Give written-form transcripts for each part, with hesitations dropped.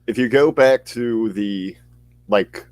if you go back to the, like,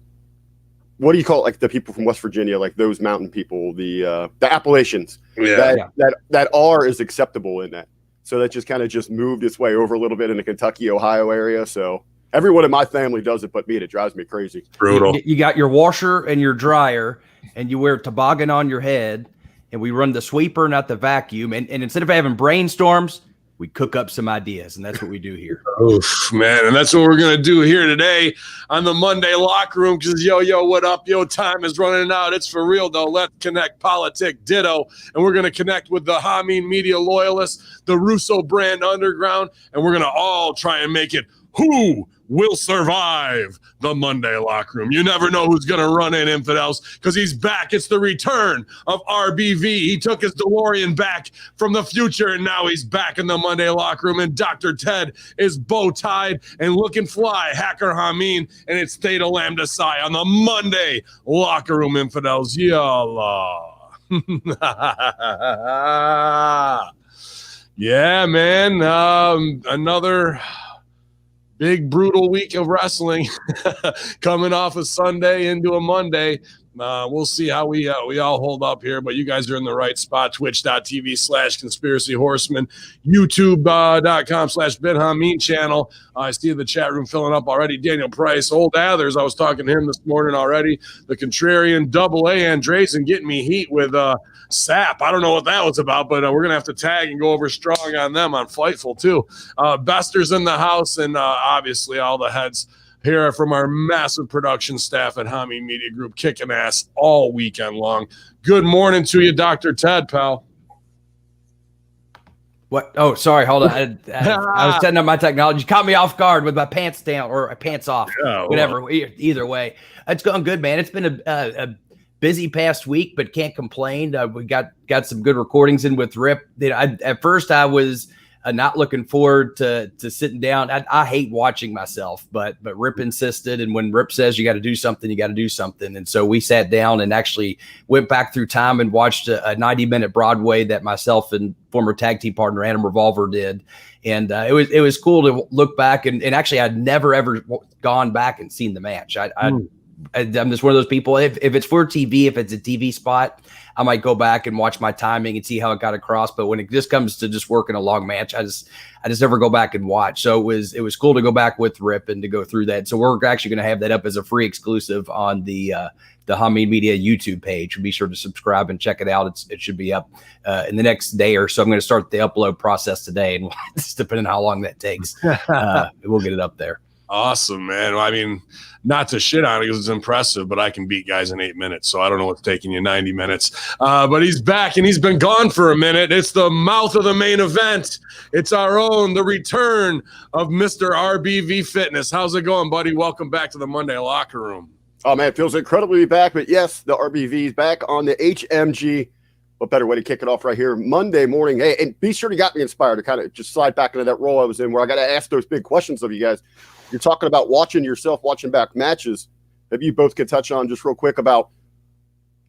what do you call it? Like the people from West Virginia, like those mountain people, the Appalachians, that R is acceptable in that. So that just kind of just moved its way over a little bit in the Kentucky, Ohio area. So everyone in my family does it but me, and it drives me crazy. Brutal. You got your washer and your dryer, and you wear a toboggan on your head, and we run the sweeper, not the vacuum. And instead of having brainstorms, we cook up some ideas, and that's what we do here. Oof, man, and that's what we're going to do here today on the Monday Locker Room, because yo, what up? Yo, time is running out. It's for real, though. Let's connect politic ditto, and we're going to connect with the Hamin media loyalists, the Russo brand underground, and we're going to all try and make it who will survive the Monday Locker Room. You never know who's going to run in, infidels, because he's back. It's the return of RBV. He took his DeLorean back from the future, and now he's back in the Monday Locker Room, and Dr. Ted is bow-tied and looking fly, Hacker Hamin, and it's Theta Lambda Psi on the Monday Locker Room, infidels. Yallah. Yeah, man. Another big, brutal week of wrestling coming off a Sunday into a Monday. We'll see how we all hold up here, but you guys are in the right spot. Twitch.tv/Conspiracy Horseman, YouTube.com/BenHamin channel. I see the chat room filling up already. Daniel Price, Old Athers, I was talking to him this morning already. The Contrarian, Double A, Andreessen getting me heat with Sap. I don't know what that was about, but we're going to have to tag and go over strong on them on Fightful too. Bester's in the house, and obviously all the heads here from our massive production staff at Hamin Media Group, kicking ass all weekend long. Good morning to you, Dr. Ted, pal. What? Oh, sorry. Hold on. I was setting up my technology. You caught me off guard with my pants down or pants off. Whatever. Either way, it's going good, man. It's been a busy past week, but can't complain. We got some good recordings in with Rip. At first, I was not looking forward to sitting down. I hate watching myself, but Rip insisted. And when Rip says you got to do something, you got to do something. And so we sat down and actually went back through time and watched a 90-minute Broadway that myself and former tag team partner Adam Revolver did. And it was cool to look back. And actually, I'd never, ever gone back and seen the match. I'm just one of those people. If it's for TV, if it's a TV spot, I might go back and watch my timing and see how it got across. But when it just comes to just working a long match, I just never go back and watch. So it was cool to go back with Rip and to go through that. So we're actually going to have that up as a free exclusive on the Hamin Media YouTube page. Be sure to subscribe and check it out. It should be up in the next day or so. I'm going to start the upload process today, and depending on how long that takes, we'll get it up there. Awesome, man. Well, I mean, not to shit on it because it's impressive, but I can beat guys in 8 minutes, so I don't know what's taking you 90 minutes. But he's back, and he's been gone for a minute. It's the mouth of the main event. It's our own, the return of Mr. RBV Fitness. How's it going, buddy? Welcome back to the Monday Locker Room. Oh, man, it feels incredible to be back. But, yes, the RBV is back on the HMG. What better way to kick it off right here Monday morning. Hey, and be sure to got me inspired to kind of just slide back into that role I was in where I got to ask those big questions of you guys. You're talking about watching yourself, watching back matches. Maybe you both could touch on just real quick about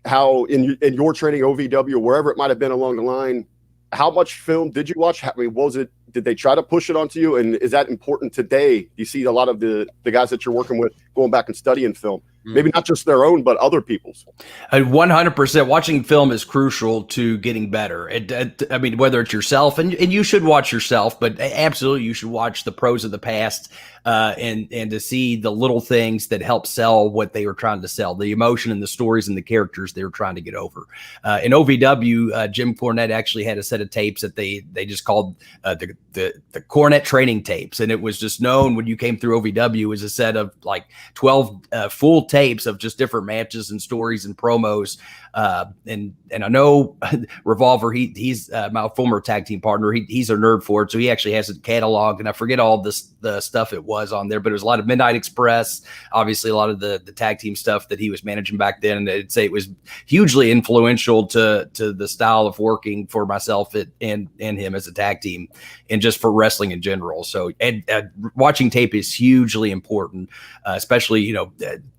how in your training, OVW, wherever it might have been along the line, how much film did you watch? I mean, did they try to push it onto you? And is that important today? You see a lot of the guys that you're working with going back and studying film. Maybe not just their own, but other people's. 100%. Watching film is crucial to getting better. I mean, whether it's yourself, and you should watch yourself, but absolutely you should watch the pros of the past and to see the little things that help sell what they were trying to sell, the emotion and the stories and the characters they were trying to get over. In OVW, Jim Cornette actually had a set of tapes that they just called the Cornette training tapes. And it was just known when you came through OVW as a set of like 12 full tapes of just different matches and stories and promos. And I know Revolver, he's my former tag team partner. He's a nerd for it. So he actually has a catalog, and I forget all the stuff it was on there, but it was a lot of Midnight Express, obviously a lot of the tag team stuff that he was managing back then. And I'd say it was hugely influential to the style of working for myself and him as a tag team and just for wrestling in general. So watching tape is hugely important, especially,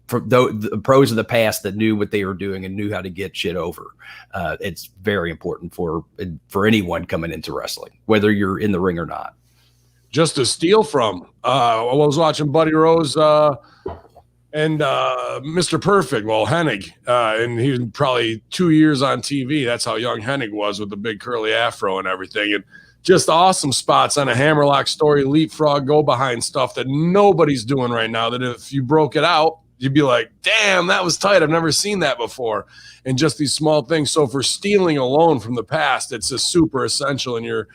for the pros of the past that knew what they were doing and knew how to get shit over. It's very important for anyone coming into wrestling, whether you're in the ring or not. just to steal from. I was watching Buddy Rose and Mr. Perfect, well, Hennig, and he was probably 2 years on TV. That's how young Hennig was with the big curly afro and everything. And just awesome spots on a Hammerlock story, leapfrog, go behind stuff that nobody's doing right now, that if you broke it out, you'd be like, damn, that was tight. I've never seen that before. And just these small things. So for stealing alone from the past, it's a super essential in your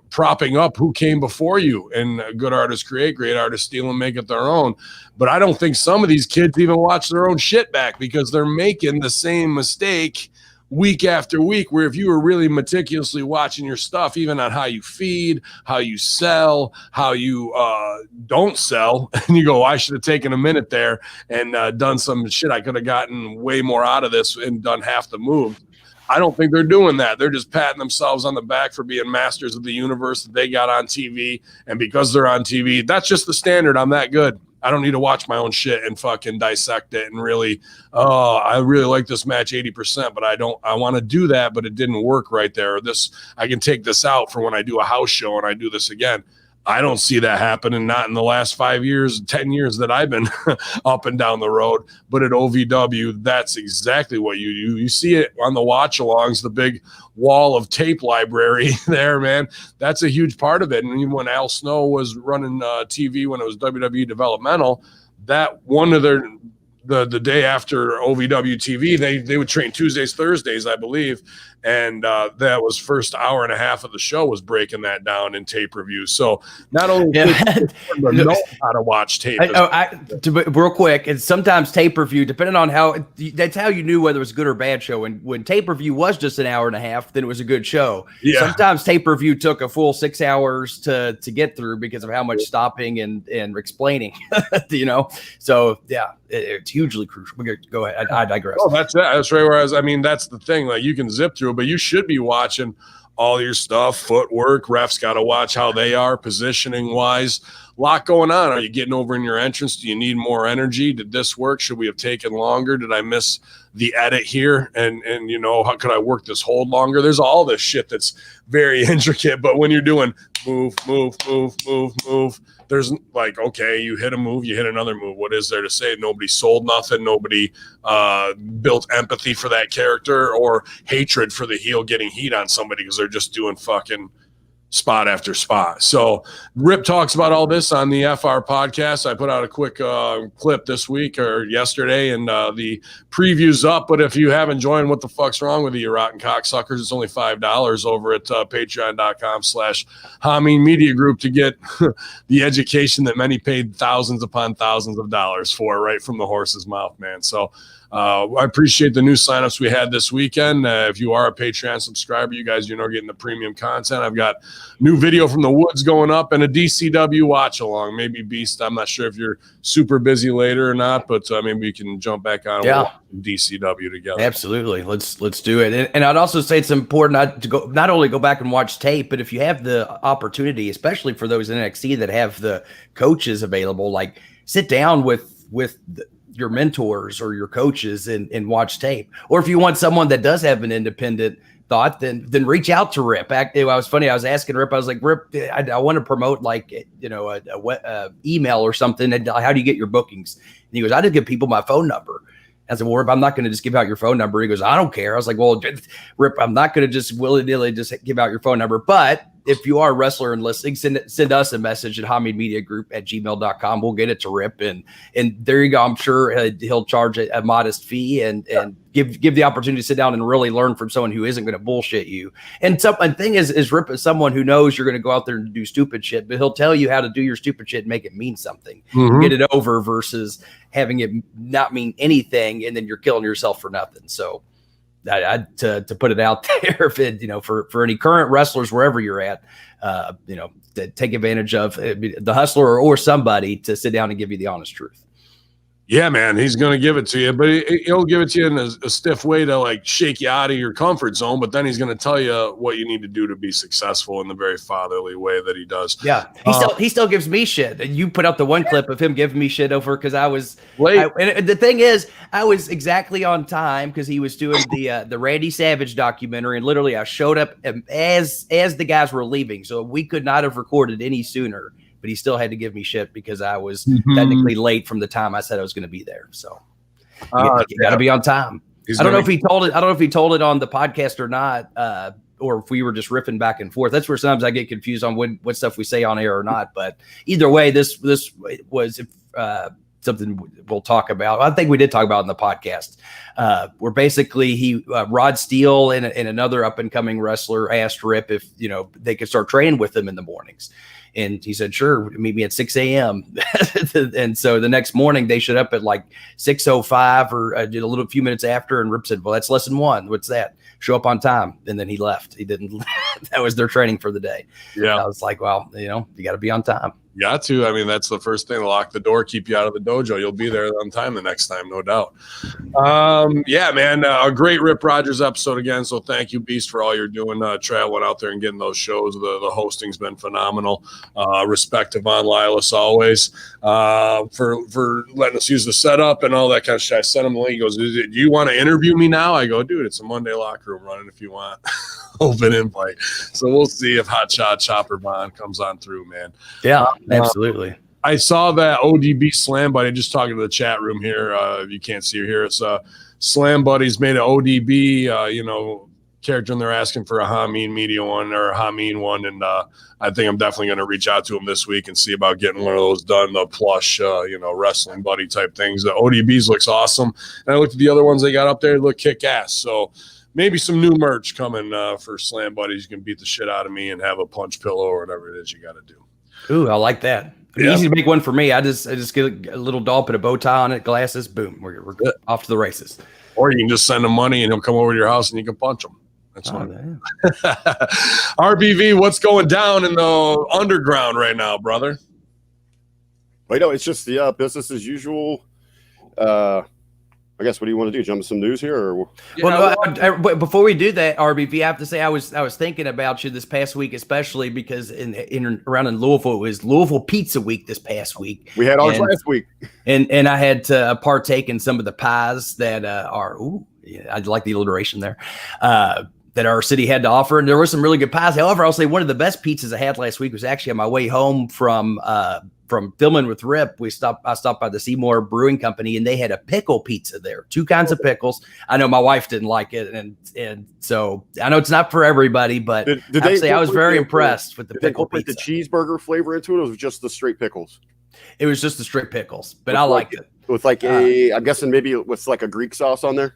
propping up who came before you. And good artists create, great artists steal and make it their own. But I don't think some of these kids even watch their own shit back, because they're making the same mistake week after week, where if you were really meticulously watching your stuff, even on how you feed, how you sell, how you don't sell, and you go, I should have taken a minute there and done some shit. I could have gotten way more out of this and done half the move. I don't think they're doing that. They're just patting themselves on the back for being masters of the universe that they got on TV. And because they're on TV, that's just the standard. I'm that good. I don't need to watch my own shit and fucking dissect it and really, I really like this match 80%, but I want to do that, but it didn't work right there. Or this, I can take this out for when I do a house show and I do this again. I don't see that happening, not in the last 5 years, 10 years that I've been up and down the road. But at OVW, that's exactly what you do. You see it on the watch-alongs, the big wall of tape library there, man. That's a huge part of it. And even when Al Snow was running TV when it was WWE Developmental, that one of their the day after OVW TV, they would train Tuesdays, Thursdays, I believe. And that was first hour and a half of the show was breaking that down in tape reviews. So not only but know how to watch tape. Real quick, and sometimes tape review, depending on that's how you knew whether it was a good or bad show. And when tape review was just an hour and a half, then it was a good show. Yeah. Sometimes tape review took a full 6 hours to get through because of how much stopping and explaining, So yeah, it's hugely crucial. Go ahead. I digress. Oh, that's it. That's right. Whereas, I mean, that's the thing. Like, you can zip through, but you should be watching all your stuff, footwork. Refs got to watch how they are positioning wise. A lot going on. Are you getting over in your entrance? Do you need more energy? Did this work? Should we have taken longer? Did I miss the edit here? And how could I work this hold longer? There's all this shit that's very intricate. But when you're doing move, there's like, okay, you hit a move, you hit another move. What is there to say? Nobody sold nothing. Nobody built empathy for that character or hatred for the heel getting heat on somebody because they're just doing fucking spot after spot. So Rip talks about all this on the FR podcast. I put out a quick clip this week or yesterday, and the preview's up. But if you haven't joined What the Fuck's Wrong with You rotten cocksuckers, it's only $5 over at patreon.com/Hamin Media Group to get the education that many paid thousands upon thousands of dollars for, right from the horse's mouth, man. So I appreciate the new signups we had this weekend. If you are a Patreon subscriber, you guys, getting the premium content. I've got new video from the woods going up and a DCW watch along. Maybe Beast. I'm not sure if you're super busy later or not, but maybe we can jump back on and watch DCW together. Absolutely. Let's do it. And I'd also say it's important not only go back and watch tape, but if you have the opportunity, especially for those in NXT that have the coaches available, like sit down with your mentors or your coaches and watch tape. Or if you want someone that does have an independent thought, then reach out to Rip. It was funny. I was asking Rip, I was like, Rip, I want to promote like, a email or something. And how do you get your bookings? And he goes, I just give people my phone number. I said, well, Rip, I'm not going to just give out your phone number. He goes, I don't care. I was like, well, Rip, I'm not going to just willy-nilly just give out your phone number. But if you are a wrestler and listening, send us a message at HaminMediaGroup@gmail.com. We'll get it to Rip. And there you go. I'm sure he'll charge a modest fee and give the opportunity to sit down and really learn from someone who isn't going to bullshit you. And the thing is Rip is someone who knows you're going to go out there and do stupid shit, but he'll tell you how to do your stupid shit and make it mean something. Mm-hmm. Get it over versus having it not mean anything, and then you're killing yourself for nothing. So to put it out there, if it, for any current wrestlers, wherever you're at, to take advantage of the hustler or somebody to sit down and give you the honest truth. Yeah, man, he's going to give it to you, but he'll give it to you in a stiff way to like shake you out of your comfort zone. But then he's going to tell you what you need to do to be successful in the very fatherly way that he does. Yeah, he still gives me shit. You put up the one clip of him giving me shit over because I was late. And the thing is, I was exactly on time because he was doing the Randy Savage documentary, and literally I showed up as the guys were leaving, so we could not have recorded any sooner. But he still had to give me shit because I was technically late from the time I said I was going to be there. So you got to be on time. I don't know if he told it. I don't know if he told it on the podcast or not, or if we were just riffing back and forth. That's where sometimes I get confused on what stuff we say on air or not. But either way, this was something we'll talk about. I think we did talk about in the podcast, where basically Rod Steele and another up and coming wrestler asked Rip if they could start training with him in the mornings. And he said, sure, meet me at 6 a.m. And so the next morning they showed up at like 6:05 or few minutes after. And Rip said, well, that's lesson one. What's that? Show up on time. And then he left. He didn't. That was their training for the day. Yeah. And I was like, well, you got to be on time. Got to. I mean, that's the first thing. Lock the door, keep you out of the dojo. You'll be there on time the next time, no doubt. Yeah, man, a great Rip Rogers episode again. So thank you, Beast, for all you're doing, traveling out there and getting those shows. The hosting's been phenomenal. Respect to Von Lilas always for letting us use the setup and all that kind of shit. I sent him the link. He goes, do you want to interview me now? I go, dude, it's a Monday locker room running if you want. Open invite. So we'll see if Hot Shot Chopper Bond comes on through, man. Yeah, absolutely. I saw that ODB Slam Buddy, just talking to the chat room here. If you can't see or hear us, Slam Buddies made an ODB, character, and they're asking for a Hamin media one or a Hamin one. And I think I'm definitely going to reach out to them this week and see about getting one of those done, the plush, wrestling buddy type things. The ODBs looks awesome. And I looked at the other ones they got up there, they look kick ass. So maybe some new merch coming for Slam Buddies. You can beat the shit out of me and have a punch pillow or whatever it is you got to do. Ooh, I like that. Easy to make one for me. I just get a little doll, put a bow tie on it, glasses, boom, we're good. Off to the races. Or you can just send him money and he'll come over to your house and you can punch him. That's fine. RBV, what's going down in the underground right now, brother? Well, it's just the business as usual. I guess, what do you want to do? Jump to some news here? Or? Well, before we do that, RBV, I have to say I was thinking about you this past week, especially because around in Louisville, it was Louisville Pizza Week this past week. We had ours last week. And I had to partake in some of the pies that I like the alliteration there, that our city had to offer. And there were some really good pies. However, I'll say one of the best pizzas I had last week was actually on my way home from filming with Rip. I stopped by the Seymour Brewing Company, and they had a pickle pizza there. 2 kinds of pickles. I know my wife didn't like it, and so I know it's not for everybody, but I was very impressed with the pickle pizza. Did they put the cheeseburger flavor into it, or was it just the straight pickles? It was just the straight pickles, but I liked it. With like I'm guessing maybe it was like a Greek sauce on there.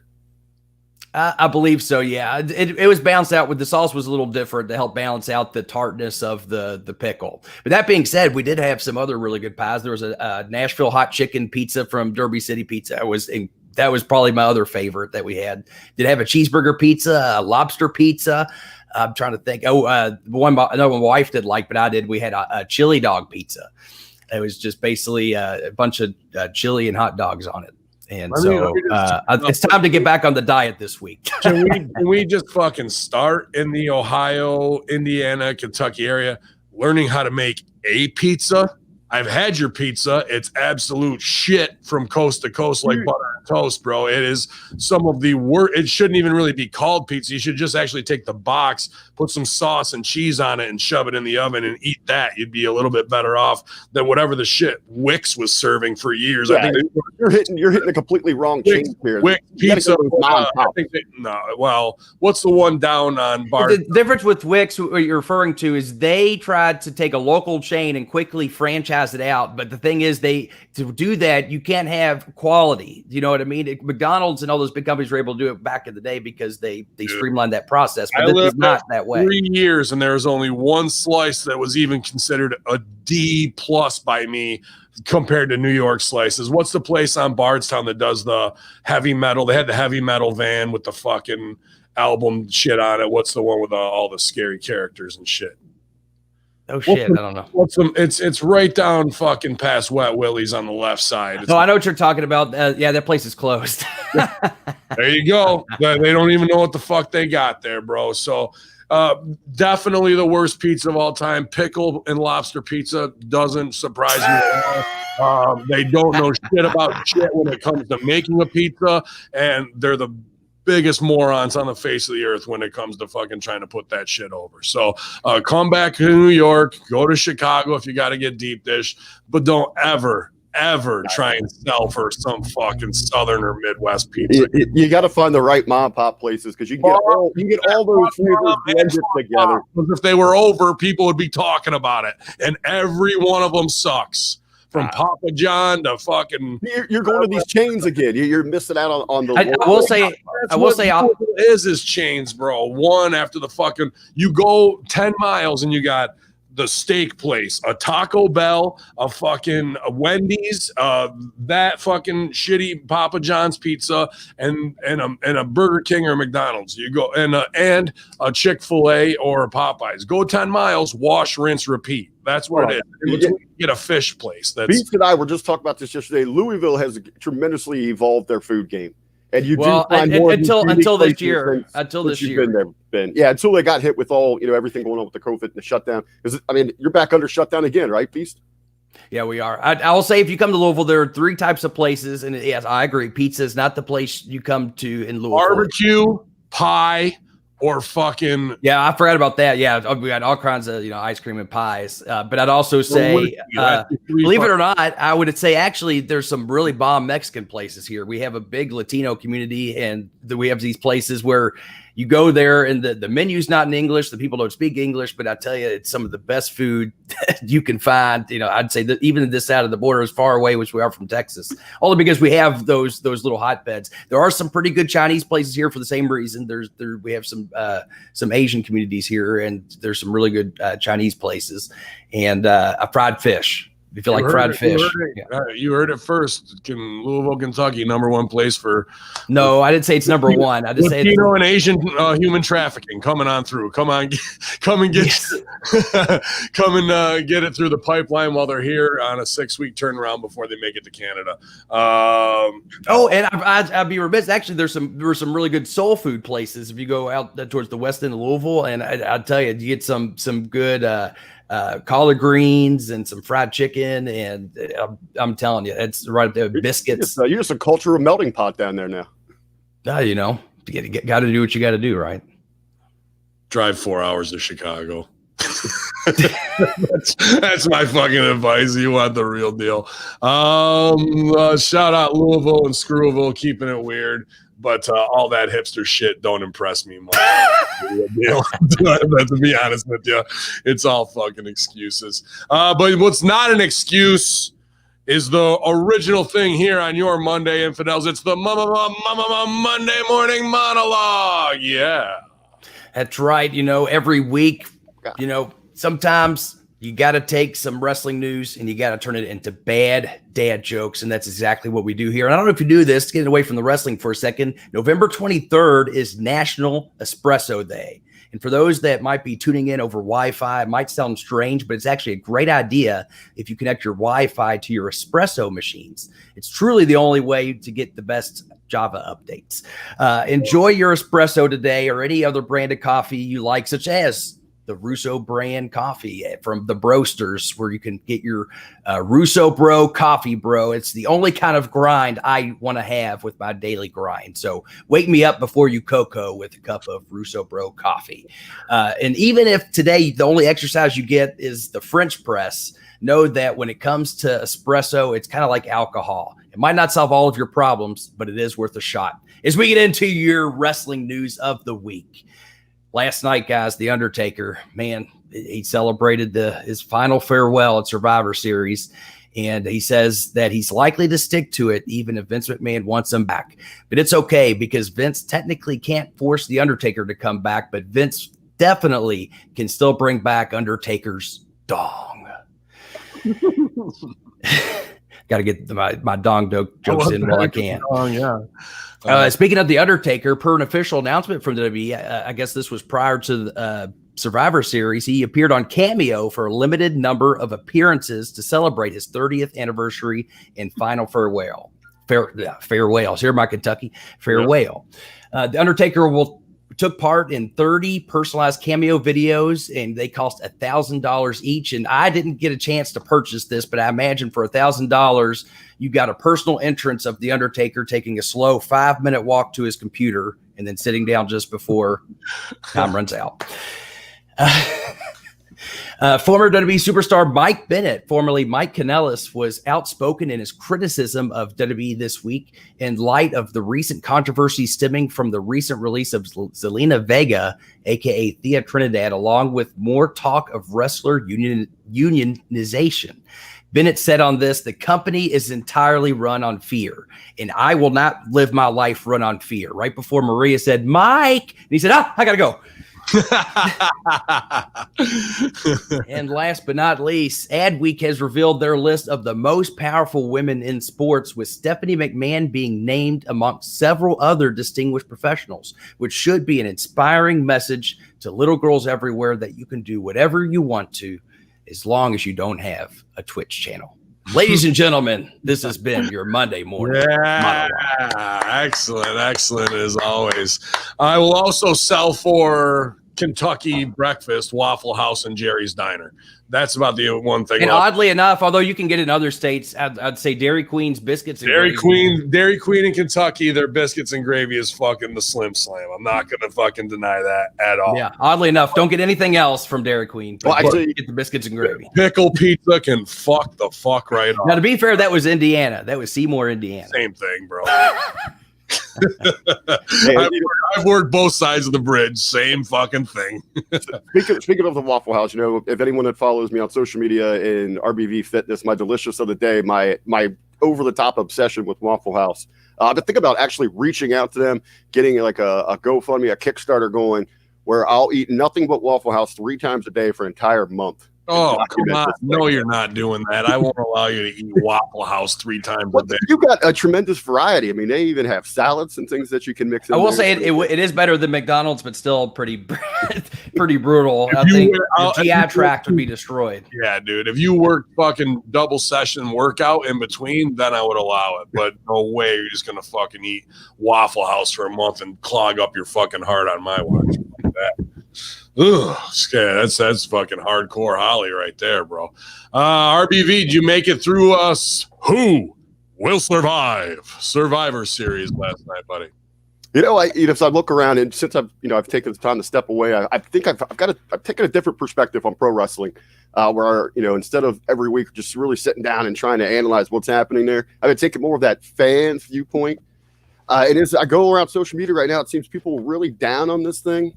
I believe so. Yeah, it was balanced out with the sauce was a little different to help balance out the tartness of the pickle. But that being said, we did have some other really good pies. There was a Nashville hot chicken pizza from Derby City Pizza. That was probably my other favorite that we had. Did have a cheeseburger pizza, a lobster pizza. I'm trying to think. Another one my wife did like, but I did. We had a chili dog pizza. It was just basically a bunch of chili and hot dogs on it. And it's time to get back on the diet this week. Can we just fucking start in the Ohio, Indiana, Kentucky area, learning how to make a pizza? I've had your pizza. It's absolute shit from coast to coast, like butter and toast, bro. It is some of the worst. It shouldn't even really be called pizza. You should just actually take the box, put some sauce and cheese on it, and shove it in the oven and eat that. You'd be a little bit better off than whatever the shit Wix was serving for years. Yeah, I think you're hitting a completely wrong chain here. Wix pizza. What's the one down on Bar? The difference with Wix, what you're referring to, is they tried to take a local chain and quickly franchise it out. But the thing is, to do that, you can't have quality. You know what I mean? McDonald's and all those big companies were able to do it back in the day because they streamlined that process. But this is not that way. 3 years, and there was only one slice that was even considered a D+ by me compared to New York slices. What's the place on Bardstown that does the heavy metal? They had the heavy metal van with the fucking album shit on it. What's the one with all the scary characters and shit? Oh shit, I don't know. It's right down fucking past Wet Willie's on the left side. I know what you're talking about. Yeah, that place is closed. There you go. They don't even know what the fuck they got there, bro. So definitely the worst pizza of all time. Pickle and lobster pizza doesn't surprise me at all. They don't know shit about shit when it comes to making a pizza, and they're the biggest morons on the face of the earth when it comes to fucking trying to put that shit over. So come back to New York, go to Chicago if you got to get deep dish, but don't ever try and sell for some fucking Southern or Midwest pizza. You got to find the right mom and pop places because you can get all those flavors blended together. If they were over, people would be talking about it, and every one of them sucks. From Papa John to fucking, you're going to these chains again. You're missing out on the. I will say, is chains, bro. One after the fucking. You go 10 miles and you got the steak place, a Taco Bell, a fucking Wendy's, that fucking shitty Papa John's pizza, and a Burger King or McDonald's. You go and a Chick-fil-A or Popeyes. Go 10 miles, wash, rinse, repeat. That's what it is. You get a fish place. Beast and I were just talking about this yesterday. Louisville has tremendously evolved their food game. And you do find more until this year. Until they got hit with all everything going on with the COVID and the shutdown. Because you're back under shutdown again, right, Beast? Yeah, we are. I will say, if you come to Louisville, there are 3 types of places, and yes, I agree. Pizza is not the place you come to in Louisville. Barbecue, pie, or fucking. Yeah, I forgot about that. Yeah, we got all kinds of ice cream and pies. But I'd also say, believe it or not, I would say actually there's some really bomb Mexican places here. We have a big Latino community, and we have these places where you go there and the menu's not in English. The people don't speak English, but I tell you, it's some of the best food you can find. I'd say that even this side of the border, as far away, which we are from Texas, only because we have those little hotbeds. There are some pretty good Chinese places here for the same reason. We have some Asian communities here, and there's some really good Chinese places, and a fried fish. You feel like fried fish. You heard it first. Louisville, Kentucky, #1 place for. No, I didn't say it's #1. I just say Latino and Asian human trafficking coming on through. Come and get, come and get it through the pipeline while they're here on a 6-week turnaround before they make it to Canada. And I'd be remiss. Actually, there were some really good soul food places if you go out towards the west end of Louisville, and I'd tell you, you get some good. Collard greens and some fried chicken, and I'm telling you, it's right up there. Biscuits. You're just a cultural melting pot down there now. You got to do what you got to do, right? Drive 4 hours to Chicago. That's my fucking advice. You want the real deal. Shout out Louisville and Screwville, keeping it weird. But all that hipster shit don't impress me much. To be honest with you, it's all fucking excuses. But what's not an excuse is the original thing here on your Monday Infidels. It's the Monday morning monologue. Yeah. That's right. Every week, sometimes you got to take some wrestling news and you got to turn it into bad dad jokes. And that's exactly what we do here. And I don't know if you do this, getting away from the wrestling for a second. November 23rd is National Espresso Day. And for those that might be tuning in over Wi-Fi, it might sound strange, but it's actually a great idea if you connect your Wi-Fi to your espresso machines. It's truly the only way to get the best Java updates. Enjoy your espresso today, or any other brand of coffee you like, such as the Russo brand coffee from the Broasters, where you can get your Russo Bro coffee, bro. It's the only kind of grind I want to have with my daily grind. So wake me up before you cocoa with a cup of Russo Bro coffee. And even if today the only exercise you get is the French press, know that when it comes to espresso, it's kind of like alcohol. It might not solve all of your problems, but it is worth a shot. As we get into your wrestling news of the week. Last night, guys, The Undertaker, man, he celebrated his final farewell at Survivor Series, and he says that he's likely to stick to it even if Vince McMahon wants him back. But it's okay, because Vince technically can't force The Undertaker to come back, but Vince definitely can still bring back Undertaker's dong. Got to get my dong jokes in while I can. Speaking of The Undertaker, per an official announcement from the WWE, I guess this was prior to Survivor Series, he appeared on Cameo for a limited number of appearances to celebrate his 30th anniversary and final farewell. Farewells. Here, my Kentucky farewell. The Undertaker took part in 30 personalized Cameo videos, and they cost $1,000 each. And I didn't get a chance to purchase this, but I imagine for $1,000, you got a personal entrance of the Undertaker taking a slow 5-minute walk to his computer and then sitting down just before time runs out. Former WWE superstar Mike Bennett, formerly Mike Kanellis, was outspoken in his criticism of WWE this week in light of the recent controversy stemming from the recent release of Zelina Vega, aka Thea Trinidad, along with more talk of wrestler unionization. Bennett said on this, the company is entirely run on fear, and I will not live my life run on fear. Right before Maria said, Mike, and he said, I got to go. And last but not least, Adweek has revealed their list of the most powerful women in sports, with Stephanie McMahon being named amongst several other distinguished professionals, which should be an inspiring message to little girls everywhere that you can do whatever you want to as long as you don't have a Twitch channel. Ladies and gentlemen, this has been your Monday morning monologue. Excellent as always. I will also sell for Kentucky breakfast, Waffle House, and Jerry's Diner. That's about the one thing. And oddly enough, although you can get in other states, I'd say Dairy Queen's biscuits and Dairy gravy. Queen in Kentucky, their biscuits and gravy is fucking the Slim Slam. I'm not gonna fucking deny that at all. Yeah, oddly enough, don't get anything else from Dairy Queen. Well, Get the biscuits and gravy. Pickle pizza can fuck the fuck right off. Now, to be fair, that was Indiana. That was Seymour, Indiana. Same thing, bro. I've worked both sides of the bridge. Same fucking thing. Speaking of the Waffle House, if anyone that follows me on social media in RBV Fitness, my delicious of the day, my over the top obsession with Waffle House. I've been thinking about actually reaching out to them, getting like a GoFundMe, a Kickstarter going, where I'll eat nothing but Waffle House 3 times a day for an entire month. Oh, come on. No, you're not doing that. I won't allow you to eat Waffle House 3 times a day. You've got a tremendous variety. I mean, they even have salads and things that you can mix in. I will say it is better than McDonald's, but still pretty brutal. I think the GI tract would be destroyed. Yeah, dude. If you work fucking double session workout in between, then I would allow it. But no way you're just going to fucking eat Waffle House for a month and clog up your fucking heart on my watch. Like that. Ugh, that's fucking hardcore Holly right there, bro. RBV, did you make it through us? Who will survive? Survivor Series last night, buddy. So I look around, and since I've taken the time to step away, I think I've taken a different perspective on pro wrestling, where instead of every week just really sitting down and trying to analyze what's happening there, I've been taking more of that fan viewpoint. And as I go around social media right now, it seems people are really down on this thing.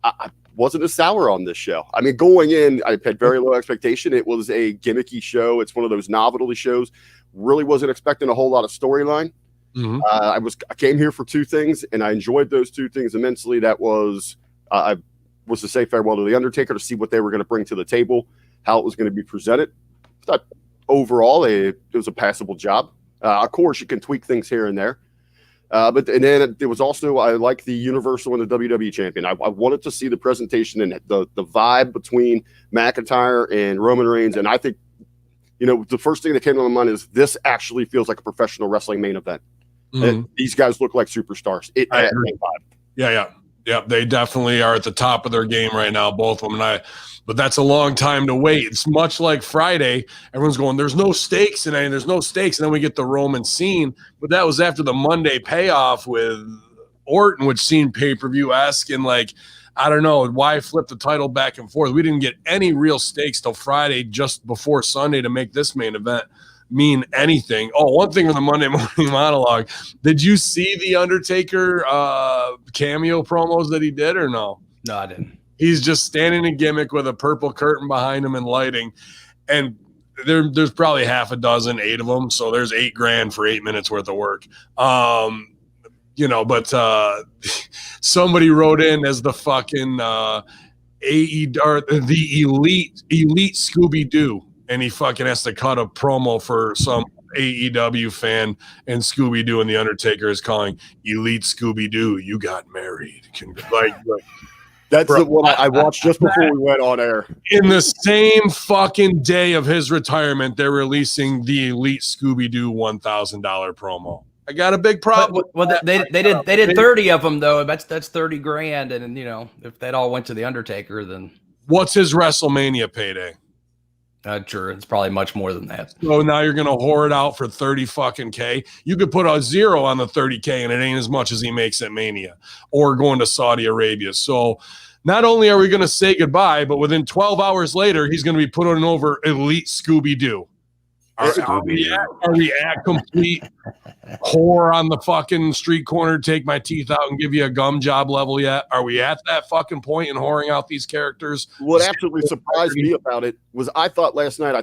I wasn't as sour on this show. I mean, going in, I had very low expectation. It was a gimmicky show. It's one of those novelty shows. Really wasn't expecting a whole lot of storyline. Mm-hmm. I came here for 2 things, and I enjoyed those 2 things immensely. That was I was to say farewell to the Undertaker, to see what they were going to bring to the table, how it was going to be presented. I thought overall it was a passable job. Of course, you can tweak things here and there. But then it was also, I like the Universal and the WWE champion. I wanted to see the presentation and the vibe between McIntyre and Roman Reigns. And I think, the first thing that came to my mind is this actually feels like a professional wrestling main event. Mm-hmm. These guys look like superstars. Yeah, they definitely are at the top of their game right now, both of them. But that's a long time to wait. It's much like Friday. Everyone's going, there's no stakes tonight, and there's no stakes. And then we get the Roman scene. But that was after the Monday payoff with Orton, which seemed pay-per-view-esque. And, I don't know, why flip the title back and forth? We didn't get any real stakes till Friday, just before Sunday, to make this main event mean anything. Oh, one thing on the Monday morning monologue. Did you see the Undertaker cameo promos that he did or no? No, I didn't. He's just standing in gimmick with a purple curtain behind him and lighting. And there's probably half a dozen, 8 of them. So there's $8,000 for 8 minutes worth of work. But somebody wrote in as the fucking the elite Scooby-Doo. And he fucking has to cut a promo for some AEW fan, and Scooby-Doo and The Undertaker is calling Elite Scooby-Doo, you got married. That's the one I watched just before we went on air. In the same fucking day of his retirement, they're releasing the Elite Scooby-Doo $1,000 promo. I got a big problem. Well, they did 30 of them though. That's $30,000, and if that all went to the Undertaker, then what's his WrestleMania payday? Sure, it's probably much more than that. So now you're gonna whore it out for 30 fucking K. You could put a 0 on the 30K, and it ain't as much as he makes at Mania or going to Saudi Arabia. So not only are we gonna say goodbye, but within 12 hours later, he's gonna be putting over Elite Scooby-Doo. Are we at complete whore on the fucking street corner, take my teeth out and give you a gum job level yet? Are we at that fucking point in whoring out these characters? What absolutely surprised me about it was I thought last night,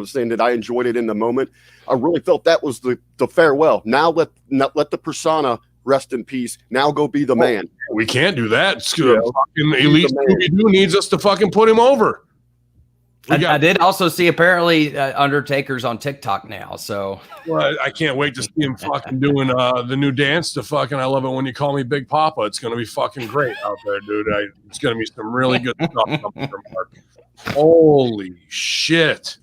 saying that I enjoyed it in the moment. I really felt that was the farewell. Now let the persona rest in peace. Now go be the man. We can't do that. Fucking Elite Scooby-Doo needs us to fucking put him over. I did also see apparently Undertaker's on TikTok now, so I can't wait to see him fucking doing the new dance to fucking I Love It When You Call Me Big Papa. It's gonna be fucking great out there, dude. It's gonna be some really good stuff coming from Mark. Holy shit,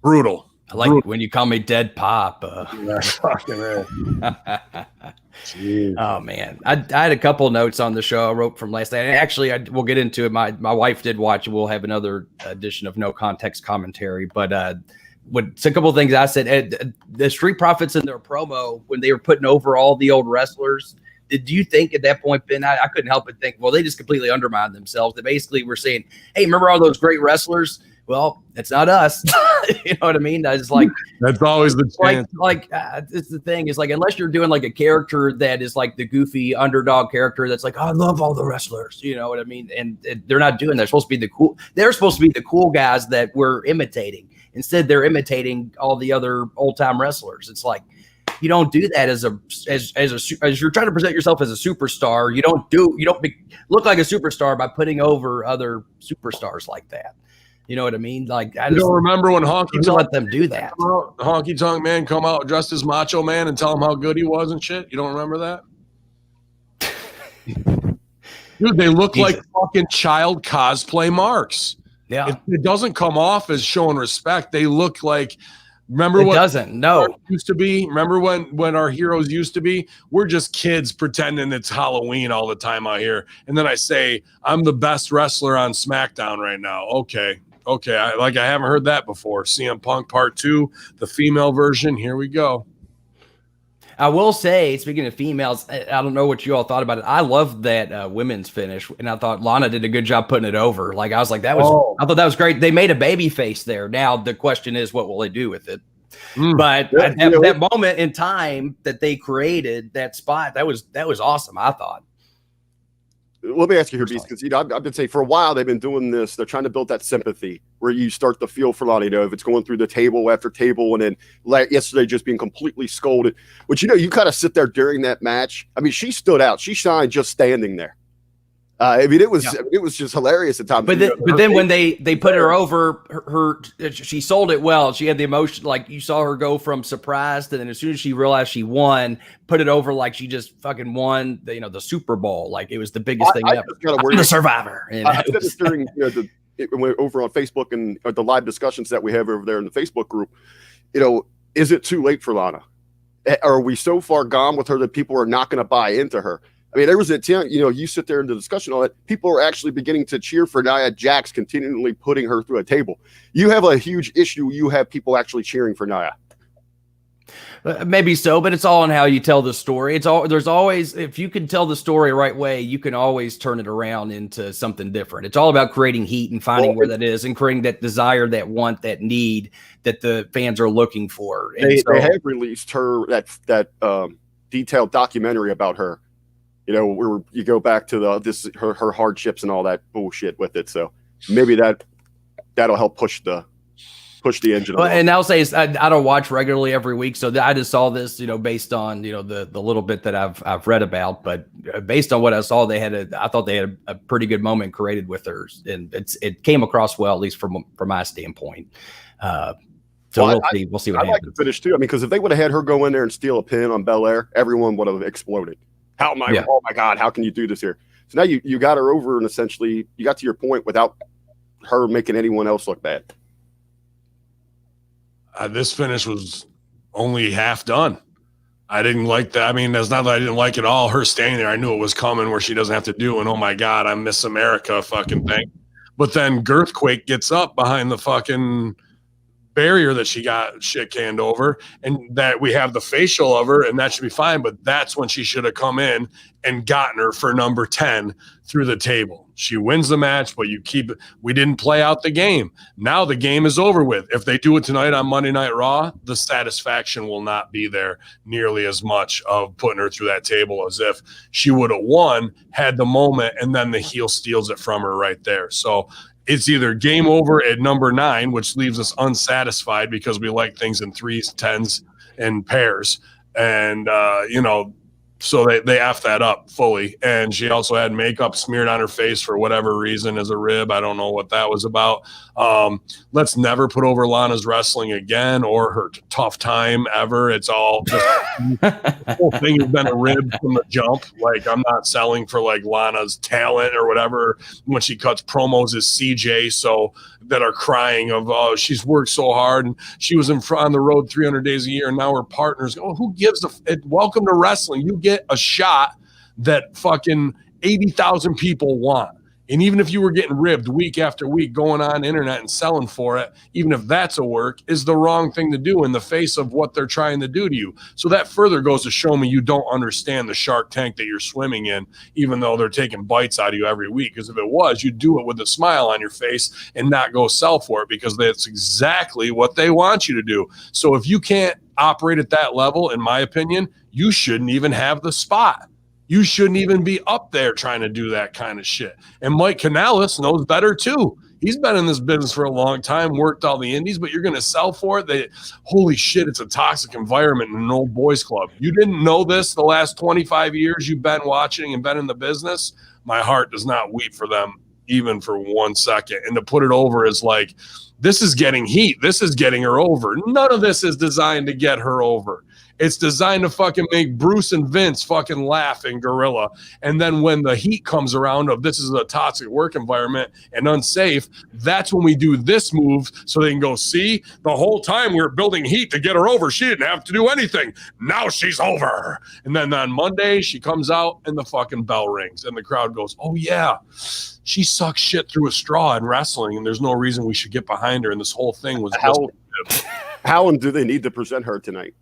brutal. I like When You Call Me Dead Papa. Oh man, I had a couple notes on the show I wrote from last night. Actually, we'll get into it. My wife did watch it. We'll have another edition of No Context Commentary. But it's a couple of things I said. The Street Profits in their promo when they were putting over all the old wrestlers. Did you think at that point, Ben? I couldn't help but think, well, they just completely undermined themselves. They basically were saying, "Hey, remember all those great wrestlers? Well, it's not us." You know what I mean? I just like that's always the chance. It's the thing is like unless you're doing like a character that is like the goofy underdog character that's like, oh, I love all the wrestlers. You know what I mean? And they're not doing that. They're supposed to be the cool. They're supposed to be the cool guys that we're imitating. Instead, they're imitating all the other old time wrestlers. It's like you don't do that as you're trying to present yourself as a superstar. You don't look like a superstar by putting over other superstars like that. You know what I mean? Like I don't remember when Honky Tonk let them do that. Honky Tonk Man come out dressed as Macho Man and tell him how good he was and shit. You don't remember that? Dude, they look like fucking child cosplay marks. Yeah, it doesn't come off as showing respect. They look like. Remember used to be? Remember when our heroes used to be? We're just kids pretending it's Halloween all the time out here. And then I say, I'm the best wrestler on SmackDown right now. Okay. I haven't heard that before. CM Punk Part 2, the female version. Here we go. I will say, speaking of females, I don't know what you all thought about it. I loved that women's finish, and I thought Lana did a good job putting it over. Like I was like, I thought that was great. They made a baby face there. Now the question is, what will they do with it? But that moment in time that they created that spot, that was awesome. I thought. Let me ask you here, Beast, because I've been saying for a while they've been doing this. They're trying to build that sympathy where you start to feel for Lana. If it's going through the table after table, and then like yesterday just being completely scolded. But you kind of sit there during that match. I mean, she stood out. She shined just standing there. It was just hilarious at times. But then when they put her over, she sold it well. She had the emotion, like you saw her go from surprised, and then as soon as she realized she won, put it over like she just fucking won the Super Bowl. Like it was the biggest thing ever. I'm the survivor. I said this during over on Facebook and the live discussions that we have over there in the Facebook group. Is it too late for Lana? Are we so far gone with her that people are not going to buy into her? I mean, there was a time, you sit there in the discussion on it, people are actually beginning to cheer for Nia Jax continually putting her through a table. You have a huge issue. You have people actually cheering for Nia. Maybe so, but it's all in how you tell the story. There's always, if you can tell the story the right way, you can always turn it around into something different. It's all about creating heat and finding where that is and creating that desire, that want, that need that the fans are looking for. And they have released her that detailed documentary about her. Where you go back to her hardships and all that bullshit with it. So maybe that'll help push the engine. Well, and I'll say I don't watch regularly every week, so I just saw this, based on the little bit that I've read about. But based on what I saw, I thought they had a pretty good moment created with her, and it came across well, at least from my standpoint. So we'll see what happens. I'd like to finish too. I mean, because if they would have had her go in there and steal a pin on Belair, everyone would have exploded. Oh my God, how can you do this here? So now you got her over, and essentially you got to your point without her making anyone else look bad. This finish was only half done. I didn't like that. I mean, that's not that I didn't like it all. Her standing there, I knew it was coming where she doesn't have to do an oh my God, I Miss America fucking thing. But then Girthquake gets up behind the fucking barrier that she got shit canned over, and that we have the facial of her, and that should be fine. But that's when she should have come in and gotten her for number 10 through the table. She wins the match, but we didn't play out the game. Now the game is over with. If they do it tonight on Monday Night Raw, the satisfaction will not be there nearly as much of putting her through that table as if she would have won, had the moment, and then the heel steals it from her right there. So it's either game over at number 9, which leaves us unsatisfied because we like things in 3s, 10s, and pairs. And, so they F that up fully. And she also had makeup smeared on her face for whatever reason as a rib. I don't know what that was about. Let's never put over Lana's wrestling again or her tough time ever. It's all just the whole thing has been a rib from the jump. Like, I'm not selling for like Lana's talent or whatever when she cuts promos as CJ. So that are crying of, oh, she's worked so hard and she was on the road 300 days a year and now her partners. Oh, who gives welcome to wrestling. You get a shot that fucking 80,000 people want. And even if you were getting ribbed week after week going on internet and selling for it, even if that's a work, is the wrong thing to do in the face of what they're trying to do to you. So that further goes to show me you don't understand the shark tank that you're swimming in, even though they're taking bites out of you every week. Because if it was, you'd do it with a smile on your face and not go sell for it, because that's exactly what they want you to do. So if you can't operate at that level, in my opinion, you shouldn't even have the spot. You shouldn't even be up there trying to do that kind of shit. And Mike Canales knows better too. He's been in this business for a long time, worked all the indies, but you're going to sell for it? Holy shit, it's a toxic environment in an old boys club. You didn't know this the last 25 years you've been watching and been in the business? My heart does not weep for them even for 1 second. And to put it over is like, this is getting heat. This is getting her over. None of this is designed to get her over. It's designed to fucking make Bruce and Vince fucking laugh in Gorilla. And then when the heat comes around of this is a toxic work environment and unsafe, that's when we do this move so they can go, see, the whole time we were building heat to get her over. She didn't have to do anything. Now she's over. And then on Monday, she comes out and the fucking bell rings and the crowd goes, oh yeah, she sucks shit through a straw in wrestling and there's no reason we should get behind her. And this whole thing was how and do they need to present her tonight?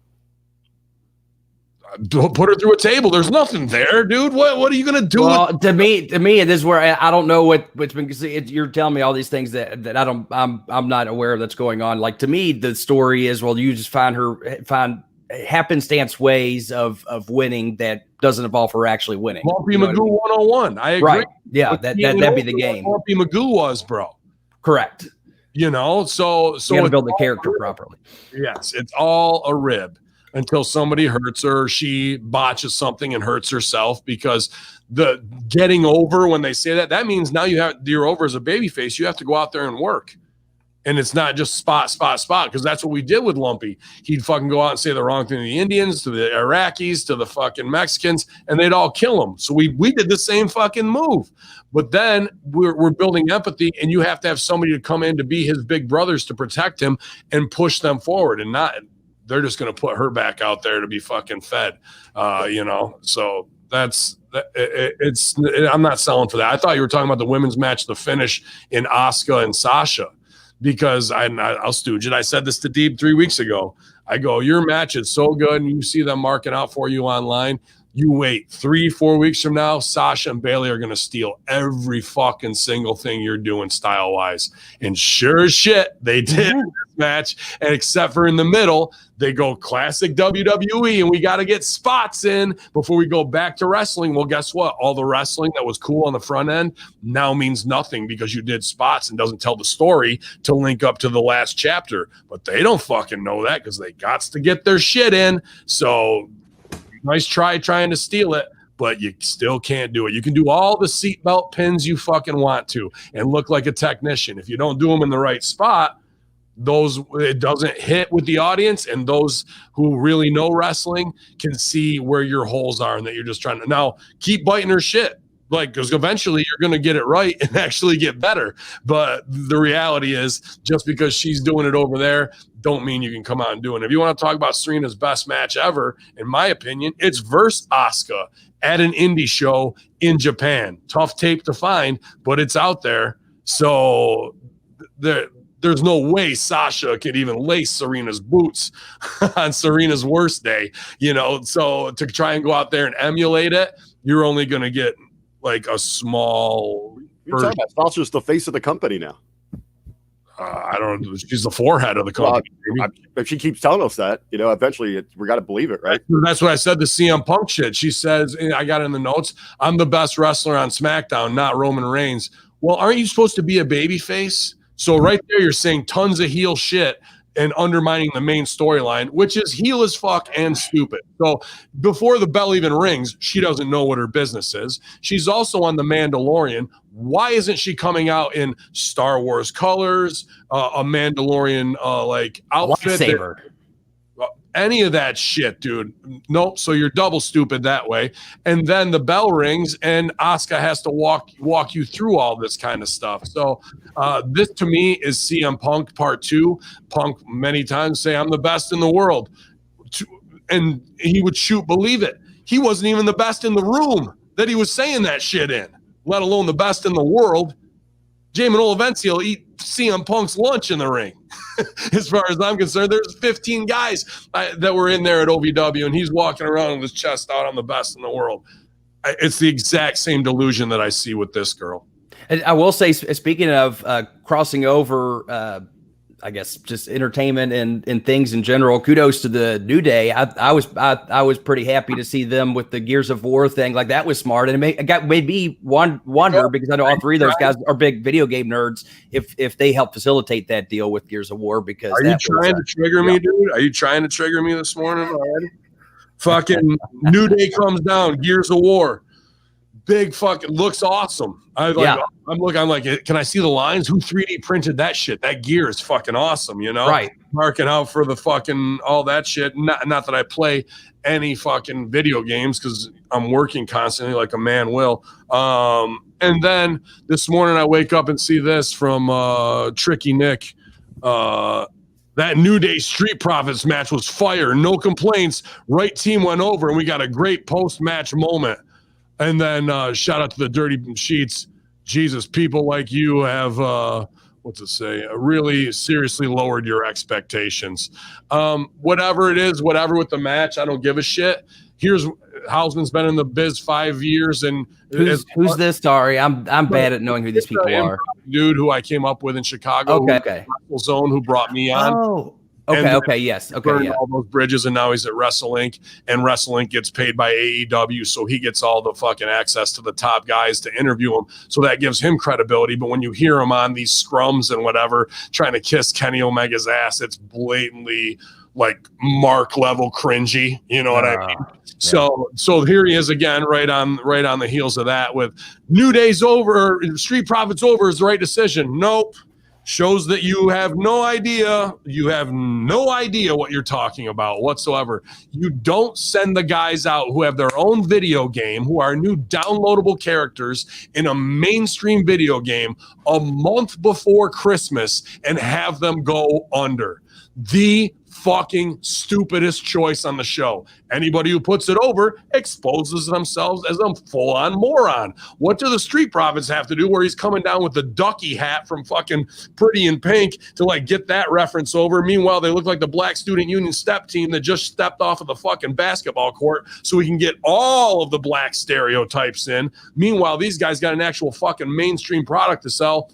Put her through a table. There's nothing there, dude. What are you gonna do? Well, to me, this is where I don't know what's been. You're telling me all these things that I'm not aware of that's going on. Like, to me, the story is, well, you just find happenstance ways of winning that doesn't involve her actually winning. Lumpy Magoo 101. I agree. Right. Yeah, that'd be the game. Lumpy Magoo was, bro. Correct. So you gotta build the character properly. Yes, it's all a rib. Until somebody hurts her, she botches something and hurts herself, because the getting over, when they say that means now you're over as a babyface. You have to go out there and work. And it's not just spot, because that's what we did with Lumpy. He'd fucking go out and say the wrong thing to the Indians, to the Iraqis, to the fucking Mexicans, and they'd all kill him. So we did the same fucking move. But then we're building empathy, and you have to have somebody to come in to be his big brothers to protect him and push them forward, and not – they're just going to put her back out there to be fucking fed, So I'm not selling for that. I thought you were talking about the women's match, the finish in Asuka and Sasha, because I'll stooge it. I said this to Deeb 3 weeks ago. I go, your match is so good, and you see them marking out for you online. You wait 3-4 weeks from now, Sasha and Bayley are going to steal every fucking single thing you're doing style-wise. And sure as shit, they did in this match. And except for in the middle, they go classic WWE, and we got to get spots in before we go back to wrestling. Well, guess what? All the wrestling that was cool on the front end now means nothing because you did spots and doesn't tell the story to link up to the last chapter. But they don't fucking know that because they got to get their shit in. So nice trying to steal it, but you still can't do it. You can do all the seatbelt pins you fucking want to and look like a technician. If you don't do them in the right spot, it doesn't hit with the audience, and those who really know wrestling can see where your holes are and that you're just trying to now keep biting her shit. Like, because eventually you're going to get it right and actually get better. But the reality is, just because she's doing it over there, don't mean you can come out and do it. If you want to talk about Serena's best match ever, in my opinion, it's versus Asuka at an indie show in Japan. Tough tape to find, but it's out there. So there's no way Sasha could even lace Serena's boots on Serena's worst day, So to try and go out there and emulate it, you're only going to get like a small. Sasha's the face of the company now. I don't know. She's the forehead of the company. If she keeps telling us that, eventually we got to believe it, right? That's what I said. The CM Punk shit. She says, I got it in the notes, I'm the best wrestler on SmackDown, not Roman Reigns. Well, aren't you supposed to be a babyface? So right there, you're saying tons of heel shit and undermining the main storyline, which is heel as fuck and stupid. So before the bell even rings, she doesn't know what her business is. She's also on The Mandalorian. Why isn't she coming out in Star Wars colors, a Mandalorian like outfit? Lightsaber. Any of that shit, dude. Nope. So you're double stupid that way. And then the bell rings and Asuka has to walk you through all this kind of stuff. So this to me is CM Punk part 2. Punk many times say, I'm the best in the world. And he would believe it. He wasn't even the best in the room that he was saying that shit in, let alone the best in the world. Jamin Olivencia will eat CM Punk's lunch in the ring. As far as I'm concerned, there's 15 guys that were in there at OVW, and he's walking around with his chest out, I'm the best in the world. It's the exact same delusion that I see with this girl. And I will say, speaking of crossing over, I guess just entertainment and things in general, kudos to the New Day. I was pretty happy to see them with the Gears of War thing. Like, that was smart, and it made me wonder, because I know all three of those guys are big video game nerds, if they help facilitate that deal with Gears of War. Because are you trying to trigger me, dude? Are you trying to trigger me this morning already? Fucking New Day comes down, Gears of War. Big fucking looks awesome. I'm like, can I see the lines? Who 3D printed that shit? That gear is fucking awesome, Right. Marking out for the fucking all that shit. Not that I play any fucking video games because I'm working constantly like a man will. And then this morning I wake up and see this from Tricky Nick. That New Day Street Profits match was fire. No complaints. Right team went over, and we got a great post-match moment. And then shout out to the Dirty Sheets. Jesus, people like you have, really seriously lowered your expectations. Whatever it is, whatever with the match, I don't give a shit. Here's Hausman's been in the biz 5 years. And who's this? Sorry, I'm bad at knowing who these people are. Dude who I came up with in Chicago. Okay. Zone, who brought me on. Oh. Okay, yes. Okay, yeah. All those bridges, and now he's at WrestleInc, and WrestleInc gets paid by AEW, so he gets all the fucking access to the top guys to interview him. So that gives him credibility. But when you hear him on these scrums and whatever, trying to kiss Kenny Omega's ass, it's blatantly like Mark level cringy. You know what I mean? Yeah. So here he is again, right on the heels of that, with New Day's over, Street Profits over is the right decision. Nope. Shows that you have no idea. You have no idea what you're talking about whatsoever. You don't send the guys out who have their own video game, who are new downloadable characters in a mainstream video game a month before Christmas and have them go under. The fucking stupidest choice on the show. Anybody who puts it over exposes themselves as a full-on moron. What do the Street Profits have to do where he's coming down with the ducky hat from fucking Pretty in Pink to like get that reference over? Meanwhile, they look like the Black Student Union step team that just stepped off of the fucking basketball court so we can get all of the black stereotypes in. Meanwhile, these guys got an actual fucking mainstream product to sell.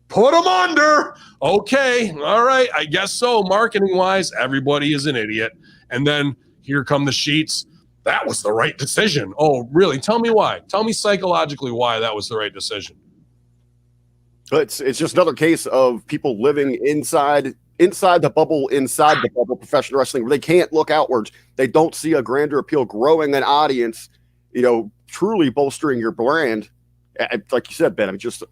Put them under. Okay. All right. I guess so. Marketing wise, everybody is an idiot. And then here come the Sheets. That was the right decision. Oh, really? Tell me why. Tell me psychologically why that was the right decision. It's just another case of people living inside the bubble, professional wrestling, where they can't look outwards. They don't see a grander appeal, growing an audience, truly bolstering your brand. Like you said, Ben, I mean, just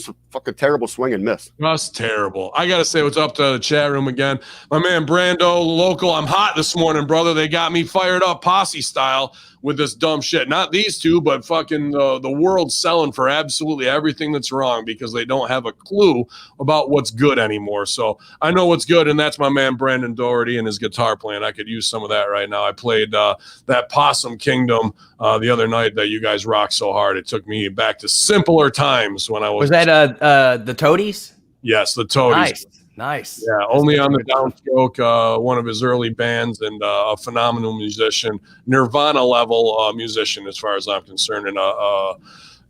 a fucking terrible swing and miss. Just terrible. I got to say what's up to the chat room again. My man Brando, local. I'm hot this morning, brother. They got me fired up posse style with this dumb shit. Not these two, but fucking the world's selling for absolutely everything that's wrong because they don't have a clue about what's good anymore. So I know what's good, and that's my man Brandon Doherty and his guitar playing. I could use some of that right now. I played that Possum Kingdom the other night that you guys rocked so hard. It took me back to simpler times when I was. Was that the Toadies? Yes, the Toadies. Nice. Yeah, that's only on the downstroke, one of his early bands, and a phenomenal musician, Nirvana level musician as far as I'm concerned, and a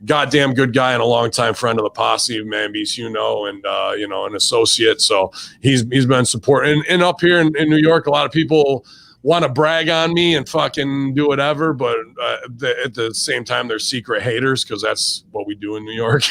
goddamn good guy and a longtime friend of the posse, man, Beast, and an associate. So he's been supporting. And up here in New York, a lot of people want to brag on me and fucking do whatever, but at the same time, they're secret haters because that's what we do in New York.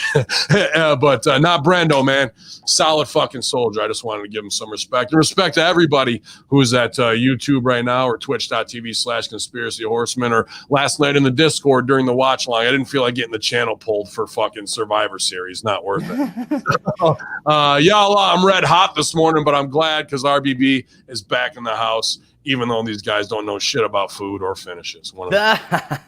But not Brando, man. Solid fucking soldier. I just wanted to give him some respect. And respect to everybody who's at YouTube right now or twitch.tv/Conspiracy Horseman or last night in the Discord during the watch long. I didn't feel like getting the channel pulled for fucking Survivor Series. Not worth it. Y'all, I'm red hot this morning, but I'm glad because RBB is back in the house. Even though these guys don't know shit about food or finishes. I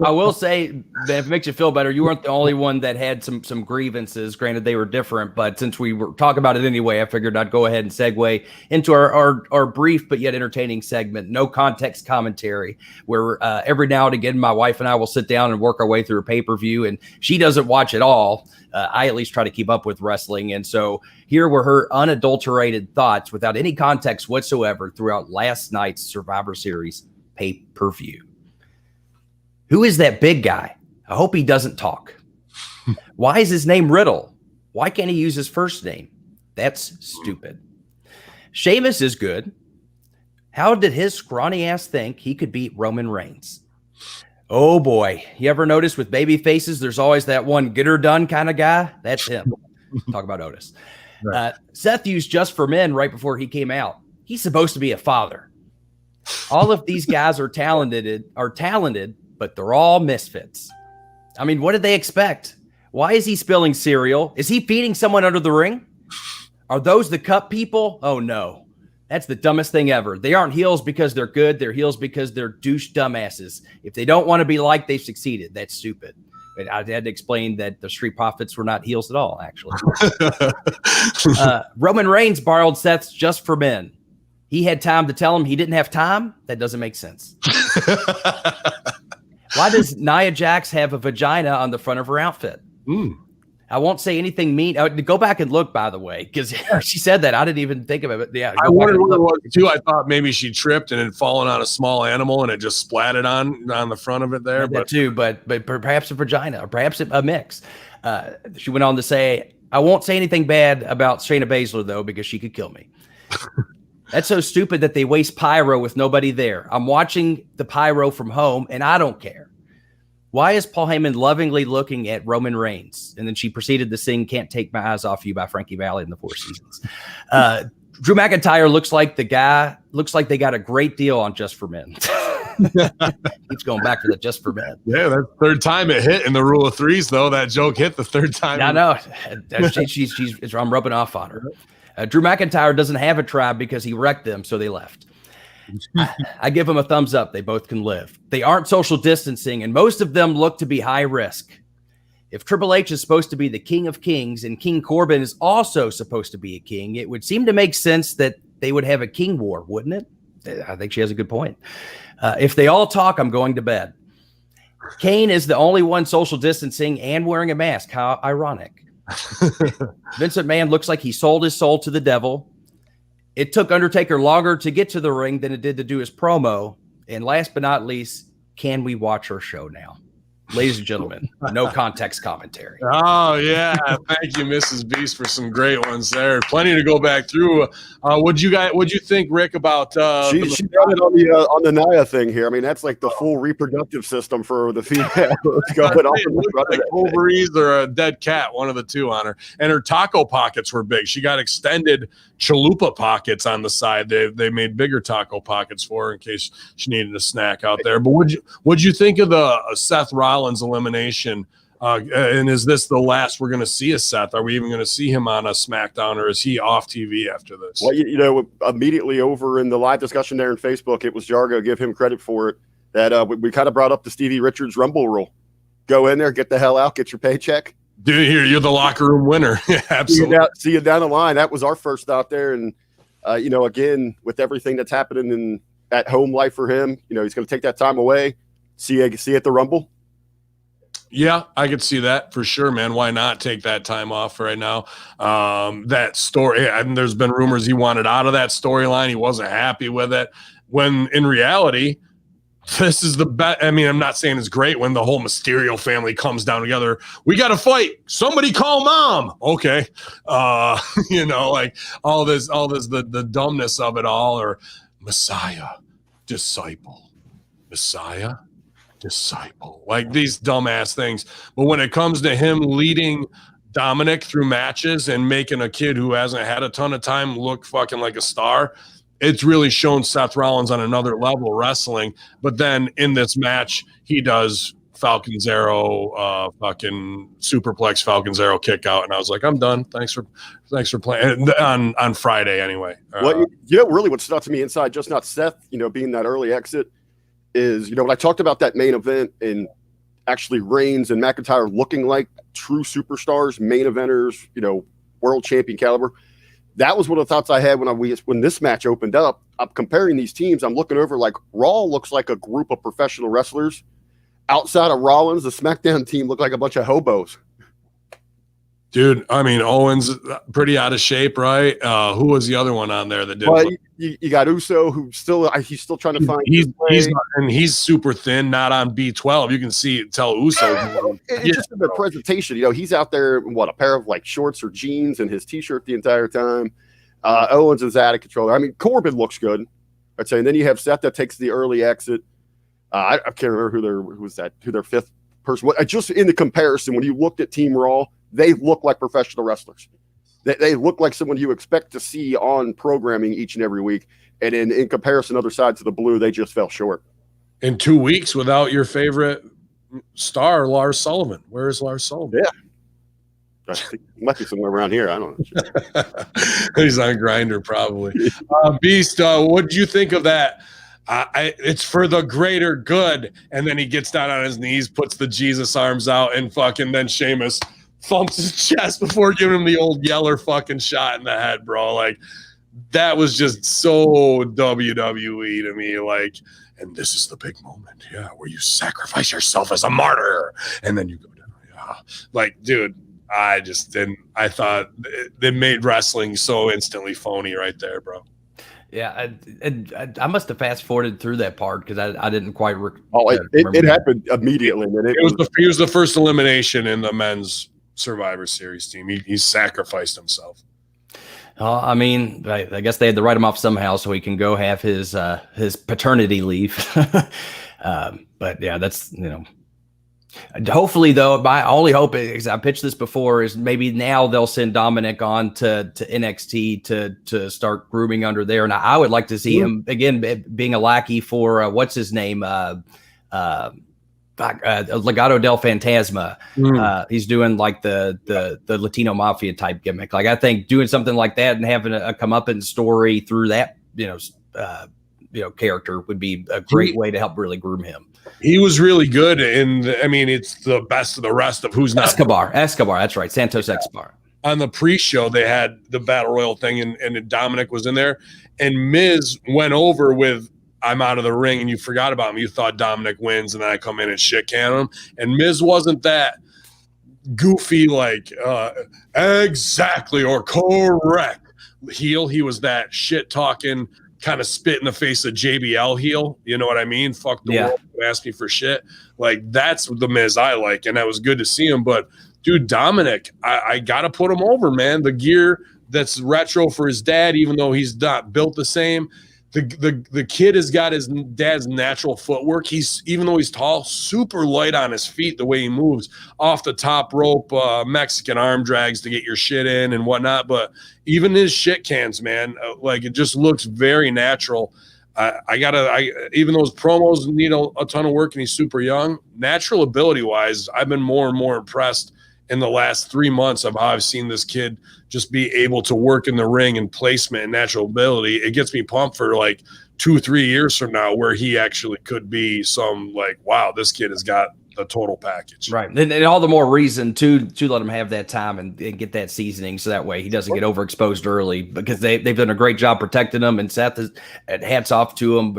will say, Ben, if it makes you feel better, you weren't the only one that had some grievances. Granted, they were different, but since we were talking about it anyway, I figured I'd go ahead and segue into our brief but yet entertaining segment, No Context Commentary, where every now and again, my wife and I will sit down and work our way through a pay-per-view, and she doesn't watch it all. I at least try to keep up with wrestling. And so here were her unadulterated thoughts without any context whatsoever throughout last night's Survivor Series pay-per-view. Who is that big guy? I hope he doesn't talk. Why is his name Riddle? Why can't he use his first name? That's stupid. Sheamus is good. How did his scrawny ass think he could beat Roman Reigns? Oh boy. You ever notice with baby faces, there's always that one get her done kind of guy? That's him. Talk about Otis. Right. Seth used Just for Men right before he came out. He's supposed to be a father. All of these guys are talented, but they're all misfits. I mean, what did they expect? Why is he spilling cereal? Is he feeding someone under the ring? Are those the cup people? Oh no. That's the dumbest thing ever. They aren't heels because they're good. They're heels because they're douche dumbasses. If they don't want to be liked, they've succeeded. That's stupid. But I had to explain that the Street Profits were not heels at all, actually. Roman Reigns borrowed Seth's Just for Men. He had time to tell him he didn't have time? That doesn't make sense. Why does Nia Jax have a vagina on the front of her outfit? I won't say anything mean. Go back and look, by the way, because she said that. I didn't even think of it. Yeah, I wondered what it was too. I thought maybe she tripped and had fallen on a small animal and it just splatted on the front of it there. But perhaps a vagina or perhaps a mix. She went on to say, I won't say anything bad about Shayna Baszler, though, because she could kill me. That's so stupid that they waste pyro with nobody there. I'm watching the pyro from home, and I don't care. Why is Paul Heyman lovingly looking at Roman Reigns? And then she proceeded to sing Can't Take My Eyes Off You by Frankie Valli in the Four Seasons. Drew McIntyre looks like they got a great deal on Just for Men. Keeps going back to the Just for Men. Yeah, that's the third time it hit in the rule of threes, though. That joke hit the third time. I know. I'm rubbing off on her. Drew McIntyre doesn't have a tribe because he wrecked them, so they left. I give them a thumbs up. They both can live. They aren't social distancing, and most of them look to be high risk. If Triple H is supposed to be the king of kings and King Corbin is also supposed to be a king, it would seem to make sense that they would have a king war, wouldn't it? I think she has a good point. If they all talk, I'm going to bed. Kane is the only one social distancing and wearing a mask. How ironic. Vince McMahon looks like he sold his soul to the devil. It took Undertaker longer to get to the ring than it did to do his promo. And last but not least, can we watch our show now? Ladies and gentlemen, No Context Commentary. Oh, yeah. Thank you, Mrs. Beast, for some great ones there. Plenty to go back through. What'd you think, Rick, about she got it on the Nia thing here. I mean, that's like the full reproductive system for the female. Like ovaries or a dead cat, one of the two on her. And her taco pockets were big. She got extended chalupa pockets on the side. They made bigger taco pockets for her in case she needed a snack out there. But what'd you think of the Seth Rollins elimination? And is this the last we're going to see of Seth? Are we even going to see him on a SmackDown, or is he off TV after this? Well, immediately over in the live discussion there in Facebook, it was Jargo. Give him credit for it. that we kind of brought up the Stevie Richards Rumble rule. Go in there, get the hell out, get your paycheck. Dude, you're the locker room winner. Absolutely. See you down the line. That was our first out there. And, again, with everything that's happening at home life for him, he's going to take that time away. See you at the Rumble. Yeah, I could see that for sure, man. Why not take that time off right now? That story, and there's been rumors he wanted out of that storyline. He wasn't happy with it. When in reality, this is the best. I mean, I'm not saying it's great when the whole Mysterio family comes down together. We got to fight. Somebody call mom. Okay. Like all this, the dumbness of it all, or Messiah, disciple, Messiah, disciple, like these dumbass things. But when it comes to him leading Dominic through matches and making a kid who hasn't had a ton of time look fucking like a star, it's really shown Seth Rollins on another level wrestling. But then in this match, he does Falcon's Arrow, fucking superplex Falcon's Arrow kick out, and I was like, I'm done. Thanks for playing on Friday anyway. Really what stood out to me inside, just not Seth, being that early exit, is when I talked about that main event and actually Reigns and McIntyre looking like true superstars, main eventers, world champion caliber. That was one of the thoughts I had when this match opened up. I'm comparing these teams. I'm looking over like Raw looks like a group of professional wrestlers. Outside of Rollins, the SmackDown team looked like a bunch of hobos. Dude, I mean, Owens pretty out of shape, right? Who was the other one on there that did? Well, you got Uso, who's he's still trying to find. He's super thin, not on B12. You can tell Uso. It's just in the presentation. He's out there in a pair of like shorts or jeans and his T-shirt the entire time. Owens is out of control. I mean, Corbin looks good, I'd say. And then you have Seth that takes the early exit. I can't remember who their fifth person was. Just in the comparison, when you looked at Team Raw, they look like professional wrestlers. They look like someone you expect to see on programming each and every week. And in comparison, other sides of the blue, they just fell short. In 2 weeks without your favorite star, Lars Sullivan. Where is Lars Sullivan? Yeah. I think he might be somewhere around here. I don't know. He's on Grindr probably. Beast, what did you think of that? It's for the greater good. And then he gets down on his knees, puts the Jesus arms out, and fucking then Sheamus thumps his chest before giving him the old Yeller fucking shot in the head, bro. Like, that was just so WWE to me. Like, and this is the big moment, where you sacrifice yourself as a martyr, and then you go down. Yeah, like, dude, I just didn't. I thought it made wrestling so instantly phony right there, bro. Yeah, I must have fast forwarded through that part because I didn't quite. It happened immediately. He was the first elimination in the men's Survivor Series team. He sacrificed himself. I mean, I guess they had to write him off somehow so he can go have his paternity leave. But yeah, that's Hopefully, though, my only hope is I pitched this before is maybe now they'll send Dominic on to NXT to start grooming under there, and I would like to see him again being a lackey for what's his name, Legado del Fantasma. He's doing like the Latino mafia type gimmick. Like I think doing something like that and having a comeuppance story through that character would be a great way to help really groom him. He was really good, and I mean, it's the best of the rest of who's not. Escobar, that's right, Santos Escobar. On the pre-show, they had the Battle Royal thing, and Dominic was in there, and Miz went over with, I'm out of the ring, and you forgot about me. You thought Dominic wins, and then I come in and shit can him, and Miz wasn't that goofy, like, exactly or correct heel. He was that shit-talking, kind of spit in the face of JBL heel. You know what I mean? Fuck the world and ask me for shit. Like, that's the Miz I like, and that was good to see him. But, dude, Dominic, I got to put him over, man. The gear that's retro for his dad, even though he's not built the same. The kid has got his dad's natural footwork. He's, even though he's tall, super light on his feet, the way he moves off the top rope, Mexican arm drags to get your shit in and whatnot. But even his shit cans, man, like it just looks very natural. Even though his promos need a ton of work and he's super young, natural ability wise, I've been more and more impressed in the last 3 months of how I've seen this kid just be able to work in the ring and placement and natural ability. It gets me pumped for like 2-3 years from now, where he actually could be some like, wow, this kid has got the total package. Right. And all the more reason to let him have that time and get that seasoning, so that way he doesn't get overexposed early, because they've done a great job protecting him. And Seth is, hats off to him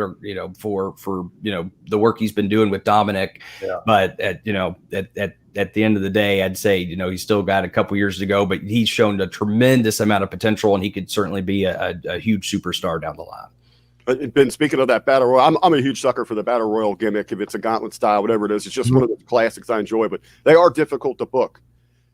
for, for the work he's been doing with Dominic. Yeah. But at the end of the day, I'd say, he's still got a couple years to go, but he's shown a tremendous amount of potential, and he could certainly be a huge superstar down the line. Ben, speaking of that battle royal, I'm a huge sucker for the battle royal gimmick. If it's a gauntlet style, whatever it is, it's just one of the classics I enjoy. But they are difficult to book.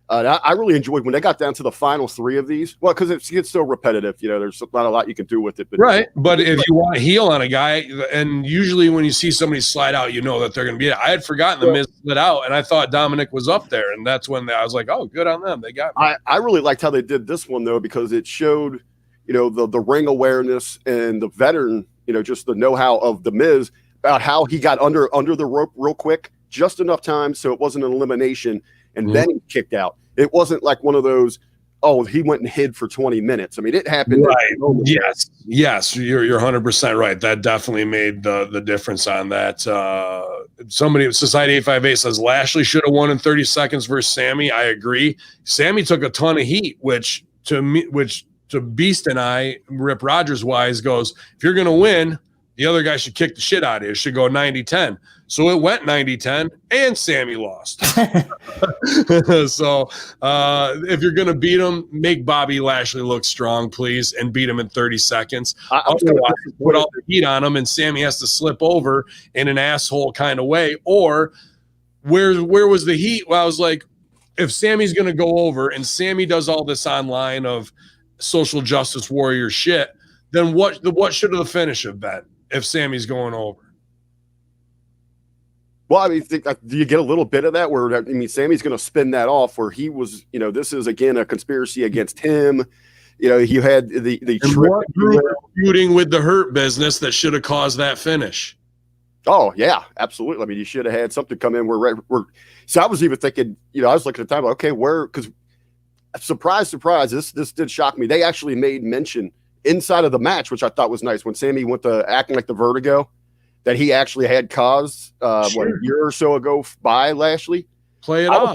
I really enjoyed when they got down to the final 3 of these. Well, because it gets so repetitive. There's not a lot you can do with it. But right. But if you want to heel on a guy, and usually when you see somebody slide out, that they're going to be it. I had forgotten the Miz slid out, and I thought Dominic was up there, and that's when I was like, oh, good on them. They got me. I really liked how they did this one, though, because it showed – the ring awareness and the veteran, just the know-how of the Miz about how he got under the rope real quick, just enough time so it wasn't an elimination, and then he kicked out. It wasn't like one of those, he went and hid for 20 minutes. I mean, it happened. Right. Yes, you're 100% right. That definitely made the difference on that. Somebody at Society 858 says Lashley should have won in 30 seconds versus Sammy. I agree. Sammy took a ton of heat, which to Beast and I, Rip Rogers wise, goes, if you're going to win, the other guy should kick the shit out of you. It should go 90-10. So it went 90-10, and Sammy lost. So if you're going to beat him, make Bobby Lashley look strong, please, and beat him in 30 seconds. Otherwise, put all the heat on him, and Sammy has to slip over in an asshole kind of way. Or where was the heat? Well, I was like, if Sammy's going to go over, and Sammy does all this online of social justice warrior shit, then what should the finish have been if Sammy's going over? Well, I mean, do you get a little bit of that where, Sammy's going to spin that off where he was, this is again a conspiracy against him. You had the feuding with the Hurt Business that should have caused that finish. Oh yeah, absolutely. I mean, you should have had something come in where so I was even thinking, I was looking at the time, okay, because surprise, this did shock me. They actually made mention inside of the match, which I thought was nice, when Sammy went to acting like the Vertigo, that he actually had caused a year or so ago by Lashley. Play it I off. I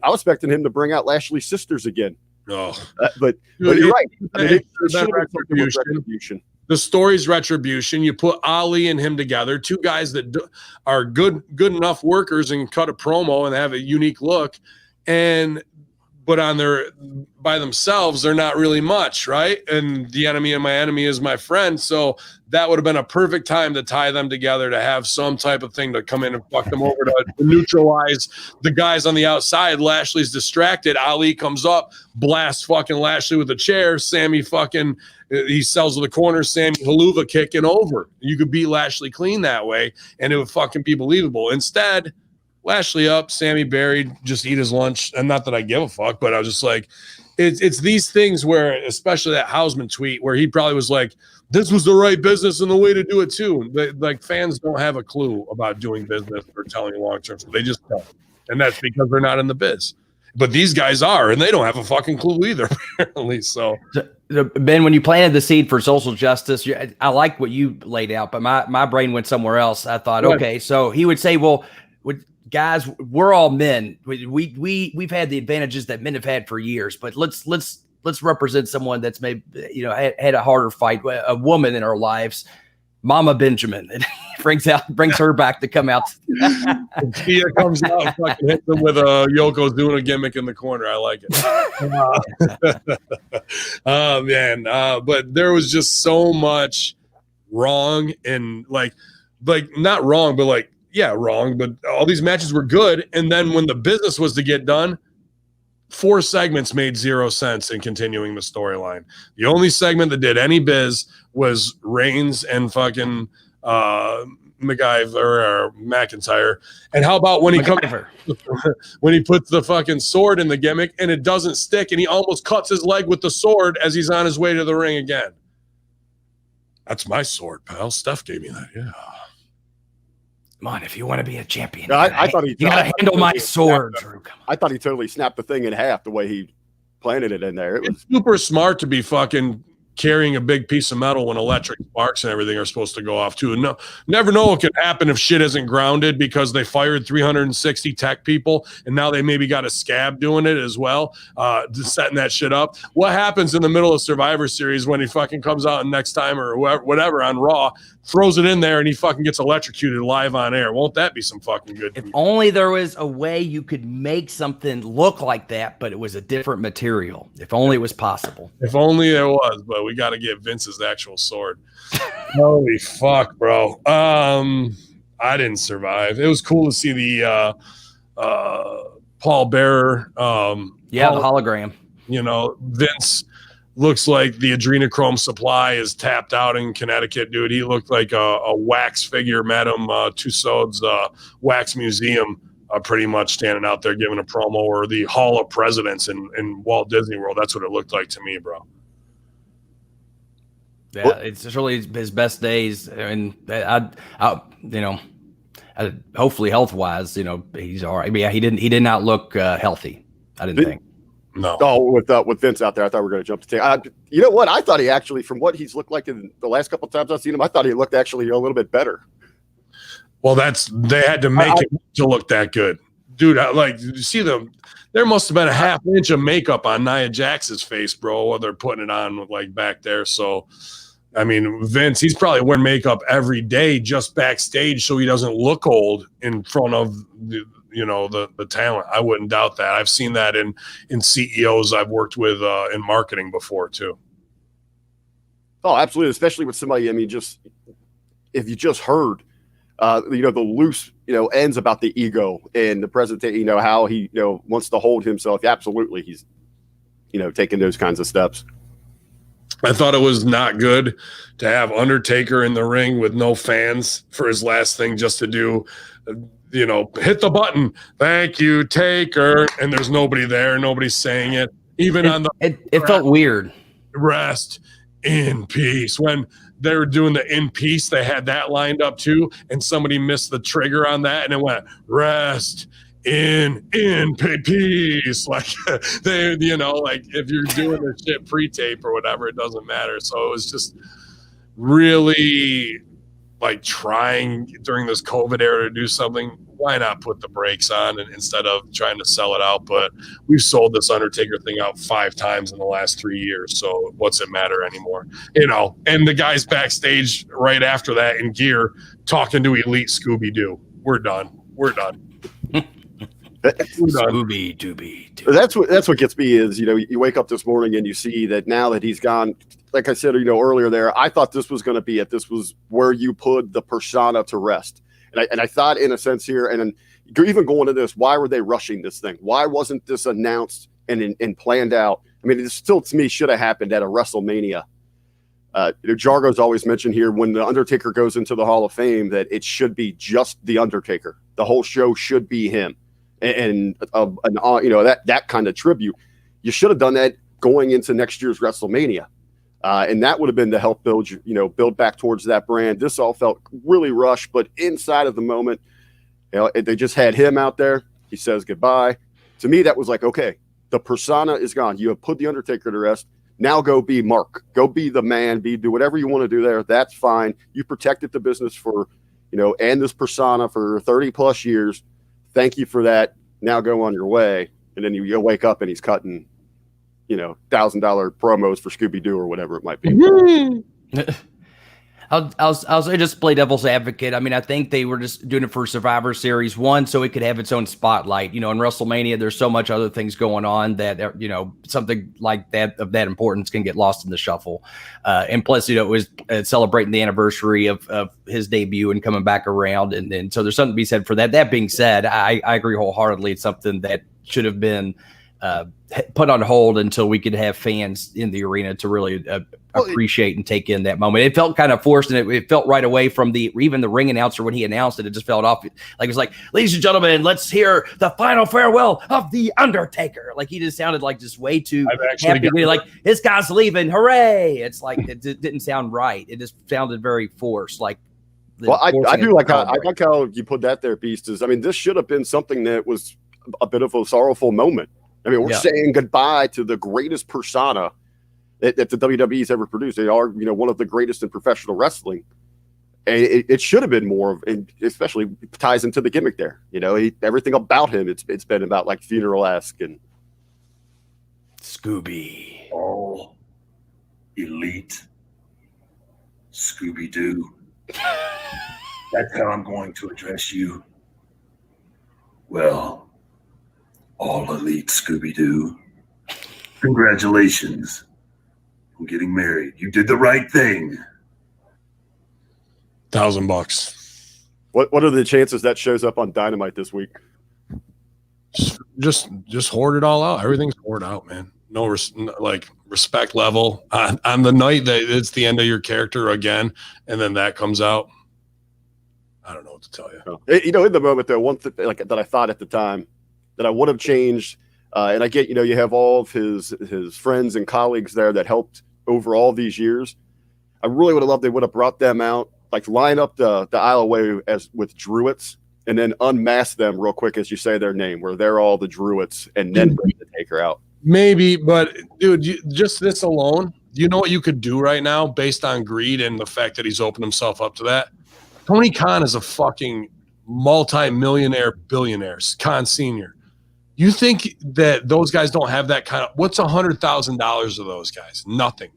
was expecting him to bring out Lashley's sisters again. Oh, but you're right. Retribution. The story's retribution. You put Ali and him together, 2 guys that are good enough workers and cut a promo and have a unique look, but by themselves, they're not really much, right? And the enemy of my enemy is my friend. So that would have been a perfect time to tie them together, to have some type of thing to come in and fuck them over, to neutralize the guys on the outside. Lashley's distracted. Ali comes up, blasts fucking Lashley with a chair. Sammy he sells to the corner. Sammy haluva kicking over. You could beat Lashley clean that way, and it would fucking be believable. Instead, Lashley up, Sammy buried, just eat his lunch. And not that I give a fuck, but I was just like, it's these things where, especially that Hausman tweet, where he probably was like, this was the right business and the way to do it too. Like, fans don't have a clue about doing business or telling you long-term. So they just don't. And that's because they're not in the biz. But these guys are, and they don't have a fucking clue either, apparently. So Ben, when you planted the seed for social justice, I like what you laid out, but my brain went somewhere else. I thought, okay, so he would say, well, guys, we're all men. We've had the advantages that men have had for years, but let's represent someone that's maybe had a harder fight, a woman in our lives, Mama Benjamin. It brings her back to come out. Tia comes out and fucking hits him with a Yoko's doing a gimmick in the corner. I like it. Oh man, but there was just so much wrong, and like not wrong, but like. Yeah, wrong, but all these matches were good. And then when the business was to get done, 4 segments made 0 sense in continuing the storyline. The only segment that did any biz was Reigns and fucking MacGyver or McIntyre. And how about when he when he puts the fucking sword in the gimmick and it doesn't stick, and he almost cuts his leg with the sword as he's on his way to the ring again. That's my sword, pal. Steph gave me that. Yeah. Come on, if you want to be a champion, I thought you got to handle my sword, Drew. I thought he totally snapped the thing in half the way he planted it in there. It's super smart to be fucking carrying a big piece of metal when electric sparks and everything are supposed to go off too. No, never know what could happen if shit isn't grounded because they fired 360 tech people and now they maybe got a scab doing it as well, just setting that shit up. What happens in the middle of Survivor Series when he fucking comes out next time or whatever on Raw, throws it in there and he fucking gets electrocuted live on air? Won't that be some fucking good? If only there was a way you could make something look like that, but it was a different material. If only it was possible. If only there was, but we got to get Vince's actual sword. Holy fuck, bro. I didn't survive. It was cool to see the Paul Bearer. The hologram. You know, Vince looks like the adrenochrome supply is tapped out in Connecticut, dude. He looked like a wax figure. Madame Tussauds wax museum, pretty much standing out there giving a promo, or the Hall of Presidents in Walt Disney World. That's what it looked like to me, bro. Yeah, it's really his best days, and hopefully health wise, he's all right. But yeah, he did not look healthy. I didn't think. No. Oh, with Vince out there, I thought we were going to jump to take. You know what? I thought he actually, from what he's looked like in the last couple of times I've seen him, I thought he looked actually a little bit better. Well, they had to make it to look that good, dude. You see them. There must have been a half inch of makeup on Nia Jax's face, bro, while they're putting it on back there. So, I mean, Vince, he's probably wearing makeup every day just backstage so he doesn't look old in front of the talent. I wouldn't doubt that. I've seen that in CEOs I've worked with in marketing before too. Oh, absolutely. Especially with somebody, I mean, if you just heard, the loose, ends about the ego and the presentation, how he, wants to hold himself. Absolutely. He's, taking those kinds of steps. I thought it was not good to have Undertaker in the ring with no fans for his last thing, just to do, hit the button. Thank you, Taker. And there's nobody there. Nobody's saying it. Even it felt weird. Rest in peace. When they were doing the in peace, they had that lined up too. And somebody missed the trigger on that. And it went rest in peace. Like if you're doing the shit pre-tape or whatever, it doesn't matter. So it was just really trying during this COVID era to do something. Why not put the brakes on instead of trying to sell it out? But we've sold this Undertaker thing out 5 times in the last 3 years. So what's it matter anymore? And the guys backstage right after that in gear talking to Elite Scooby-Doo. We're done. Scooby Dooby. That's what gets me is, you wake up this morning and you see that now that he's gone, like I said, earlier there, I thought this was going to be it. This was where you put the persona to rest. And I thought in a sense here, and even going to this, why were they rushing this thing? Why wasn't this announced and planned out? I mean, it still to me should have happened at a WrestleMania. Jargo's always mentioned here when the Undertaker goes into the Hall of Fame that it should be just the Undertaker. The whole show should be him. And that kind of tribute. You should have done that going into next year's WrestleMania. And that would have been to help build back towards that brand. This all felt really rushed, but inside of the moment, they just had him out there. He says goodbye. To me, that was like, okay, the persona is gone. You have put the Undertaker to rest. Now go be Mark. Go be the man. Do whatever you want to do there. That's fine. You protected the business for, and this persona for 30 plus years. Thank you for that. Now go on your way. And then you wake up and he's cutting, $1,000 promos for Scooby-Doo or whatever it might be. I'll say just play devil's advocate. I mean, I think they were just doing it for Survivor Series 1 so it could have its own spotlight. In WrestleMania, there's so much other things going on that, something like that of that importance can get lost in the shuffle. And plus, it was celebrating the anniversary of his debut and coming back around. And so there's something to be said for that. That being said, I agree wholeheartedly. It's something that should have been put on hold until we could have fans in the arena to really appreciate and take in that moment. It felt kind of forced, and it felt right away from even the ring announcer when he announced it. It just felt off. It was like, ladies and gentlemen, let's hear the final farewell of the Undertaker. Like he just sounded like just way too happy. Like this guy's leaving, hooray! It's like it didn't sound right. It just sounded very forced. Like Well, I do like how you put that there, Beast. I mean, this should have been something that was a bit of a sorrowful moment. I mean, we're saying goodbye to the greatest persona that the WWE's ever produced. They are, one of the greatest in professional wrestling. And it should have been more of, and especially ties into the gimmick there. Everything about him, it's been about like funeral-esque and Scooby. All elite Scooby-Doo. That's how I'm going to address you. Well, all elite Scooby-Doo. Congratulations on getting married. You did the right thing. $1,000. What are the chances that shows up on Dynamite this week? Just hoard it all out. Everything's hoarded out, man. No respect level on the night that it's the end of your character again, and then that comes out. I don't know what to tell you. In the moment though, one thing that I thought at the time that I would have changed, and I get, you have all of his friends and colleagues there that helped over all these years. I really would have loved they would have brought them out, like line up the aisle way as with Druids, and then unmask them real quick as you say their name, where they're all the Druids, and then bring the Taker out. Maybe, but dude, just this alone, you know what you could do right now based on greed and the fact that he's opened himself up to that? Tony Khan is a fucking multi-millionaire billionaire, Khan Sr. You think that those guys don't have that kind of, what's $100,000 of those guys? Nothing.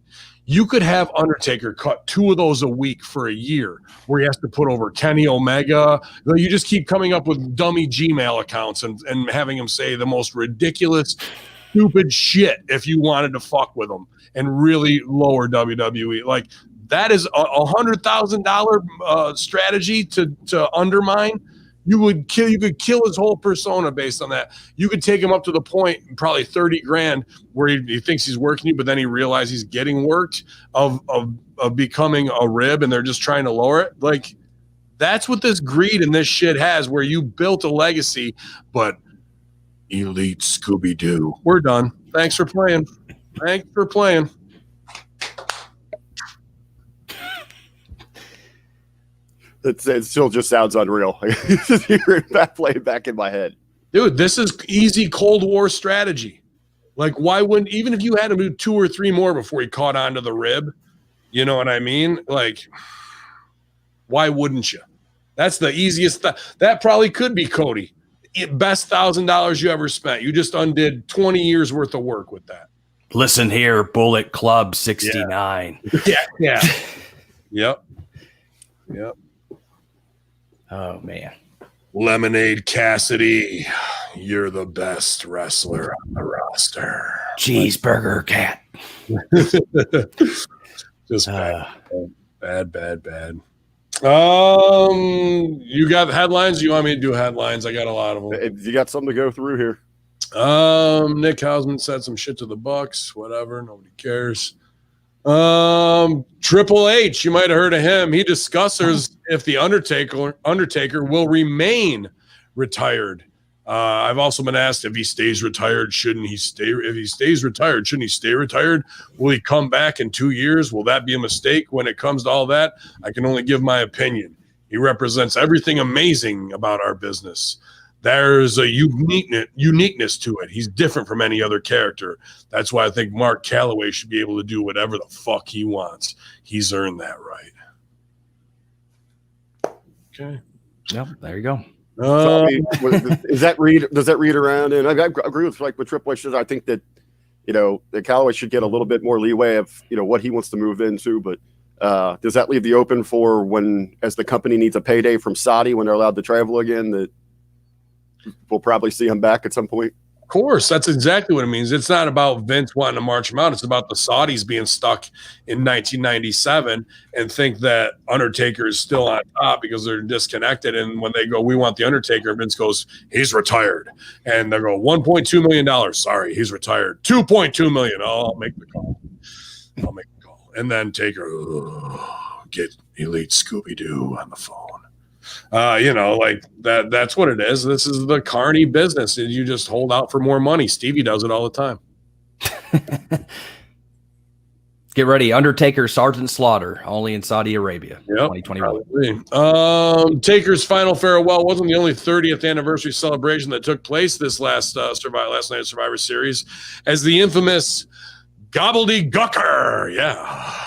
You could have Undertaker cut 2 of those a week for a year where he has to put over Kenny Omega. You just keep coming up with dummy Gmail accounts and having him say the most ridiculous, stupid shit if you wanted to fuck with him and really lower WWE. Like, that is a $100,000 strategy to undermine. You could kill his whole persona based on that. You could take him up to the point, probably $30,000, where he thinks he's working you, but then he realizes he's getting worked of becoming a rib, and they're just trying to lower it. Like, that's what this greed and this shit has, where you built a legacy, but elite Scooby-Doo. We're done. Thanks for playing. It still just sounds unreal. Hearing that playing back in my head. Dude, this is easy Cold War strategy. Like, why wouldn't, even if you had to do 2 or 3 more before he caught on to the rib, you know what I mean? Like, why wouldn't you? That's the easiest. That probably could be Cody. Best $1,000 you ever spent. You just undid 20 years worth of work with that. Listen here, Bullet Club 69. Yeah. Yep. Oh, man. Lemonade Cassidy, you're the best wrestler on the roster. Cheeseburger Cat. Just bad. You got headlines? You want me to do headlines? I got a lot of them. You got something to go through here. Nick Hausman said some shit to the Bucks. Whatever. Nobody cares. Triple H, you might have heard of him. He discusses if the Undertaker will remain retired. I've also been asked if he stays retired, shouldn't he stay? If he stays retired, shouldn't he stay retired? Will he come back in 2 years? Will that be a mistake? When it comes to all that, I can only give my opinion. He represents everything amazing about our business. There's a uniqueness to it. He's different from any other character. That's why I think Mark Calloway should be able to do whatever the fuck he wants. He's earned that right. Okay. Yep, there you go. So, I mean, does that read around? And I agree with what Triple H says. I think that that Calloway should get a little bit more leeway of what he wants to move into. But does that leave the open for when, as the company needs a payday from Saudi when they're allowed to travel again, that we'll probably see him back at some point? Of course, that's exactly what it means. It's not about Vince wanting to march him out. It's about the Saudis being stuck in 1997 and think that Undertaker is still on top because they're disconnected. And when they go, we want the Undertaker, Vince goes, he's retired. And they go, $1.2 million. Sorry, he's retired. $2.2 million. Oh, I'll make the call. And then Taker, get elite Scooby-Doo on the phone. Like that's what it is. This is the carny business. You just hold out for more money. Stevie does it all the time. Get ready. Undertaker, Sergeant Slaughter, only in Saudi Arabia, 2021. Taker's final farewell wasn't the only 30th anniversary celebration that took place this last night of Survivor Series, as the infamous Gobbledygooker,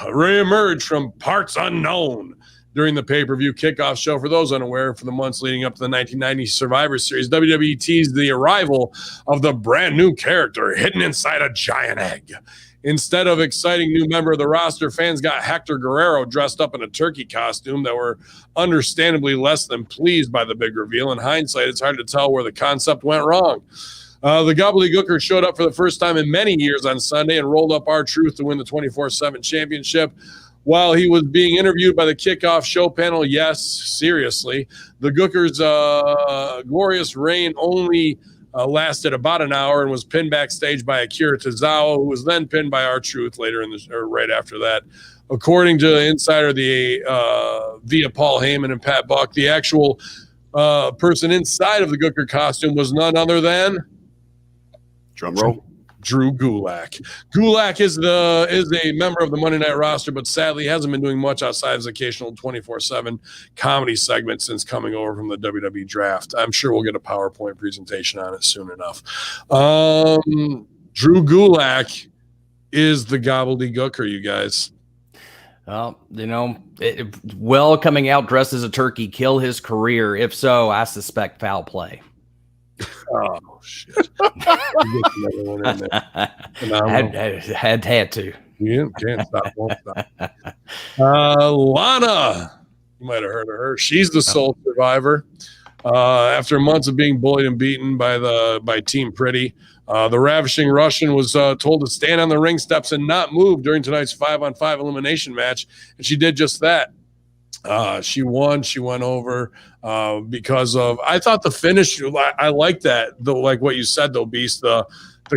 reemerged from parts unknown during the pay-per-view kickoff show. For those unaware, for the months leading up to the 1990 Survivor Series, WWE teased the arrival of the brand new character hidden inside a giant egg. Instead of exciting new member of the roster, fans got Hector Guerrero dressed up in a turkey costume that were understandably less than pleased by the big reveal. In hindsight, it's hard to tell where the concept went wrong. The Gobbledygooker showed up for the first time in many years on Sunday and rolled up R-Truth to win the 24/7 championship. While he was being interviewed by the kickoff show panel, yes, seriously, the Gooker's glorious reign only lasted about an hour and was pinned backstage by Akira Tozawa, who was then pinned by R-Truth later right after that. According to Insider, via Paul Heyman and Pat Buck, the actual person inside of the Gooker costume was none other than drum roll, Drew Gulak. Gulak is a member of the Monday Night roster, but sadly hasn't been doing much outside his occasional 24/7 comedy segment since coming over from the WWE draft. I'm sure we'll get a PowerPoint presentation on it soon enough. Drew Gulak is the Gobbledygooker, you guys. Well, coming out dressed as a turkey, kill his career. If so, I suspect foul play. Oh shit! had to. Yeah, can't stop, won't stop. Lana, you might have heard of her. She's the sole survivor. After months of being bullied and beaten by Team Pretty, the ravishing Russian was told to stand on the ring steps and not move during tonight's 5-on-5 elimination match, and she did just that. She won. She went over because of, I thought the finish, I like that, like what you said though, Beast, the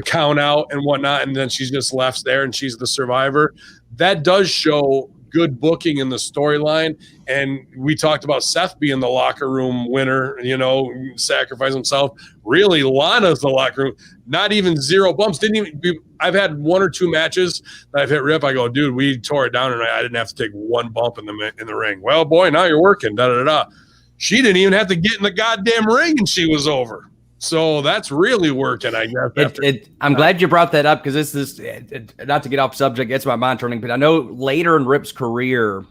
count out and whatnot, and then she's just left there and she's the survivor. That does show good booking in the storyline. And we talked about Seth being the locker room winner, sacrifice himself. Really, Lana's the locker room. Not even zero bumps. I've had one or two matches that I've hit Rip. I go, dude, we tore it down and I didn't have to take one bump in the ring. Well, boy, now you're working. She didn't even have to get in the goddamn ring and she was over. So that's really working, I guess. I'm glad you brought that up, because this is not to get off subject. It's my mind turning, but I know later in Rip's career,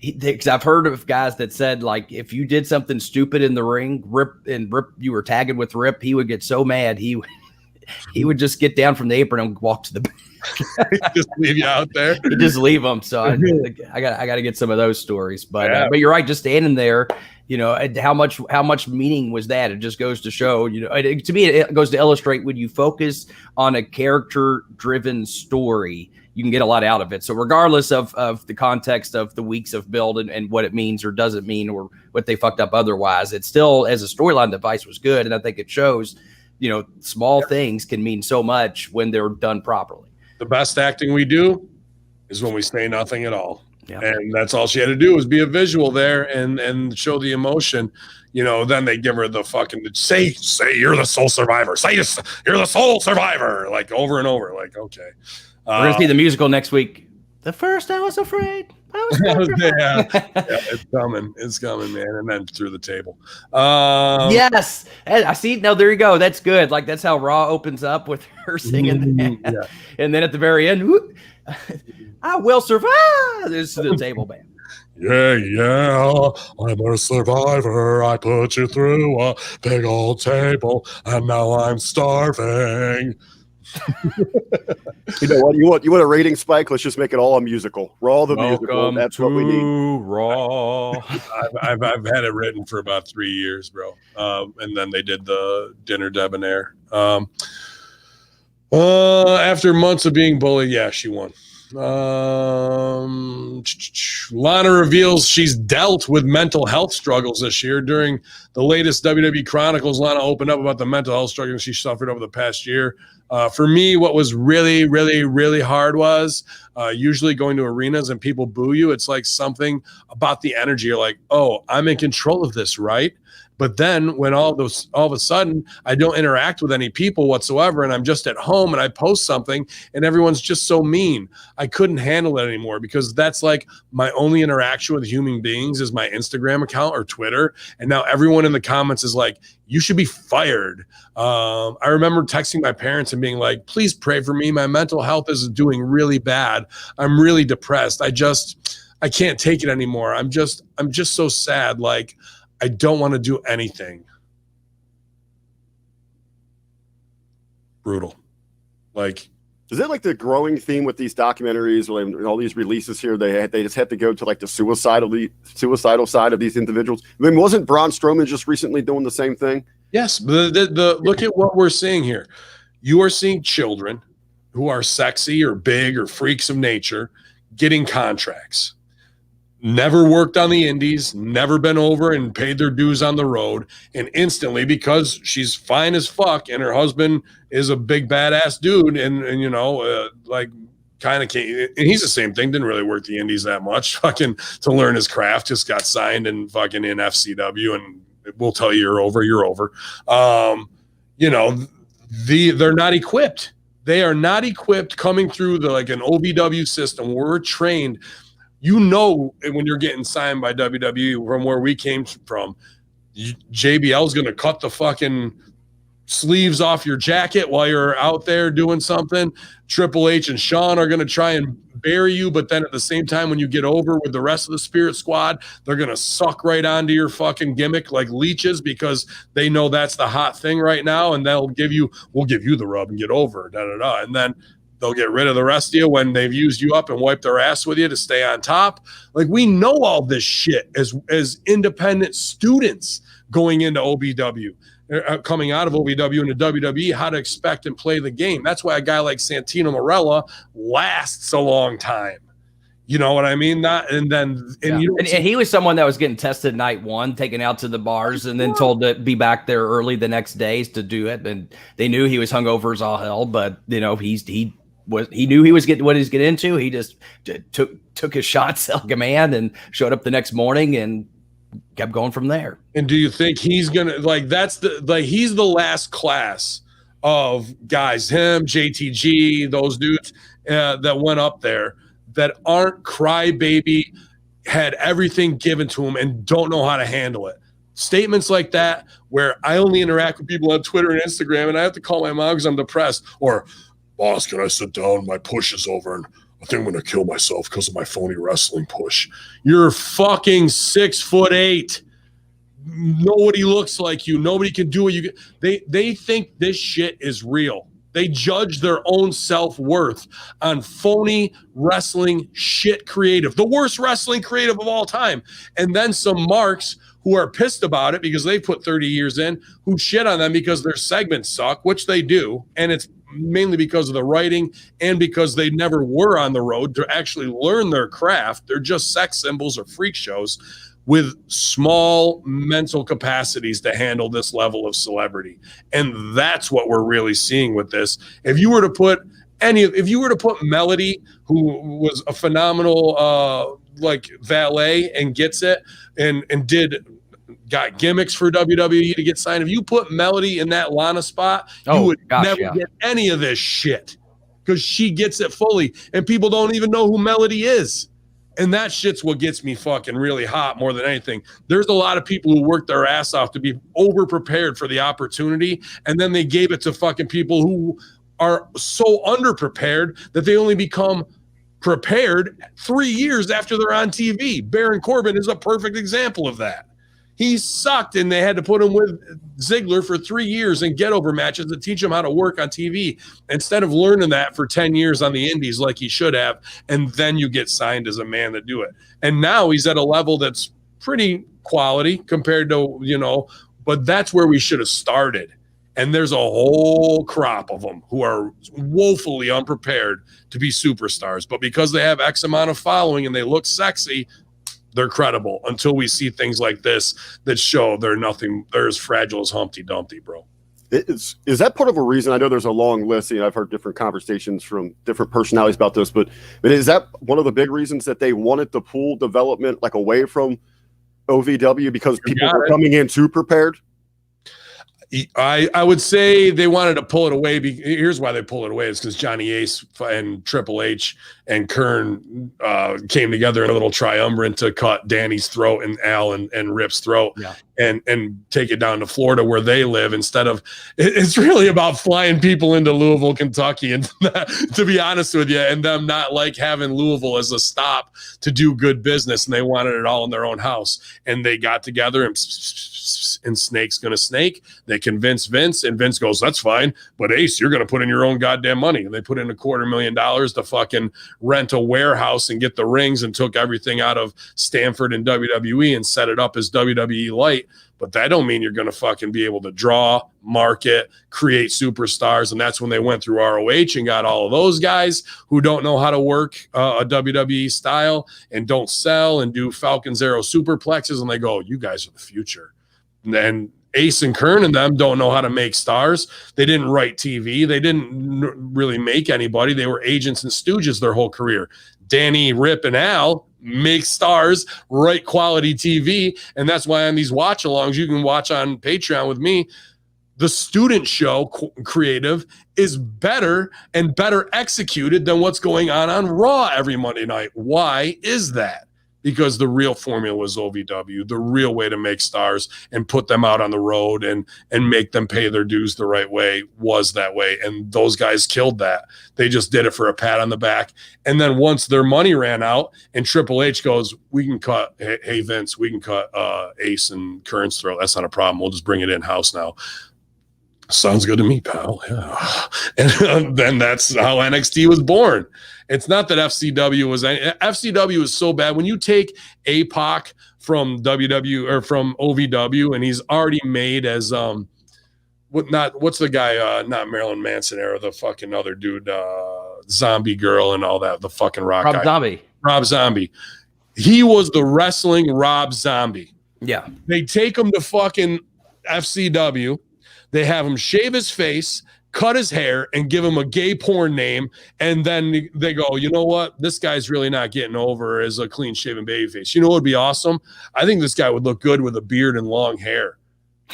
because I've heard of guys that said, like, if you did something stupid in the ring, Rip, you were tagging with Rip, he would get so mad he would just get down from the apron and walk to the back. Just leave you out there. He'd just leave them. So I got to get some of those stories. But but you're right, just standing there. How much meaning was that? It just goes to show, to me, it goes to illustrate, when you focus on a character-driven story, you can get a lot out of it. So regardless of the context of the weeks of build and what it means or doesn't mean, or what they fucked up otherwise, it's still, as a storyline, the device was good. And I think it shows, small things can mean so much when they're done properly. The best acting we do is when we say nothing at all. Yeah. And that's all she had to do, was be a visual there and show the emotion. Then they give her the fucking say you're the sole survivor. Say you're the sole survivor, like over and over. Like, okay. We're gonna see the musical next week. The first I was afraid. Yeah, it's coming, man. And then through the table. Yes, I see. No, there you go. That's good. Like, that's how Raw opens up, with her singing that. Yeah. And then at the very end, I will survive. This is the table band. Yeah, I'm a survivor. I put you through a big old table, and now I'm starving. You know what? You want a rating spike? Let's just make it all a musical. Raw the musical. That's what we need. Raw. I've had it written for about 3 years, bro. And then they did the Dinner Debonair. After months of being bullied, she won. Lana reveals she's dealt with mental health struggles this year. During the latest WWE Chronicles, Lana opened up about the mental health struggles she suffered over the past year. For me, what was really, really, really hard was usually going to arenas and people boo you. It's like something about the energy. You're like, oh, I'm in control of this, right? But then when all of a sudden I don't interact with any people whatsoever, and I'm just at home and I post something and everyone's just so mean, I couldn't handle it anymore, because that's like my only interaction with human beings is my Instagram account or Twitter. And now everyone in the comments is like, you should be fired. I remember texting my parents and being like, please pray for me. My mental health is doing really bad. I'm really depressed. I can't take it anymore. I'm just so sad. Like, I don't want to do anything. Brutal. Like, is it like the growing theme with these documentaries and all these releases here? They just have to go to like the suicidal side of these individuals. I mean, wasn't Braun Strowman just recently doing the same thing? Yes. Look at what we're seeing here. You are seeing children who are sexy or big or freaks of nature getting contracts. Never worked on the indies, never been over and paid their dues on the road, and instantly, because she's fine as fuck and her husband is a big badass dude, and you know, like kind of can't, and he's the same thing, didn't really work the indies that much, fucking to learn his craft, just got signed and fucking in FCW, and we'll tell you you're over. You know, they're not equipped. They are not equipped coming through like an OVW system. We're trained. You know, when you're getting signed by WWE from where we came from, JBL's going to cut the fucking sleeves off your jacket while you're out there doing something. Triple H and Shawn are going to try and bury you, but then at the same time, when you get over with the rest of the Spirit Squad, they're going to suck right onto your fucking gimmick like leeches, because they know that's the hot thing right now, and we'll give you the rub and get over, and then they'll get rid of the rest of you when they've used you up and wiped their ass with you to stay on top. Like, we know all this shit as independent students going into OVW, coming out of OVW into WWE, how to expect and play the game. That's why a guy like Santino Marella lasts a long time. You know what I mean? And he was someone that was getting tested night one, taken out to the bars, and then told to be back there early the next days to do it. And they knew he was hungover as all hell, but you know, he knew he was getting what he's getting into. He just took his shots like a man and showed up the next morning and kept going from there. And do you think he's gonna he's the last class of guys, him, JTG, those dudes that went up there that aren't crybaby, had everything given to them and don't know how to handle it? Statements like that, where I only interact with people on Twitter and Instagram, and I have to call my mom because I'm depressed, or boss, can I sit down? My push is over and I think I'm going to kill myself because of my phony wrestling push. You're fucking 6'8". Nobody looks like you. Nobody can do what you get. They think this shit is real. They judge their own self-worth on phony wrestling shit creative, the worst wrestling creative of all time. And then some marks who are pissed about it because they put 30 years in, who shit on them because their segments suck, which they do. And it's mainly because of the writing and because they never were on the road to actually learn their craft. They're just sex symbols or freak shows with small mental capacities to handle this level of celebrity. And that's what we're really seeing with this. If you were to put Melody, who was a phenomenal valet and gets it and got gimmicks for WWE to get signed. If you put Melody in that Lana spot, you would never get any of this shit, because she gets it fully and people don't even know who Melody is. And that shit's what gets me fucking really hot more than anything. There's a lot of people who worked their ass off to be over prepared for the opportunity, and then they gave it to fucking people who are so underprepared that they only become prepared 3 years after they're on TV. Baron Corbin is a perfect example of that. He sucked, and they had to put him with Ziggler for 3 years in get-over matches to teach him how to work on TV, instead of learning that for 10 years on the indies like he should have, and then you get signed as a man to do it. And now he's at a level that's pretty quality compared to, but that's where we should have started. And there's a whole crop of them who are woefully unprepared to be superstars. But because they have X amount of following and they look sexy, they're credible, until we see things like this that show they're as fragile as Humpty Dumpty, bro. Is that part of a reason? I know there's a long list. I've heard different conversations from different personalities about this, but is that one of the big reasons that they wanted the pool development like away from OVW because people were coming in too prepared? I would say they wanted to pull it away. Here's why they pull it away: is because Johnny Ace and Triple H and Kern came together in a little triumvirate to cut Danny's throat and Al and Rip's throat, and take it down to Florida where they live. Instead of, it's really about flying people into Louisville, Kentucky, and to be honest with you, and them not like having Louisville as a stop to do good business, and they wanted it all in their own house. And they got together and Snake's gonna snake. They convince Vince, and Vince goes, "That's fine, but Ace, you're gonna put in your own goddamn money." And they put in $250,000 to fucking rent a warehouse and get the rings, and took everything out of Stanford and WWE and set it up as WWE Light. But that don't mean you're going to fucking be able to draw, market, create superstars. And that's when they went through ROH and got all of those guys who don't know how to work a WWE style and don't sell and do Falcon Zero superplexes. And they go, "You guys are the future." And Ace and Kern and them don't know how to make stars. They didn't write TV. They didn't really make anybody. They were agents and stooges their whole career. Danny, Rip, and Al make stars, write quality TV. And that's why on these watch-alongs you can watch on Patreon with me, the student show creative is better and better executed than what's going on Raw every Monday night. Why is that? Because the real formula was OVW, the real way to make stars and put them out on the road and make them pay their dues the right way was that way. And those guys killed that. They just did it for a pat on the back. And then once their money ran out and Triple H goes, "We can cut, hey Vince, we can cut Ace and Kern's throat. That's not a problem. We'll just bring it in-house now." Sounds good to me, pal. Yeah. And then that's how NXT was born. It's not that FCW was so bad. When you take APOC from WW or from OVW, and he's already made as what's the guy? Not Marilyn Manson era, the fucking other dude, Zombie Girl and all that, the fucking rock Rob guy. Zombie. Rob Zombie. He was the wrestling Rob Zombie. Yeah. They take him to fucking FCW. They have him shave his face, cut his hair, and give him a gay porn name. And then they go, "You know what? This guy's really not getting over as a clean-shaven babyface. You know what would be awesome? I think this guy would look good with a beard and long hair."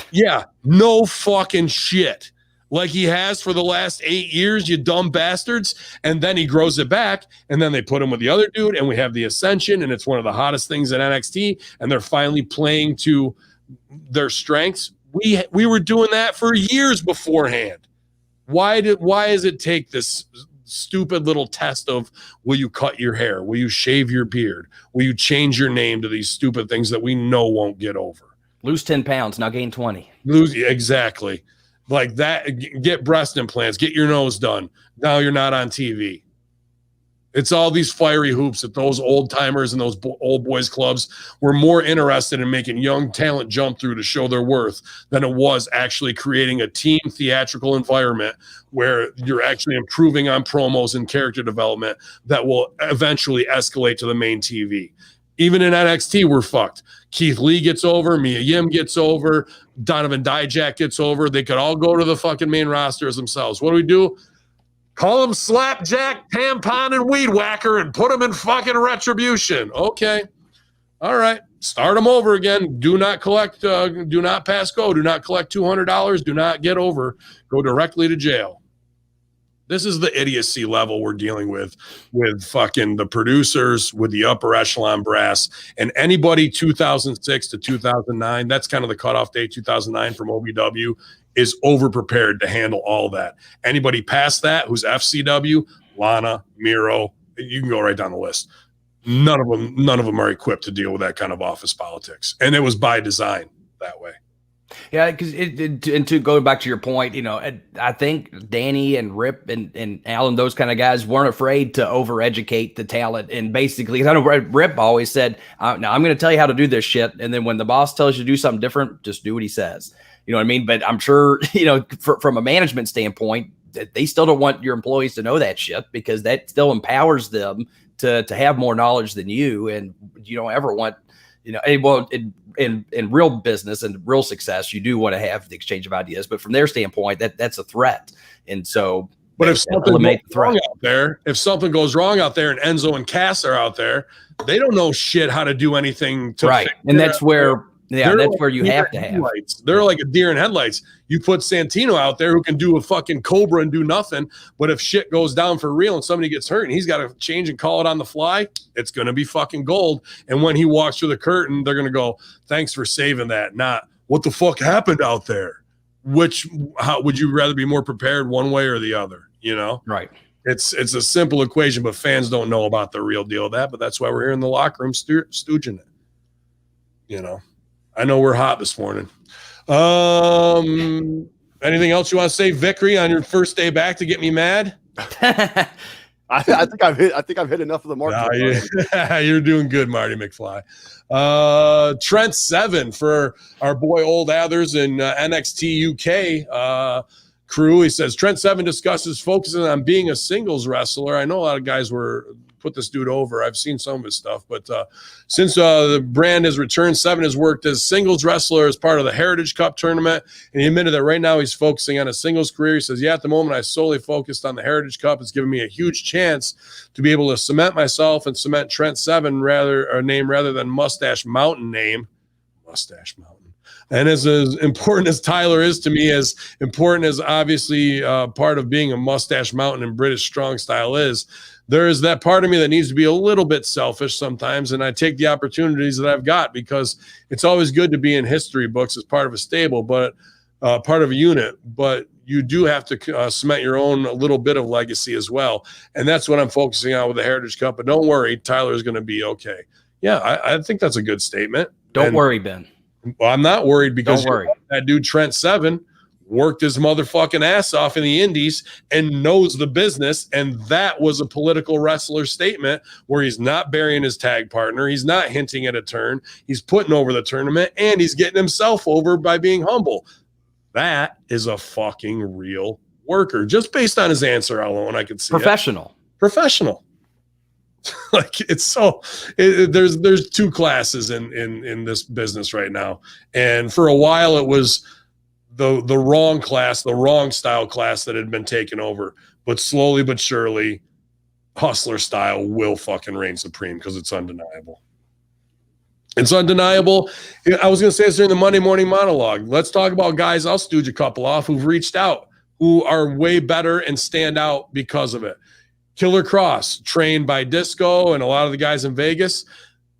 Yeah, no fucking shit. Like he has for the last 8 years, you dumb bastards. And then he grows it back, and then they put him with the other dude, and we have the Ascension, and it's one of the hottest things in NXT, and they're finally playing to their strengths. We were doing that for years beforehand. Why does it take this stupid little test of, will you cut your hair? Will you shave your beard? Will you change your name to these stupid things that we know won't get over? Lose 10 pounds, now gain 20. Exactly. Like that, get breast implants, get your nose done. Now you're not on TV. It's all these fiery hoops that those old timers and those old boys clubs were more interested in making young talent jump through to show their worth than it was actually creating a team theatrical environment where you're actually improving on promos and character development that will eventually escalate to the main TV. Even in NXT, we're fucked. Keith Lee gets over, Mia Yim gets over, Donovan Dijak gets over. They could all go to the fucking main rosters themselves. What do? Call him Slapjack, Tampon, and Weed Whacker and put him in fucking Retribution. Okay. All right. Start them over again. Do not collect, do not pass go. Do not collect $200. Do not get over. Go directly to jail. This is the idiocy level we're dealing with fucking the producers, with the upper echelon brass, and anybody 2006 to 2009, that's kind of the cutoff date, 2009 from OVW, is over-prepared to handle all that. Anybody past that who's FCW, Lana, Miro, you can go right down the list. None of them are equipped to deal with that kind of office politics. And it was by design that way. Yeah, because and to go back to your point, I think Danny and Rip and Al and those kind of guys weren't afraid to overeducate the talent. And basically, I know Rip always said, "Now I'm going to tell you how to do this shit, and then when the boss tells you to do something different, just do what he says." You know what I mean? But I'm sure, from a management standpoint, they still don't want your employees to know that shit, because that still empowers them to have more knowledge than you. And you don't ever want well, in real business and real success, you do want to have the exchange of ideas, but from their standpoint, that's a threat. And so, but if something goes wrong out there and Enzo and Cass are out there, they don't know shit how to do anything to right. And that's where you have to have. They're like a deer in headlights. You put Santino out there who can do a fucking cobra and do nothing, but if shit goes down for real and somebody gets hurt and he's got to change and call it on the fly, it's going to be fucking gold. And when he walks through the curtain, they're going to go, thanks for saving that. Not, what the fuck happened out there? How would you rather be more prepared one way or the other? Right. It's a simple equation, but fans don't know about the real deal of that. But that's why we're here in the locker room stooging it. I know we're hot this morning. Anything else you want to say, Vickery, on your first day back to get me mad? I think I've hit enough of the mark. No, you're doing good, Marty McFly. Trent 7 for our boy Old Athers in NXT UK crew. He says Trent 7 discusses focusing on being a singles wrestler. I know a lot of guys put this dude over. I've seen some of his stuff, but since the brand has returned, 7 has worked as singles wrestler as part of the Heritage Cup tournament, and he admitted that right now he's focusing on a singles career. He says, at the moment I solely focused on the Heritage Cup. It's given me a huge chance to be able to cement myself and cement Trent 7 name rather than Mustache Mountain name. Mustache Mountain. And as important as Tyler is to me, as important as obviously part of being a Mustache Mountain and British strong style is, there is that part of me that needs to be a little bit selfish sometimes, and I take the opportunities that I've got because it's always good to be in history books as part of a stable, but part of a unit. But you do have to cement your own little bit of legacy as well, and that's what I'm focusing on with the Heritage Cup. But don't worry, Tyler is going to be okay. Yeah, I think that's a good statement. Don't worry, Ben. Well, I'm not worried because that dude Trent 7 worked his motherfucking ass off in the indies and knows the business. And that was a political wrestler statement where he's not burying his tag partner. He's not hinting at a turn. He's putting over the tournament and he's getting himself over by being humble. That is a fucking real worker. Just based on his answer alone, I could see professional. Like there's two classes in this business right now. And for a while it was the wrong class, the wrong style class that had been taken over. But slowly but surely, hustler style will fucking reign supreme because it's undeniable. It's undeniable. I was going to say this during the Monday morning monologue. Let's talk about guys, I'll stooge a couple off, who've reached out, who are way better and stand out because of it. Killer Cross, trained by Disco and a lot of the guys in Vegas,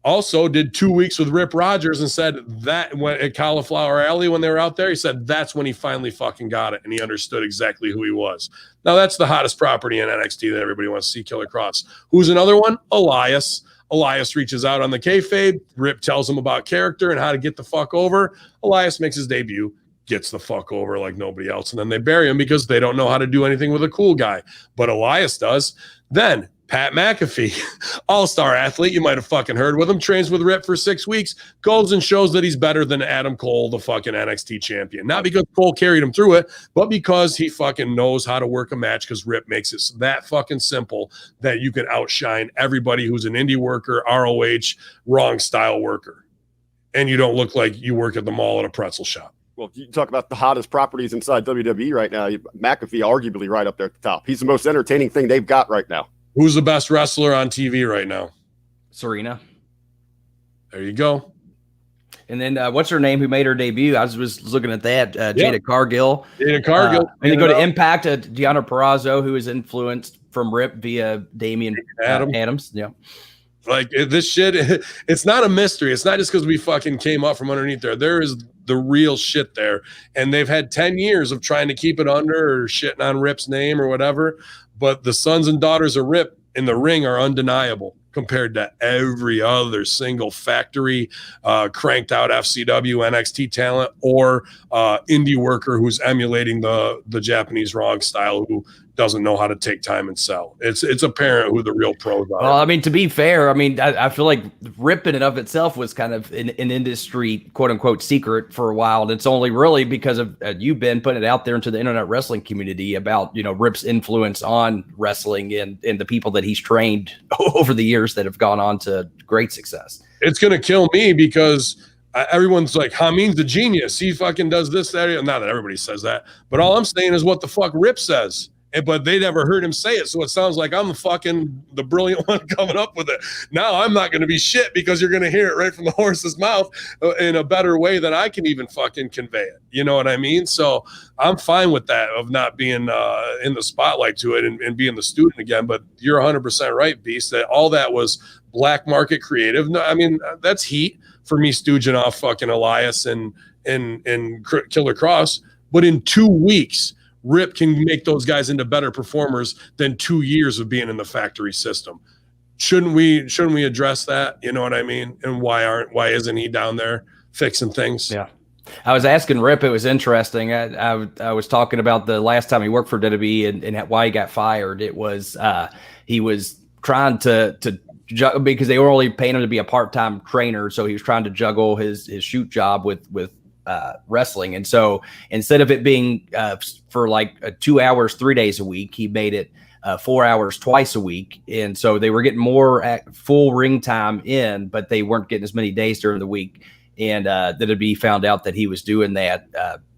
also did 2 weeks with Rip Rogers and said that when at Cauliflower Alley when they were out there, he said that's when he finally fucking got it and he understood exactly who he was. Now that's the hottest property in NXT that everybody wants to see, Killer Cross. Who's another one? Elias. Elias reaches out on the kayfabe. Rip tells him about character and how to get the fuck over. Elias makes his debut, gets the fuck over like nobody else, and then they bury him because they don't know how to do anything with a cool guy. But Elias does. Then Pat McAfee, all-star athlete, you might have fucking heard with him, trains with Rip for 6 weeks, goes and shows that he's better than Adam Cole, the fucking NXT champion. Not because Cole carried him through it, but because he fucking knows how to work a match because Rip makes it that fucking simple that you can outshine everybody who's an indie worker, ROH, wrong style worker. And you don't look like you work at the mall at a pretzel shop. Well, you talk about the hottest properties inside WWE right now. McAfee arguably right up there at the top. He's the most entertaining thing they've got right now. Who's the best wrestler on TV right now? Serena. There you go. And then what's her name who made her debut? I was looking at that. Jada Cargill. Jada Cargill. And then go to Impact, Deonna Purrazzo, who is influenced from Rip via Damian Adams. Yeah. Like this shit, it's not a mystery. It's not just because we fucking came up from underneath there. There is the real shit there. And they've had 10 years of trying to keep it under or shitting on Rip's name or whatever. But the sons and daughters of Rip in the ring are undeniable compared to every other single factory cranked out FCW, NXT talent, or indie worker who's emulating the Japanese Raw style, who doesn't know how to take time and sell. It's apparent who the real pros are. Well, I mean, to be fair, I mean, I feel like Rip in and of itself was kind of an industry, quote unquote, secret for a while. And it's only really because of you, Ben, putting it out there into the internet wrestling community about, Rip's influence on wrestling and the people that he's trained over the years that have gone on to great success. It's going to kill me because everyone's like, Hamin's the genius. He fucking does this, that. Not that everybody says that, but all I'm saying is what the fuck Rip says. But they never heard him say it. So it sounds like I'm the brilliant one coming up with it. Now I'm not going to be shit because you're going to hear it right from the horse's mouth in a better way than I can even fucking convey it. You know what I mean? So I'm fine with that, of not being in the spotlight to it and being the student again. But you're 100% right, Beast, that all that was black market creative. No, I mean, that's heat for me stooging off fucking Elias and Killer Cross. But in 2 weeks, Rip can make those guys into better performers than 2 years of being in the factory system. Shouldn't we address that? You know what I mean? And why isn't he down there fixing things? Yeah. I was asking Rip, it was interesting. I was talking about the last time he worked for WWE and why he got fired. It was he was trying to juggle, because they were only paying him to be a part-time trainer, so he was trying to juggle his shoot job with wrestling. And so instead of it being for like 2 hours 3 days a week, he made it 4 hours twice a week. And so they were getting more full ring time in, but they weren't getting as many days during the week. And then he found out that he was doing that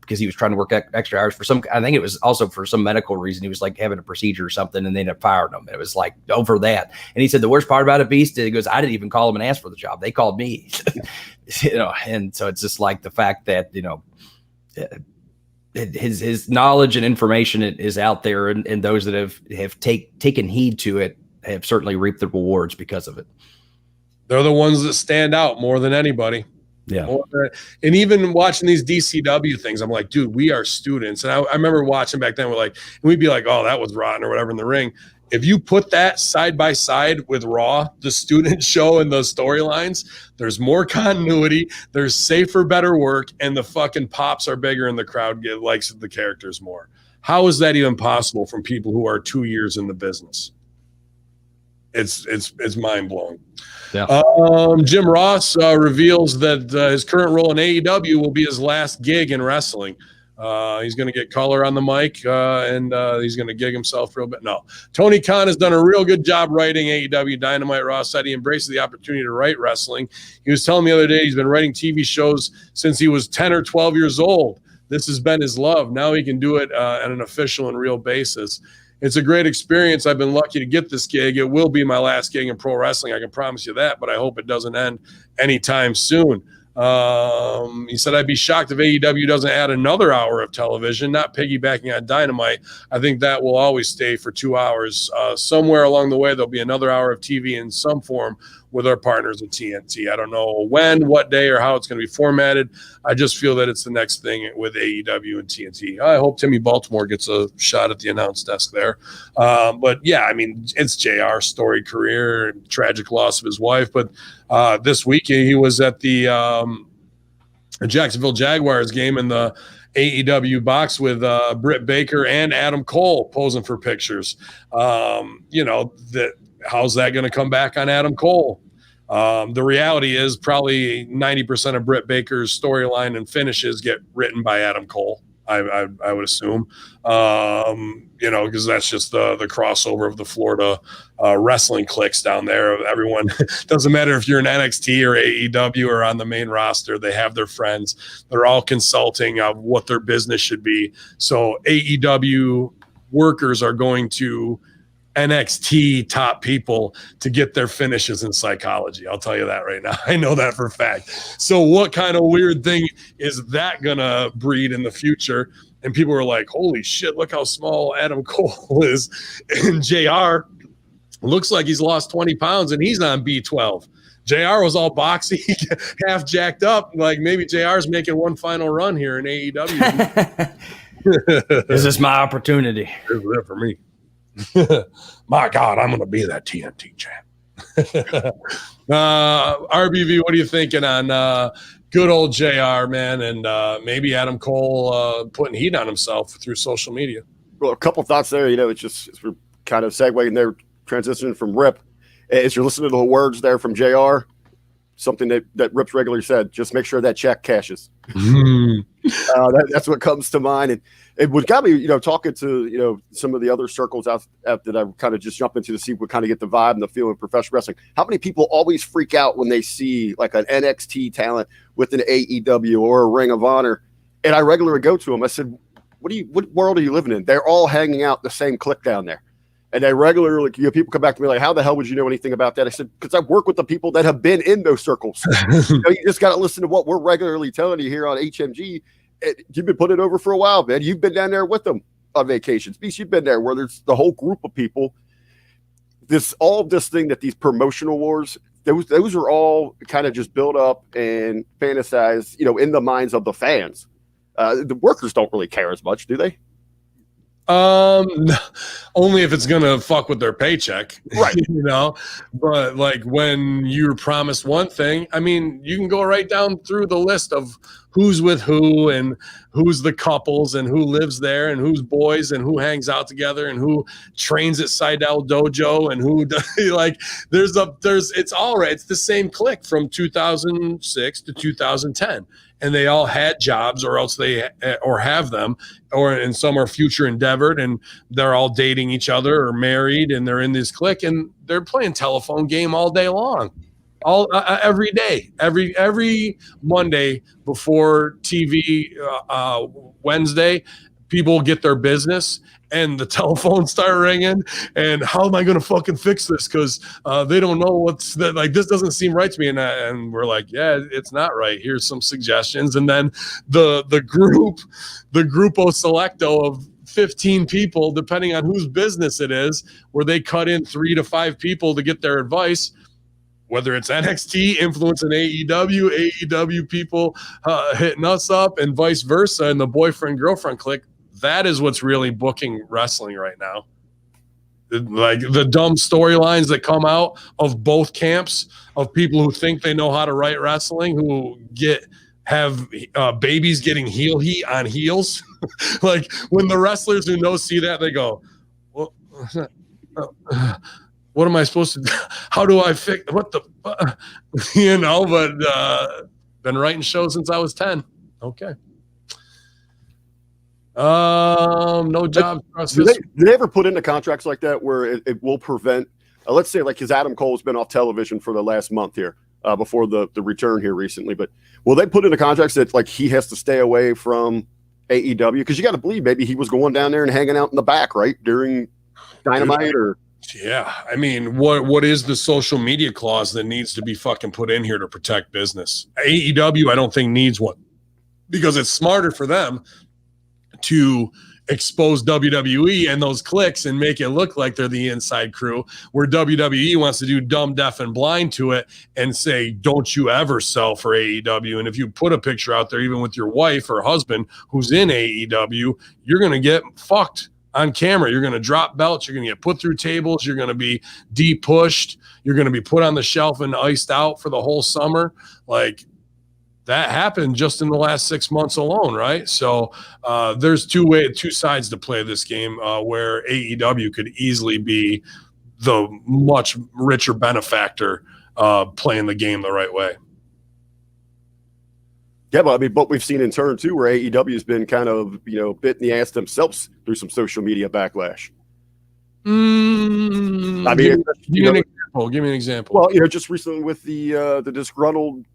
because he was trying to work extra hours for I think it was also for some medical reason. He was like having a procedure or something, and they ended up firing him. And it was like over that. And he said, the worst part about it, Beast, he goes, I didn't even call him and ask for the job. They called me, and so it's just like the fact that, his knowledge and information is out there, and those that have taken heed to it have certainly reaped the rewards because of it. They're the ones that stand out more than anybody. Yeah. And even watching these DCW things, I'm like, dude, we are students. And I remember watching back then, we'd be like, oh, that was rotten or whatever in the ring. If you put that side by side with Raw, the student show and those storylines, there's more continuity, there's safer, better work, and the fucking pops are bigger and the crowd likes the characters more. How is that even possible from people who are 2 years in the business? It's mind blowing. Yeah. Jim Ross reveals that his current role in AEW will be his last gig in wrestling. He's going to get color on the mic, and he's going to gig himself real bit. No, Tony Khan has done a real good job writing AEW Dynamite. Ross said he embraces the opportunity to write wrestling. He was telling me the other day he's been writing TV shows since he was 10 or 12 years old. This has been his love. Now he can do it on an official and real basis. It's a great experience. I've been lucky to get this gig. It will be my last gig in pro wrestling. I can promise you that, but I hope it doesn't end anytime soon. He said, I'd be shocked if AEW doesn't add another hour of television, not piggybacking on Dynamite. I think that will always stay for 2 hours. Somewhere along the way, there'll be another hour of TV in some form with our partners at TNT. I don't know when, what day, or how it's going to be formatted. I just feel that it's the next thing with AEW and TNT. I hope Timmy Baltimore gets a shot at the announce desk there. But yeah, I mean, it's JR's storied career, tragic loss of his wife. But this week he was at the Jacksonville Jaguars game in the AEW box with Britt Baker and Adam Cole posing for pictures. How's that going to come back on Adam Cole? The reality is probably 90% of Britt Baker's storyline and finishes get written by Adam Cole. I would assume, because that's just the crossover of the Florida wrestling cliques down there. Everyone, doesn't matter if you're in NXT or AEW or on the main roster, they have their friends. They're all consulting of what their business should be. So AEW workers are going to NXT top people to get their finishes in psychology. I'll tell you that right now. I know that for a fact. So what kind of weird thing is that going to breed in the future? And people were like, holy shit, look how small Adam Cole is. And JR looks like he's lost 20 pounds and he's on B12. JR was all boxy, half jacked up. Like maybe JR's making one final run here in AEW. This is my opportunity. This is it for me. My God, I'm going to be that TNT champ. RBV, what are you thinking on good old JR, man, and maybe Adam Cole putting heat on himself through social media? Well, a couple thoughts there. It's just we're kind of segueing there, transitioning from Rip. As you're listening to the words there from JR, something that Rip's regularly said, just make sure that check cashes. That's what comes to mind. And it would got me, talking to, some of the other circles out that I kind of just jump into to see what kind of get the vibe and the feel of professional wrestling. How many people always freak out when they see like an NXT talent with an AEW or a Ring of Honor? And I regularly go to them. I said, what world are you living in? They're all hanging out the same clique down there. And they regularly, people come back to me like, how the hell would you know anything about that? I said, because I work with the people that have been in those circles. You just got to listen to what we're regularly telling you here on HMG. You've been putting it over for a while, man. You've been down there with them on vacations. Beast, you've been there where there's the whole group of people. This thing that these promotional wars, those are all kind of just built up and fantasized, in the minds of the fans. The workers don't really care as much, do they? Only if it's gonna fuck with their paycheck, right? But like when you're promised one thing, I mean, you can go right down through the list of who's with who and who's the couples and who lives there and who's boys and who hangs out together and who trains at Seidel Dojo and who it's all right. It's the same clique from 2006 to 2010. And they all had jobs or else or have them, and some are future endeavored and they're all dating each other or married and they're in this clique and they're playing telephone game all day long, every day, every Monday before TV, Wednesday, people get their business and the telephones start ringing and how am I going to fucking fix this? Cause they don't know what's that. Like, this doesn't seem right to me. And we're like, yeah, it's not right. Here's some suggestions. And then the grupo selecto of 15 people, depending on whose business it is, where they cut in 3 to 5 people to get their advice, whether it's NXT influencing AEW people hitting us up and vice versa. And the boyfriend-girlfriend clique, that is what's really booking wrestling right now. Like the dumb storylines that come out of both camps of people who think they know how to write wrestling, who have babies getting heel heat on heels. Like when the wrestlers who know see that, they go, well, what am I supposed to do? How do I fix what the but been writing shows since I was 10. Okay. No job. Do they ever put into contracts like that where it will prevent, let's say, like, because Adam Cole's been off television for the last month here, before the return here recently, but will they put into contracts that like he has to stay away from AEW? Because you got to believe maybe he was going down there and hanging out in the back, right, during Dynamite or. Yeah, I mean, what is the social media clause that needs to be fucking put in here to protect business? AEW, I don't think needs one because it's smarter for them to expose WWE and those cliques and make it look like they're the inside crew, where WWE wants to do dumb, deaf, and blind to it and say, don't you ever sell for AEW. And if you put a picture out there, even with your wife or husband who's in AEW, you're going to get fucked on camera. You're going to drop belts. You're going to get put through tables. You're going to be de-pushed. You're going to be put on the shelf and iced out for the whole summer. Like, that happened just in the last 6 months alone, right? So there's two sides to play this game, where AEW could easily be the much richer benefactor playing the game the right way. Yeah, but I mean, but we've seen in turn too, where AEW has been kind of, bit in the ass themselves through some social media backlash. I mean, give me an example. Well, just recently with the disgruntled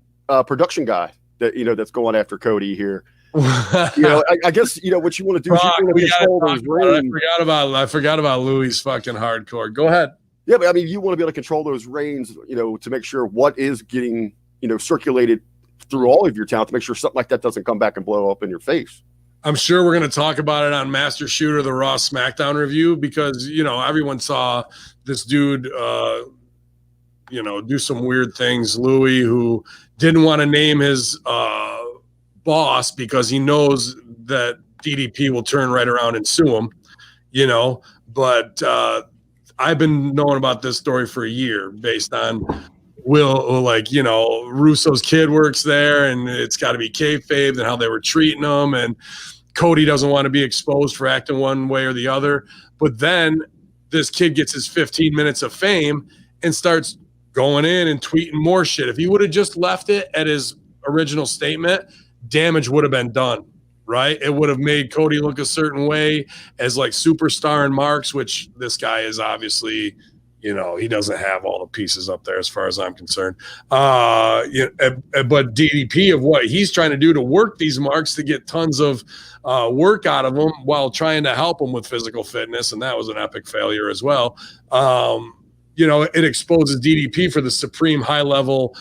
production guy that's going after Cody here. I guess what you want to do is you want to control those reins. I forgot about Louis' fucking hardcore. Go ahead. Yeah, but I mean, you want to be able to control those reins, to make sure what is getting circulated through all of your talent, to make sure something like that doesn't come back and blow up in your face. I'm sure we're going to talk about it on Master Shooter, the Raw SmackDown review, because everyone saw this dude do some weird things. Louis, who didn't want to name his boss because he knows that DDP will turn right around and sue him, but I've been knowing about this story for a year based on Russo's kid works there and it's got to be kayfabe and how they were treating him. And Cody doesn't want to be exposed for acting one way or the other. But then this kid gets his 15 minutes of fame and starts going in and tweeting more shit. If he would have just left it at his original statement, damage would have been done, right? It would have made Cody look a certain way as like superstar in marks, which this guy is obviously, he doesn't have all the pieces up there as far as I'm concerned. But DDP of what he's trying to do to work these marks to get tons of work out of them while trying to help them with physical fitness, and that was an epic failure as well. It exposes DDP for the supreme high-level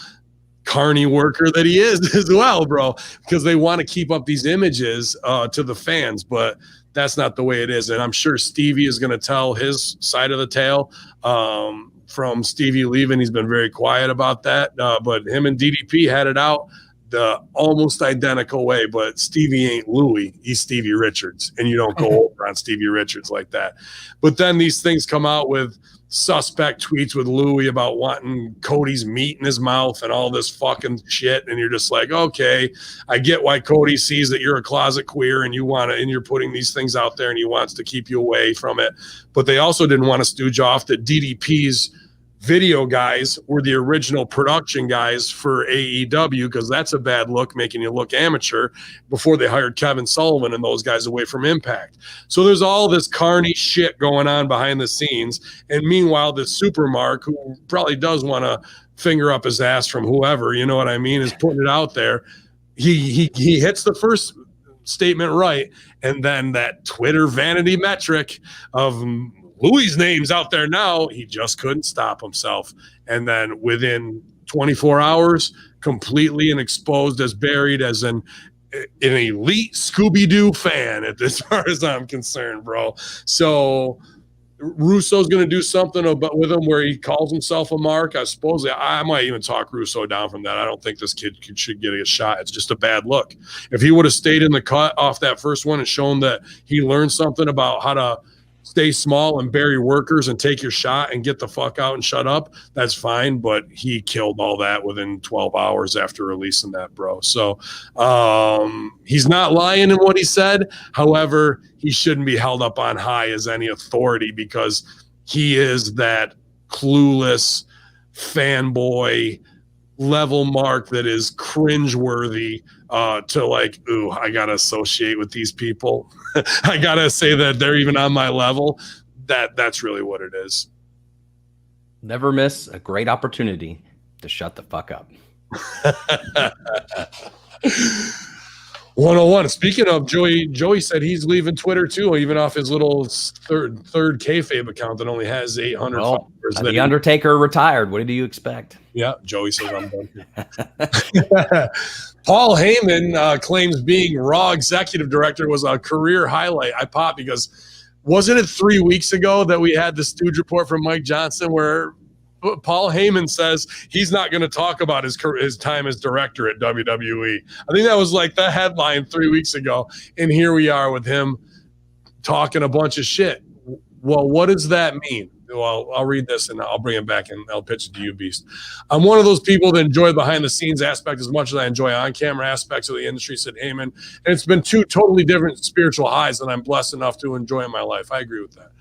carny worker that he is as well, bro, because they want to keep up these images to the fans, but that's not the way it is. And I'm sure Stevie is going to tell his side of the tale from Stevie leaving. He's been very quiet about that, but him and DDP had it out the almost identical way, but Stevie ain't Louie. He's Stevie Richards, and you don't go over on Stevie Richards like that. But then these things come out with suspect tweets with Louie about wanting Cody's meat in his mouth and all this fucking shit, and you're just like, okay, I get why Cody sees that you're a closet queer and you're putting these things out there and he wants to keep you away from it. But they also didn't want to stooge off that DDP's video guys were the original production guys for AEW, because that's a bad look, making you look amateur, before they hired Kevin Sullivan and those guys away from Impact. So there's all this carny shit going on behind the scenes. And meanwhile, this Supermark, who probably does want to finger up his ass from whoever, you know what I mean, is putting it out there. He hits the first statement right, and then that Twitter vanity metric of Louis' name's out there now, he just couldn't stop himself. And then within 24 hours, completely and exposed as buried as an elite Scooby-Doo fan, as far as I'm concerned, bro. So Russo's going to do something with him where he calls himself a mark. I suppose I might even talk Russo down from that. I don't think this kid should get a shot. It's just a bad look. If he would have stayed in the cut off that first one and shown that he learned something about how to stay small and bury workers and take your shot and get the fuck out and shut up, that's fine. But he killed all that within 12 hours after releasing that, bro. So he's not lying in what he said. However, he shouldn't be held up on high as any authority, because he is that clueless fanboy level mark that is cringeworthy to like, ooh, I gotta associate with these people. I gotta say that they're even on my level. That's really what it is. Never miss a great opportunity to shut the fuck up. 101. Speaking of Joey said he's leaving Twitter too, even off his little third kayfabe account that only has 800 followers. The Undertaker retired. What do you expect? Yeah, Joey says I'm done. Paul Heyman claims being Raw executive director was a career highlight. I popped because wasn't it 3 weeks ago that we had the Stooge report from Mike Johnson where Paul Heyman says he's not going to talk about his time as director at WWE. I think that was like the headline 3 weeks ago. And here we are with him talking a bunch of shit. Well, what does that mean? Well, I'll read this and I'll bring it back and I'll pitch it to you, Beast. I'm one of those people that enjoy the behind-the-scenes aspect as much as I enjoy on-camera aspects of the industry, said Heyman. And it's been two totally different spiritual highs that I'm blessed enough to enjoy in my life. I agree with that.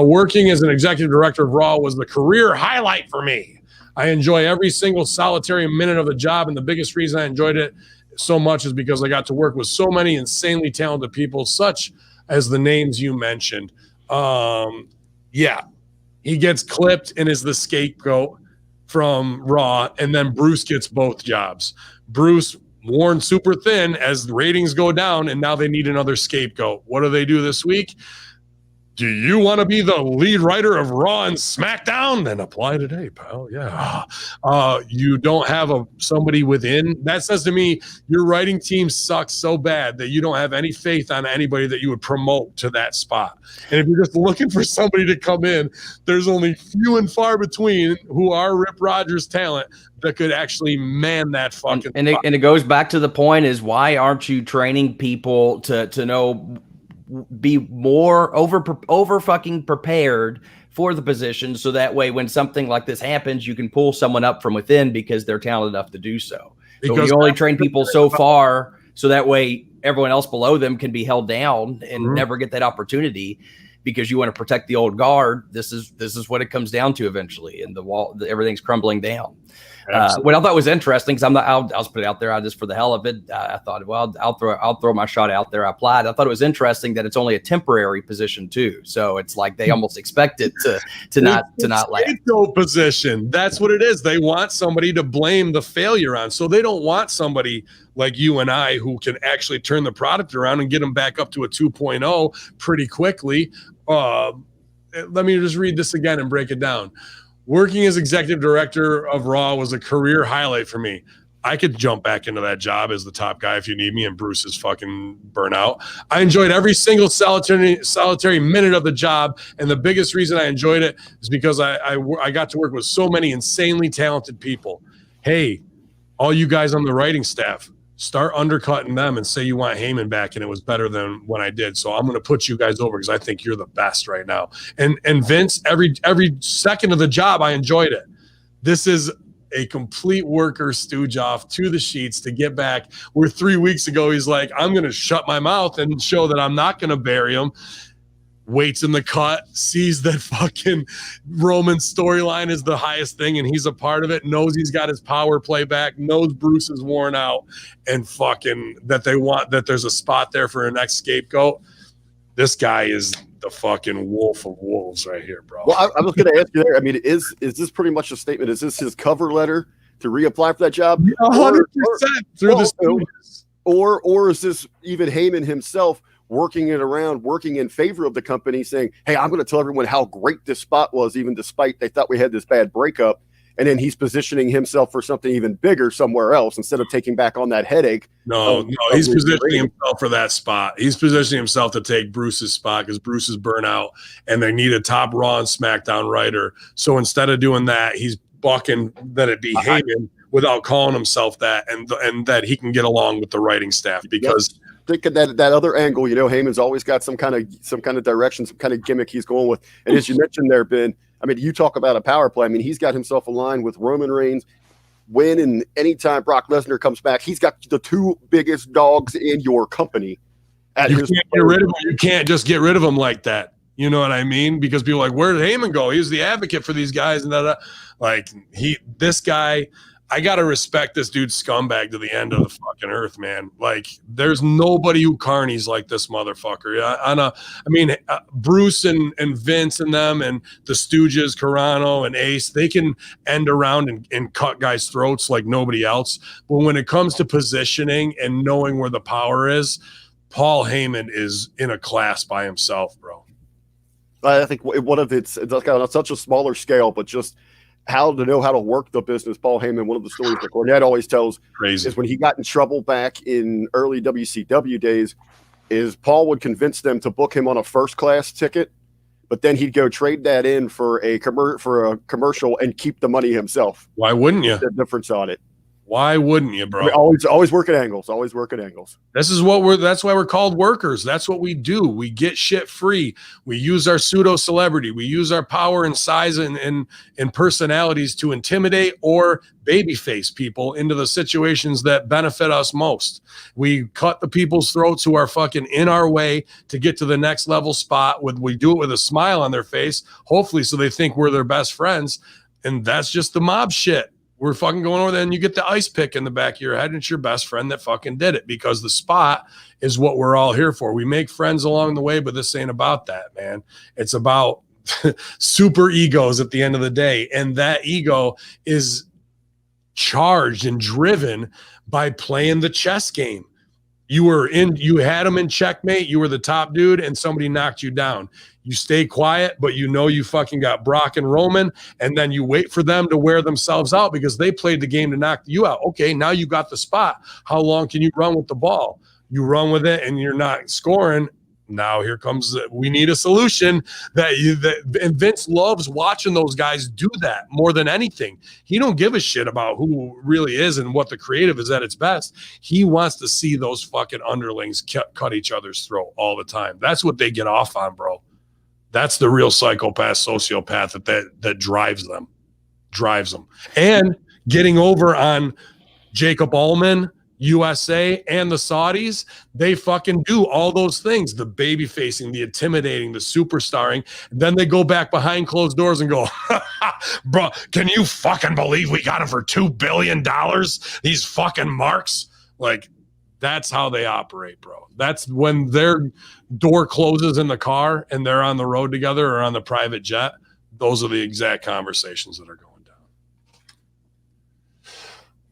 Working as an executive director of Raw was the career highlight for me. I enjoy every single solitary minute of the job, and the biggest reason I enjoyed it so much is because I got to work with so many insanely talented people, such as the names you mentioned. Yeah. He gets clipped and is the scapegoat from Raw, and then Bruce gets both jobs. Bruce worn super thin as the ratings go down, and now they need another scapegoat. What do they do this week? Do you want to be the lead writer of Raw and SmackDown? Then apply today, pal. Yeah. You don't have somebody within. That says to me, your writing team sucks so bad that you don't have any faith on anybody that you would promote to that spot. And if you're just looking for somebody to come in, there's only few and far between who are Rip Rogers talent that could actually man that fucking and it goes back to the point is, why aren't you training people to know, be more over fucking prepared for the position, so that way when something like this happens, you can pull someone up from within because they're talented enough to do so. But you only train people so far, so that way everyone else below them can be held down and never get that opportunity because you want to protect the old guard. This is what it comes down to eventually, and everything's crumbling down. What I thought was interesting, because I'll just put it out there. I just, for the hell of it, I thought, well, I'll throw my shot out there. I applied. I thought it was interesting that it's only a temporary position too. So it's like they almost expect it to not last. Position. That's what it is. They want somebody to blame the failure on. So they don't want somebody like you and I who can actually turn the product around and get them back up to a 2.0 pretty quickly. Let me just read this again and break it down. Working as executive director of Raw was a career highlight for me. I could jump back into that job as the top guy if you need me, and Bruce is fucking burnout. I enjoyed every single solitary minute of the job, and the biggest reason I enjoyed it is because I got to work with so many insanely talented people. Hey, all you guys on the writing staff, start undercutting them and say you want Hamin back, and it was better than when I did. So I'm going to put you guys over because I think you're the best right now. And Vince, every second of the job, I enjoyed it. This is a complete worker stooge off to the sheets to get back. Where 3 weeks ago, he's like, I'm going to shut my mouth and show that I'm not going to bury him. Waits in the cut, sees that fucking Roman storyline is the highest thing, and he's a part of it, knows he's got his power play back, knows Bruce is worn out, and fucking that they want that there's a spot there for a next scapegoat. This guy is the fucking wolf of wolves right here, bro. Well, I was going to ask you there. I mean, is this pretty much a statement? Is this his cover letter to reapply for that job? 100% through the studios. Or is this even Hamin himself working in favor of the company, saying, hey, I'm going to tell everyone how great this spot was, even despite they thought we had this bad breakup. And then he's positioning himself for something even bigger somewhere else instead of taking back on that headache. No, he's positioning himself for that spot. He's positioning himself to take Bruce's spot because Bruce is burnout and they need a top Raw and SmackDown writer. So instead of doing that, he's bucking that it be Hamin without calling himself that, and that he can get along with the writing staff because think of that other angle. You know, Haman's always got some kind of direction, some kind of gimmick he's going with. And as you mentioned there, Ben, I mean, you talk about a power play. I mean, he's got himself aligned with Roman Reigns. When and anytime Brock Lesnar comes back, he's got the two biggest dogs in your company. You can't get rid of him. You can't just get rid of him like that. You know what I mean? Because people are like, where did Hamin go? He was the advocate for these guys, and this guy. I got to respect this dude's scumbag to the end of the fucking earth, man. Like, there's nobody who carnies like this motherfucker. Bruce and Vince and them and the Stooges, Carano and Ace, they can end around and cut guys' throats like nobody else. But when it comes to positioning and knowing where the power is, Paul Heyman is in a class by himself, bro. I think one of it's kind of on such a smaller scale, but just how to work the business. Paul Heyman, one of the stories that Cornette always tells is when he got in trouble back in early WCW days, is Paul would convince them to book him on a first class ticket, but then he'd go trade that in for a commercial and keep the money himself. Why wouldn't you? The difference on it. Why wouldn't you, bro? I mean, always working angles. Always working angles. That's why we're called workers. That's what we do. We get shit free. We use our pseudo celebrity. We use our power and size and personalities to intimidate or babyface people into the situations that benefit us most. We cut the people's throats who are fucking in our way to get to the next level spot. We do it with a smile on their face, hopefully, so they think we're their best friends. And that's just the mob shit. We're fucking going over there and you get the ice pick in the back of your head and it's your best friend that fucking did it, because the spot is what we're all here for. We make friends along the way, but this ain't about that, man. It's about super egos at the end of the day. And that ego is charged and driven by playing the chess game. You had them in checkmate. You were the top dude and somebody knocked you down. You stay quiet, but you fucking got Brock and Roman, and then you wait for them to wear themselves out because they played the game to knock you out. Okay, now you got the spot. How long can you run with the ball? You run with it and you're not scoring. Now here comes we need a solution and Vince loves watching those guys do that more than anything. He don't give a shit about who really is and what the creative is at its best. He wants to see those fucking underlings cut each other's throat all the time. That's what they get off on, bro. That's the real psychopath, sociopath that drives them. And getting over on Jacob Ullman USA and the Saudis, they fucking do all those things, the baby facing, the intimidating, the superstarring. And then they go back behind closed doors and go, bro, can you fucking believe we got him for $2 billion? These fucking marks. Like, that's how they operate, bro. That's when their door closes in the car and they're on the road together or on the private jet. Those are the exact conversations that are going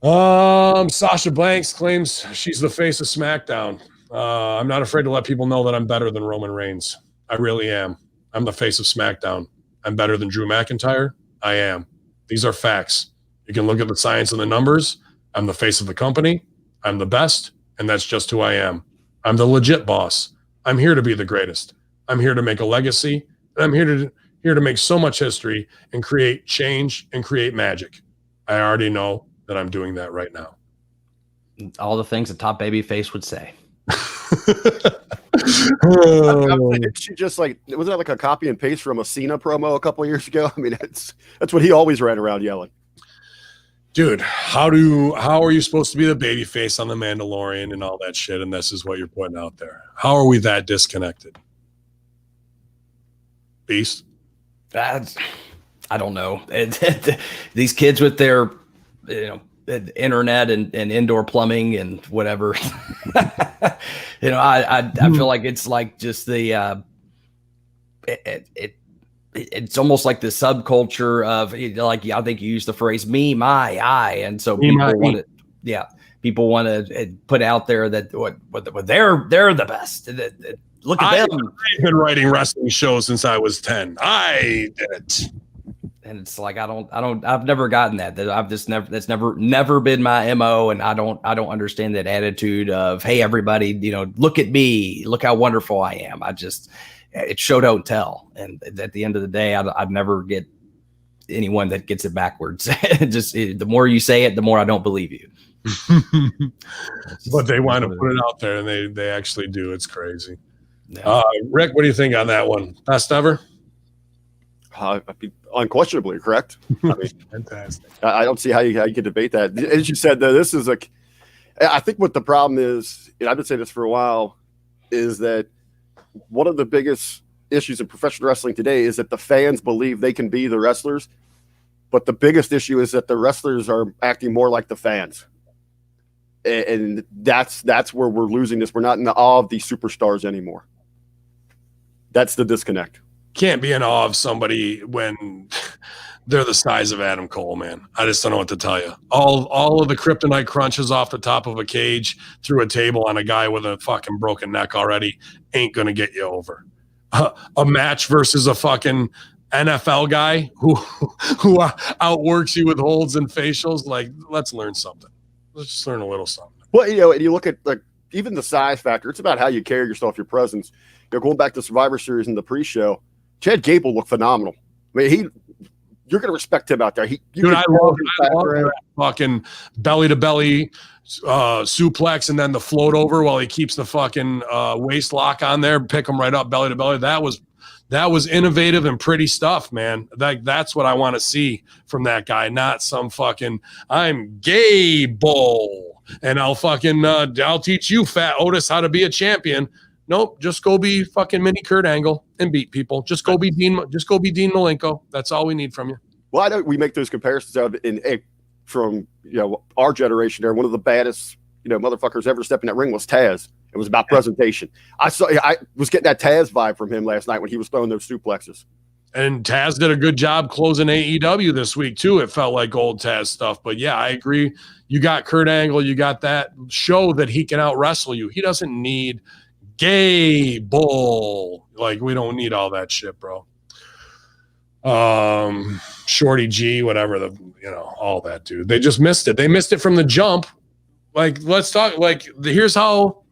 down. Sasha Banks claims she's the face of SmackDown. I'm not afraid to let people know that I'm better than Roman Reigns. I really am. I'm the face of SmackDown. I'm better than Drew McIntyre. I am. These are facts. You can look at the science and the numbers. I'm the face of the company. I'm the best, and that's just who I am. I'm the legit boss. I'm here to be the greatest. I'm here to make a legacy. And I'm here to make so much history and create change and create magic. I already know that I'm doing that right now. All the things a top baby face would say. She just like, wasn't that like a copy and paste from a Cena promo a couple of years ago? I mean, that's what he always ran around yelling. Dude, how are you supposed to be the baby face on The Mandalorian and all that shit, and this is what you're putting out there? How are we that disconnected? Beast? I don't know. These kids with their, internet and indoor plumbing and whatever. I feel like it's like just the it's almost like the subculture of like, I think you used the phrase me, my, I, and so people want to put out there that what they're the best. Look at them. I've been writing wrestling shows since I was 10. I did it. And it's like, I've never gotten that. That's never been my MO. And I don't understand that attitude of, hey, everybody, look at me, look how wonderful I am. It's show, don't tell. And at the end of the day, I'd never get anyone that gets it backwards. The more you say it, the more I don't believe you. But they want to put it out there, and they actually do. It's crazy. Yeah. Rick, what do you think on that one? Best ever? Unquestionably correct. I mean, fantastic. I don't see how you can debate that. As you said, though, this is I think what the problem is, and I've been saying this for a while, is that one of the biggest issues in professional wrestling today is that the fans believe they can be the wrestlers, but the biggest issue is that the wrestlers are acting more like the fans. And that's where we're losing this. We're not in the awe of these superstars anymore. That's the disconnect. Can't be in awe of somebody when they're the size of Adam Cole, man. I just don't know what to tell you. All of the kryptonite crunches off the top of a cage through a table on a guy with a fucking broken neck already ain't going to get you over. A match versus a fucking NFL guy who outworks you with holds and facials. Like, let's learn something. Let's just learn a little something. Well, and you look at even the size factor. It's about how you carry yourself, your presence. Going back to Survivor Series in the pre-show, Chad Gable looked phenomenal. I mean, you're going to respect him out there. I love that fucking belly to belly suplex and then the float over while he keeps the fucking waist lock on there, pick him right up belly to belly. That was innovative and pretty stuff, man. That's what I want to see from that guy, not some fucking I'm Gable and I'll fucking I'll teach you, Fat Otis, how to be a champion. Nope, just go be fucking mini Kurt Angle and beat people. Just go be Dean Malenko. That's all we need from you. Well, I know we make those comparisons out from our generation there. One of the baddest motherfuckers ever stepped in that ring was Taz. It was about presentation. I was getting that Taz vibe from him last night when he was throwing those suplexes. And Taz did a good job closing AEW this week too. It felt like old Taz stuff. But yeah, I agree. You got Kurt Angle. You got that show that he can out wrestle you. He doesn't need Gable. Like, we don't need all that shit, bro. Shorty G, whatever, all that, dude. They just missed it. They missed it from the jump. Like, let's talk. Like, here's how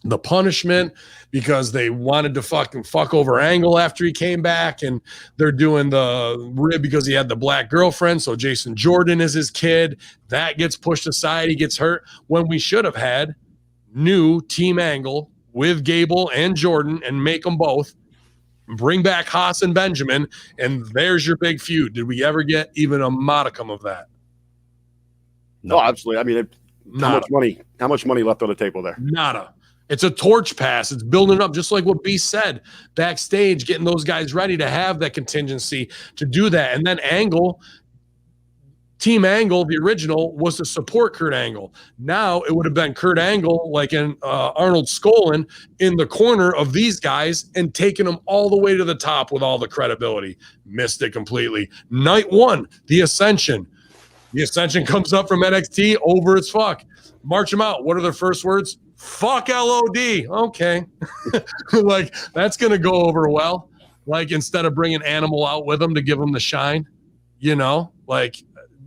the punishment, because they wanted to fucking fuck over Angle after he came back, and they're doing the rib because he had the black girlfriend. So Jason Jordan is his kid. That gets pushed aside. He gets hurt when we should have had new Team Angle with Gable and Jordan and make them both. Bring back Haas and Benjamin, and there's your big feud. Did we ever get even a modicum of that? No, absolutely. I mean, How much money left on the table there? Nada. It's a torch pass. It's building up, just like what B said, backstage, getting those guys ready to have that contingency to do that. And then Team Angle, the original, was to support Kurt Angle. Now it would have been Kurt Angle, like in Arnold Skolin, in the corner of these guys and taking them all the way to the top with all the credibility. Missed it completely. Night 1, the Ascension. The Ascension comes up from NXT over as fuck. March them out. What are their first words? Fuck LOD. Okay. Like, that's going to go over well. Like, instead of bringing Animal out with them to give them the shine, like,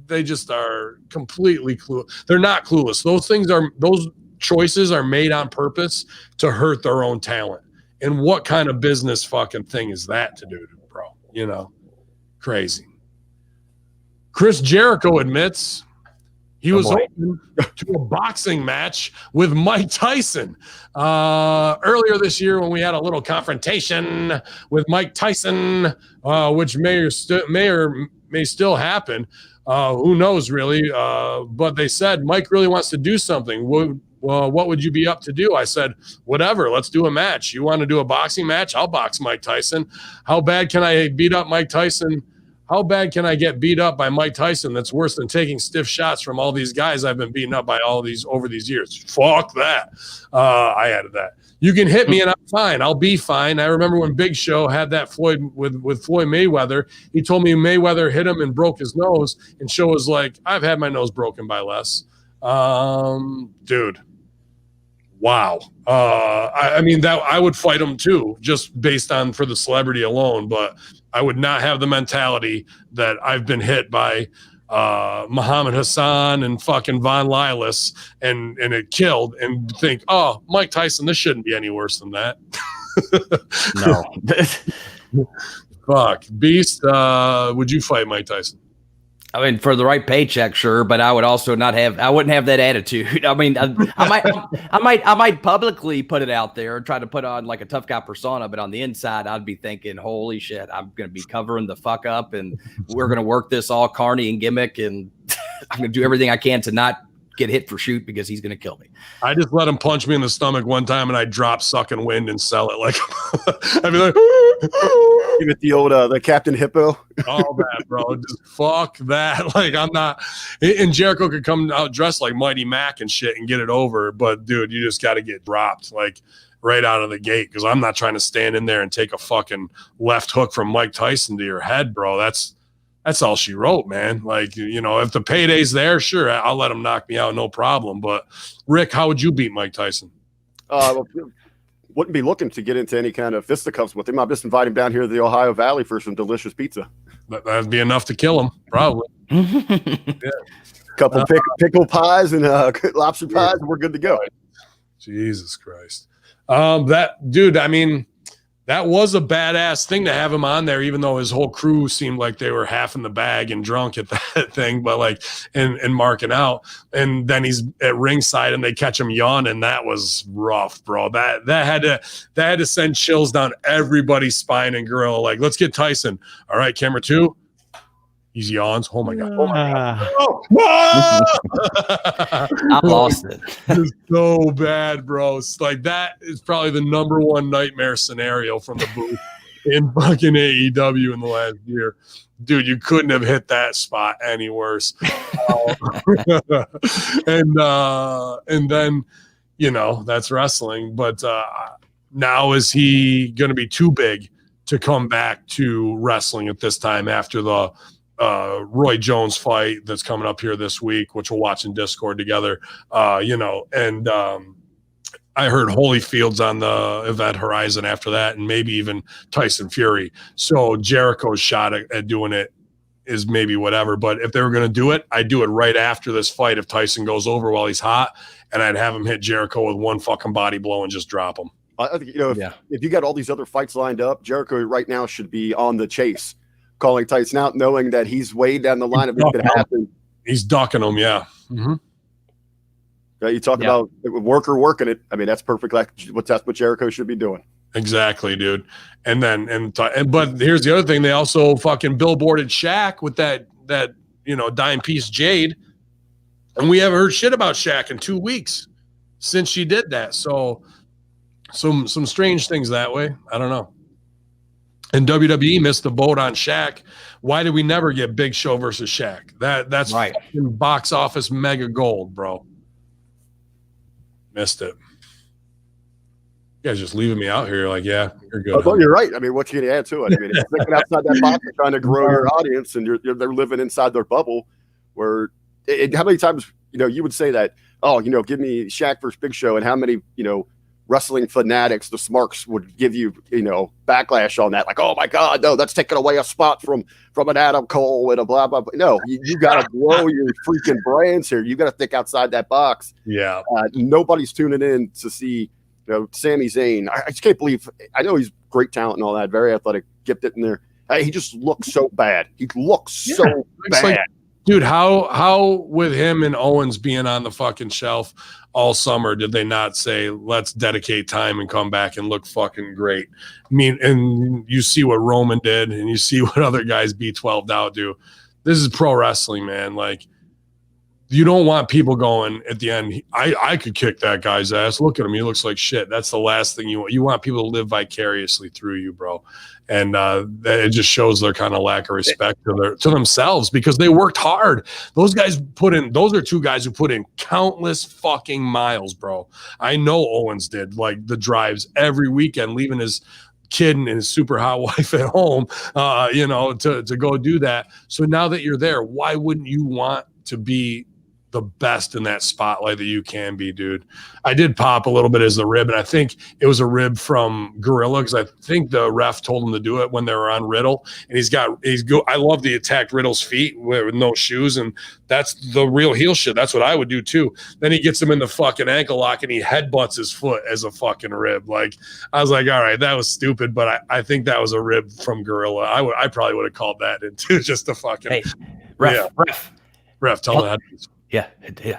they just are completely clueless. They're not clueless. Those choices are made on purpose to hurt their own talent. And what kind of business fucking thing is that to do, bro? Crazy. Chris Jericho admits he was open to a boxing match with Mike Tyson. Earlier this year when we had a little confrontation with Mike Tyson, which may or may still happen. Who knows, really? But they said, Mike really wants to do something. What would you be up to do? I said, whatever, let's do a match. You want to do a boxing match? I'll box Mike Tyson. How bad can I beat up Mike Tyson? How bad can I get beat up by Mike Tyson that's worse than taking stiff shots from all these guys I've been beaten up by over these years? Fuck that. I added that. You can hit me and I'm fine. I'll be fine. I remember when Big Show had that Floyd with Floyd Mayweather. He told me Mayweather hit him and broke his nose, and Show was like, I've had my nose broken by less. Dude. Wow. I mean, that I would fight him too, just based on for the celebrity alone, but I would not have the mentality that I've been hit by Muhammad Hassan and fucking Von Lilas and it killed and think, oh, Mike Tyson, this shouldn't be any worse than that. No. Fuck. Beast, would you fight Mike Tyson? I mean, for the right paycheck, sure, but I would also I wouldn't have that attitude. I mean, I might publicly put it out there and try to put on like a tough guy persona, but on the inside, I'd be thinking, holy shit, I'm going to be covering the fuck up and we're going to work this all carny and gimmick. And I'm going to do everything I can to not get hit for shoot because he's going to kill me. I just let him punch me in the stomach one time and I drop sucking wind and sell it. Like, I'd be like, give it the old, the Captain Hippo. All that, bro. Just fuck that. Like, I'm not, and Jericho could come out dressed like Mighty Mac and shit and get it over. But dude, you just got to get dropped like right out of the gate. Cause I'm not trying to stand in there and take a fucking left hook from Mike Tyson to your head, bro. That's all she wrote, man. Like, if the payday's there, sure, I'll let him knock me out, no problem. But, Rick, how would you beat Mike Tyson? Wouldn't be looking to get into any kind of fisticuffs with him. I'll just invite him down here to the Ohio Valley for some delicious pizza. That'd be enough to kill him, probably. Yeah. Couple pickle pies and lobster pies, and we're good to go. Jesus Christ. Dude, I mean, that was a badass thing to have him on there, even though his whole crew seemed like they were half in the bag and drunk at that thing, but like, and marking out. And then he's at ringside and they catch him yawning. That was rough, bro. That had to send chills down everybody's spine and gorilla. Like, let's get Tyson. All right, camera 2. He yawns. Oh my God. Oh my God. I lost it. It's so bad, bro. It's like that is probably the number one nightmare scenario from the booth in fucking AEW in the last year. Dude, you couldn't have hit that spot any worse. And then, that's wrestling. But now is he going to be too big to come back to wrestling at this time after the Roy Jones fight that's coming up here this week, which we'll watch in Discord together, and I heard Holyfield's on the event horizon after that, and maybe even Tyson Fury. So Jericho's shot at doing it is maybe whatever, but if they were going to do it, I'd do it right after this fight if Tyson goes over while he's hot, and I'd have him hit Jericho with one fucking body blow and just drop him. I think, if you got all these other fights lined up, Jericho right now should be on the chase, calling Tyson out, knowing that he's way down the line of it could happen. He's ducking him, yeah. Mm-hmm. You talk about worker working it. I mean, that's perfect. That's what Jericho should be doing. Exactly, dude. And but here's the other thing: they also fucking billboarded Shaq with that dime piece jade. And we haven't heard shit about Shaq in 2 weeks since she did that. So some strange things that way. I don't know. And WWE missed the boat on Shaq. Why did we never get Big Show versus Shaq? That's right. Box office mega gold, bro. Missed it. You guys just leaving me out here. Like, yeah, you're good. Well, you're right. I mean, what you gonna add to it? I mean, if you're thinking outside that box, you're trying to grow your audience, and they're living inside their bubble. Where, how many times you would say that? Oh, give me Shaq versus Big Show, and how many wrestling fanatics, the Smarks, would give you backlash on that? Like, oh my God, no, that's taking away a spot from an Adam Cole and a blah blah blah. No, you got to grow your freaking brands here. You got to think outside that box. Yeah, nobody's tuning in to see. Sami Zayn. I just can't believe. I know he's great talent and all that, very athletic, gifted in there. He just looks so bad. He looks so bad. Like, dude, how with him and Owens being on the fucking shelf all summer did they not say, let's dedicate time and come back and look fucking great? I mean, and you see what Roman did, and you see what other guys B12 now do. This is pro wrestling, man. Like, you don't want people going at the end, I could kick that guy's ass. Look at him. He looks like shit. That's the last thing you want. You want people to live vicariously through you, bro. And it just shows their kind of lack of respect to themselves, because they worked hard. Those are two guys who put in countless fucking miles, bro. I know Owens did, like, the drives every weekend, leaving his kid and his super hot wife at home, to go do that. So now that you're there, why wouldn't you want to be the best in that spotlight that you can be, dude? I did pop a little bit as the rib, and I think it was a rib from Gorilla, because I think the ref told him to do it when they were on Riddle, and I love the attacked Riddle's feet with no shoes, and that's the real heel shit. That's what I would do too. Then he gets him in the fucking ankle lock and he headbutts his foot as a fucking rib. Like, I was like, all right, that was stupid, but I think that was a rib from Gorilla. I probably would have called that into just a fucking ref, tell him that. Yeah,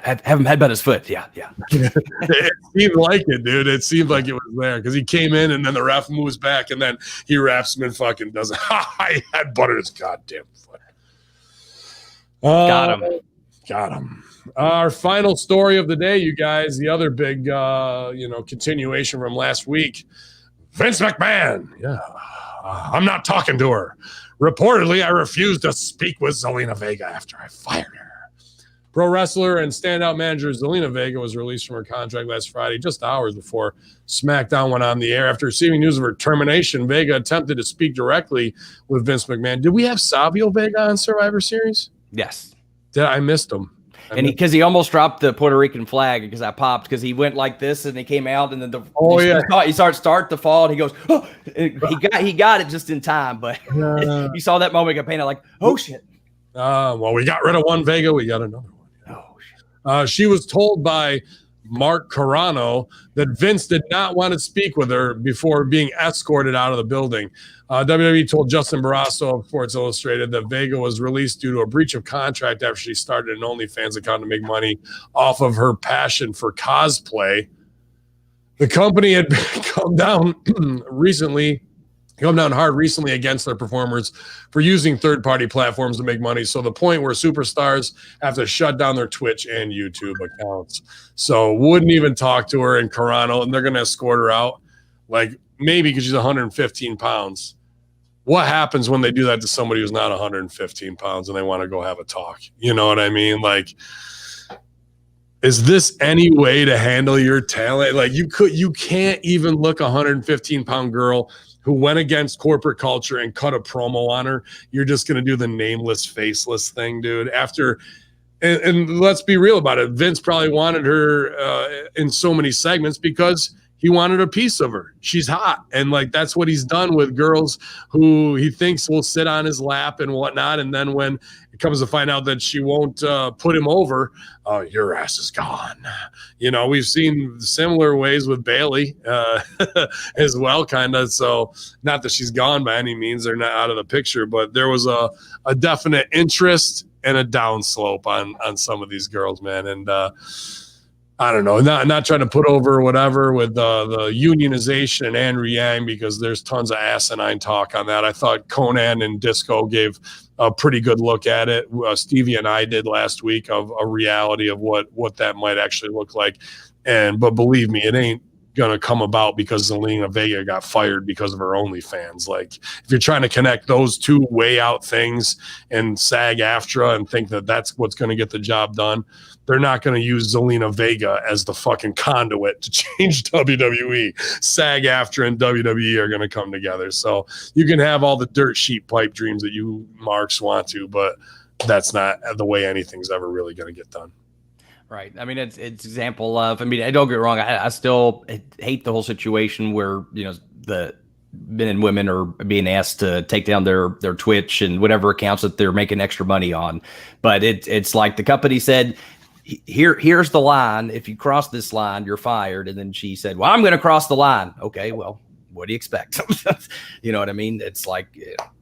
have him headbutt his foot. Yeah. It seemed like it, dude. It seemed like it was there, because he came in and then the ref moves back and then he wraps him and fucking does it. He headbutted his goddamn foot. Got him. Our final story of the day, you guys. The other big, continuation from last week. Vince McMahon. Yeah, I'm not talking to her. Reportedly, I refused to speak with Zelina Vega after I fired her. Pro wrestler and standout manager Zelina Vega was released from her contract last Friday, just hours before SmackDown went on the air. After receiving news of her termination, Vega attempted to speak directly with Vince McMahon. Did we have Savio Vega on Survivor Series? Yes. I missed him. Because he almost dropped the Puerto Rican flag, because I popped, because he went like this and he came out, and then he start to fall, and he goes, oh, he got it just in time, but you saw that moment get painted like, oh shit. Well, we got rid of one Vega, we got another one. She was told by Mark Carano that Vince did not want to speak with her before being escorted out of the building. WWE told Justin Barrasso of Sports Illustrated that Vega was released due to a breach of contract after she started an OnlyFans account to make money off of her passion for cosplay. The company had come down hard recently against their performers for using third-party platforms to make money. So the point where superstars have to shut down their Twitch and YouTube accounts. So wouldn't even talk to her in Carano, and they're going to escort her out. Like, maybe because she's 115 pounds. What happens when they do that to somebody who's not 115 pounds and they want to go have a talk? You know what I mean? Like, is this any way to handle your talent? Like, you can't even look 115-pound girl who went against corporate culture and cut a promo on her. You're just going to do the nameless, faceless thing, dude. And let's be real about it. Vince probably wanted her in so many segments because he wanted a piece of her. She's hot. And like, that's what he's done with girls who he thinks will sit on his lap and whatnot. And then when it comes to find out that she won't put him over, your ass is gone. We've seen similar ways with Bailey as well, kind of. So not that she's gone by any means. They're not out of the picture, but there was a definite interest and a downslope on some of these girls, man. And I don't know, not trying to put over whatever with the unionization and Andrew Yang, because there's tons of asinine talk on that. I thought Conan and Disco gave a pretty good look at it. Stevie and I did last week of a reality of what that might actually look like. But believe me, it ain't gonna come about because Zelina Vega got fired because of her OnlyFans. Like, if you're trying to connect those two way out things and SAG-AFTRA and think that that's what's going to get the job done, they're not going to use Zelina Vega as the fucking conduit to change WWE. SAG-AFTRA and WWE are going to come together. So you can have all the dirt sheet pipe dreams that you marks want to, but that's not the way anything's ever really going to get done. Right. I mean, it's example of, I mean, I don't get wrong. I still hate the whole situation where, you know, the men and women are being asked to take down their Twitch and whatever accounts that they're making extra money on. But it's like the company said, here's the line. If you cross this line, you're fired. And then she said, well, I'm going to cross the line. Okay, well, what do you expect? You know what I mean? It's like,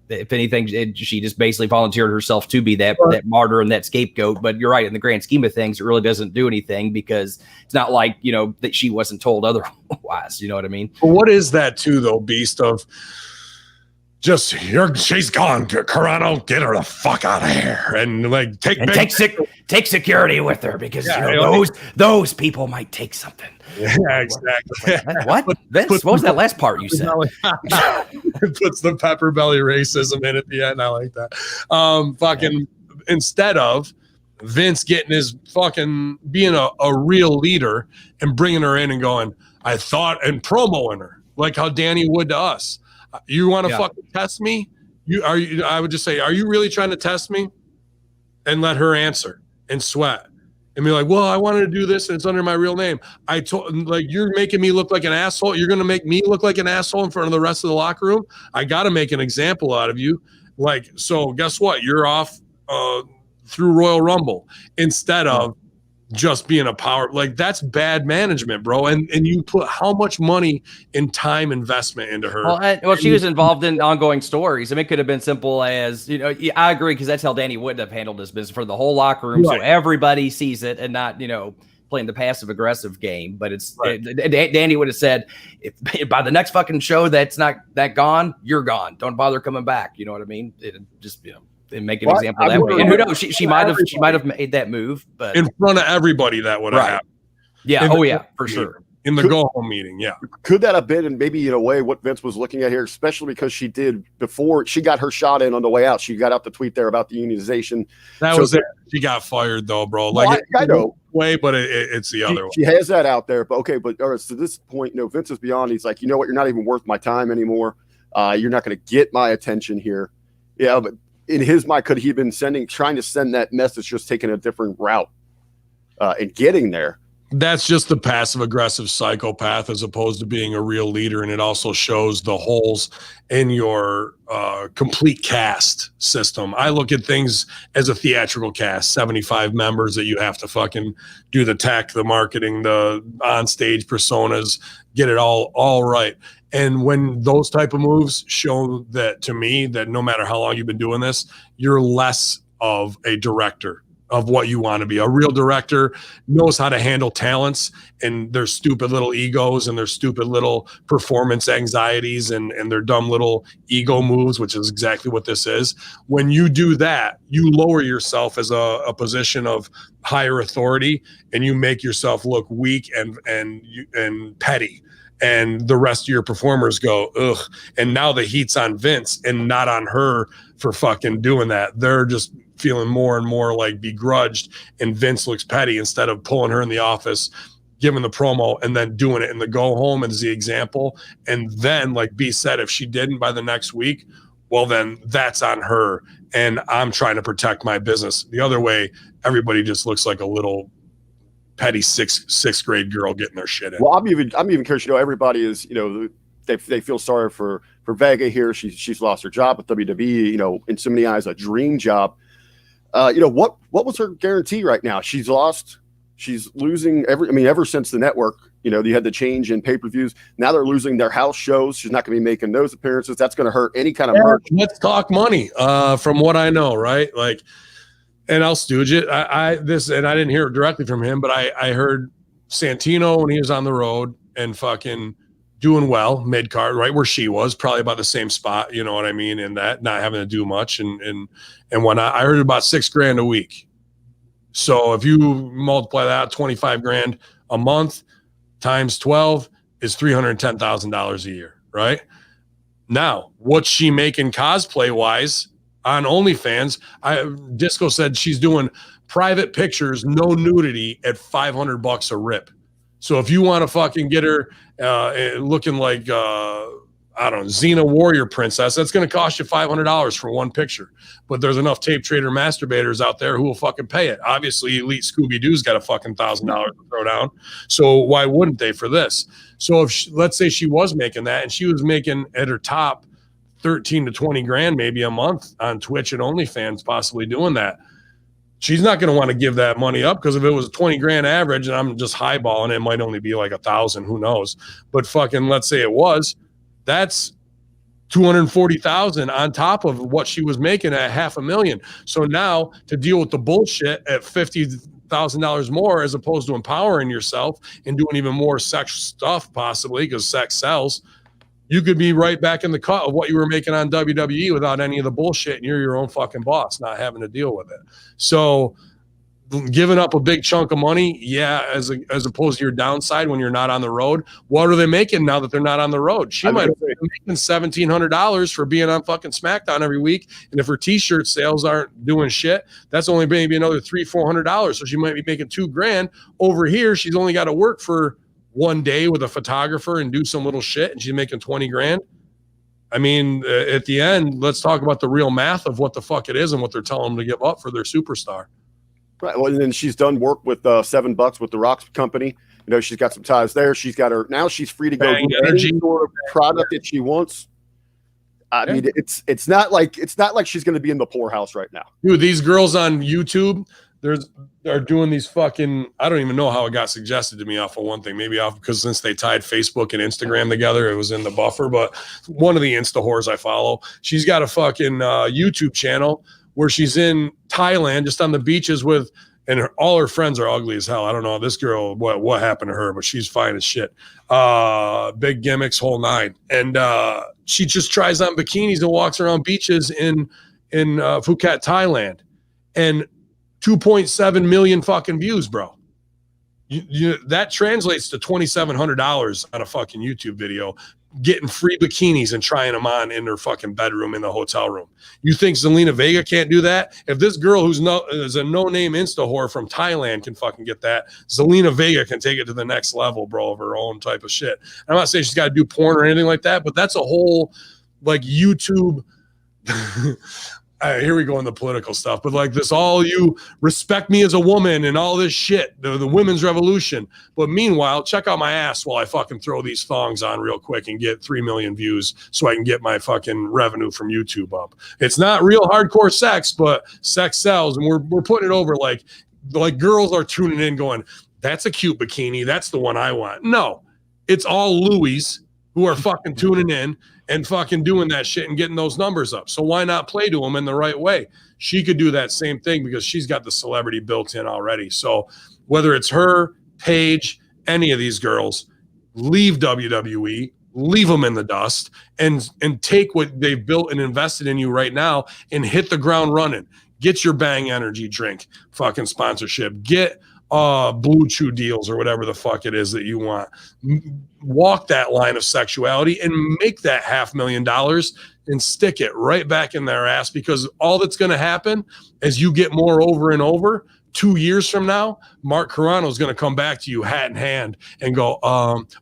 if anything, she just basically volunteered herself to be that martyr and that scapegoat. But you're right, in the grand scheme of things, it really doesn't do anything, because it's not like, you know, that she wasn't told otherwise. You know what I mean? Well, what is that too, though, Beast, of just she's gone, Carano, get her the fuck out of here, and like take security with her, because you know, those people might take something. Yeah, exactly. What? What was that last part you said? It puts the pepper belly racism in at the end. I like that. Instead of Vince getting his fucking being a real leader and bringing her in and going, I thought, and promoing her like how Danny would to us. You want to fucking test me? I would just say, are you really trying to test me? And let her answer and sweat. And be like, well, I wanted to do this and it's under my real name. I told, like, you're making me look like an asshole. You're going to make me look like an asshole in front of the rest of the locker room. I got to make an example out of you. Like, so guess what? You're off through Royal Rumble instead of just being a power. Like, that's bad management, bro. And you put how much money and time investment into her. Well, she was involved in ongoing stories. I mean, it could have been simple as, you know, I agree, because that's how Danny would have handled this business for the whole locker room. Right. So everybody sees it and not, you know, playing the passive aggressive game. But it's right. Danny would have said, if by the next fucking show that's not that gone, you're gone. Don't bother coming back. You know what I mean? It just, you know. And make an example that way. And who knows? She might have made that move, but in front of everybody, that would have happened. Yeah. For sure. In the go-home meeting, yeah. Could that have been, and maybe in a way, what Vince was looking at here, especially because she did, before she got her shot in on the way out, she got out the tweet there about the unionization. That was it. She got fired, though, bro. Like, I know. Way, but it's the other one. She has that out there, but okay. But all right, so this point, you know, Vince is beyond. He's like, you know what? You're not even worth my time anymore. You're not going to get my attention here. Yeah, but in his mind, could he have been trying to send that message, just taking a different route and getting there? That's just the passive aggressive psychopath as opposed to being a real leader. And it also shows the holes in your complete cast system. I look at things as a theatrical cast, 75 members that you have to fucking do the tech, the marketing, the on-stage personas, get it all right. And when those type of moves show that, to me, that no matter how long you've been doing this, you're less of a director of what you want to be. A real director knows how to handle talents and their stupid little egos and their stupid little performance anxieties and their dumb little ego moves, which is exactly what this is. When you do that, you lower yourself as a position of higher authority, and you make yourself look weak and petty. And the rest of your performers go, ugh. And now the heat's on Vince and not on her for fucking doing that. They're just feeling more and more like begrudged, and Vince looks petty instead of pulling her in the office, giving the promo, and then doing it in the go home as the example. And then, like B said, if she didn't by the next week, well, then that's on her. And I'm trying to protect my business. The other way, everybody just looks like a little petty sixth grade girl getting their shit in. Well, I'm even curious. You know, everybody is, you know, they feel sorry for Vega here. She's lost her job at WWE. You know, in so many eyes, a dream job. You know, what was her guarantee right now? She's losing ever since the network. You know, you had the change in pay-per-views. Now they're losing their house shows. She's not going to be making those appearances. That's going to hurt any kind of merch. Let's talk money. From what I know, right? Like, and I'll stooge it. I didn't hear it directly from him, but I heard Santino when he was on the road and fucking doing well, mid-card, right where she was, probably about the same spot, you know what I mean, in that, not having to do much and whatnot. I heard about $6,000 a week. So if you multiply that 25 grand a month times 12 is $310,000 a year, right? Now, what's she making cosplay-wise on OnlyFans? Disco said she's doing private pictures, no nudity at $500 a rip. So if you want to fucking get her looking like I don't know, Xena Warrior Princess, that's going to cost you $500 for one picture. But there's enough tape trader masturbators out there who will fucking pay it. Obviously, Elite Scooby-Doo's got a fucking $1,000 to throw down. So why wouldn't they for this? So if let's say she was making that and she was making at her top 13 to 20 grand maybe a month on Twitch and OnlyFans, possibly doing that. She's not going to want to give that money up because if it was 20 grand average and I'm just highballing, it might only be like 1,000, who knows? But fucking, let's say it was, that's 240,000 on top of what she was making at $500,000. So now to deal with the bullshit at $50,000 more, as opposed to empowering yourself and doing even more sex stuff, possibly because sex sells, you could be right back in the cut of what you were making on WWE without any of the bullshit, and you're your own fucking boss, not having to deal with it. So giving up a big chunk of money, yeah, as opposed to your downside when you're not on the road. What are they making now that they're not on the road? She might be making $1,700 for being on fucking SmackDown every week, and if her T-shirt sales aren't doing shit, that's only maybe another $300-$400. So she might be making $2,000. Over here, she's only got to work for one day with a photographer and do some little shit, and she's making 20 grand. I mean, at the end, let's talk about the real math of what the fuck it is and what they're telling them to give up for their superstar. Right. Well, and then she's done work with $7 with the Rock's company. You know, she's got some ties there. She's got her now. She's free to go do any sort of product that she wants. I mean, it's not like she's going to be in the poorhouse right now. Dude, these girls on YouTube, they're doing these fucking, I don't even know how it got suggested to me off of one thing, maybe off because since they tied Facebook and Instagram together, it was in the buffer. But one of the Insta whores I follow, she's got a fucking YouTube channel where she's in Thailand, just on the beaches with, and all her friends are ugly as hell. I don't know this girl, what happened to her, but she's fine as shit. Big gimmicks, whole nine. And she just tries on bikinis and walks around beaches in Phuket, Thailand. And 2.7 million fucking views, bro. That translates to $2,700 on a fucking YouTube video, getting free bikinis and trying them on in their fucking bedroom in the hotel room. You think Zelina Vega can't do that? If this girl is a no-name Insta whore from Thailand can fucking get that, Zelina Vega can take it to the next level, bro, of her own type of shit. I'm not saying she's got to do porn or anything like that, but that's a whole like YouTube. Here we go in the political stuff, but like this, all you respect me as a woman and all this shit, the women's revolution. But meanwhile, check out my ass while I fucking throw these thongs on real quick and get 3 million views so I can get my fucking revenue from YouTube up. It's not real hardcore sex, but sex sells, and we're putting it over like girls are tuning in going, that's a cute bikini. That's the one I want. No, it's all Louis who are fucking tuning in and fucking doing that shit and getting those numbers up. So why not play to them in the right way? She could do that same thing because she's got the celebrity built in already. So whether it's her, Paige, any of these girls, leave WWE, leave them in the dust, and take what they've built and invested in you right now and hit the ground running. Get your Bang Energy drink fucking sponsorship. Get Blue Chew deals or whatever the fuck it is that you want. Walk that line of sexuality and make that $500,000 and stick it right back in their ass, because all that's going to happen as you get more over and over, 2 years from now, Mark Carano is going to come back to you hat in hand and go,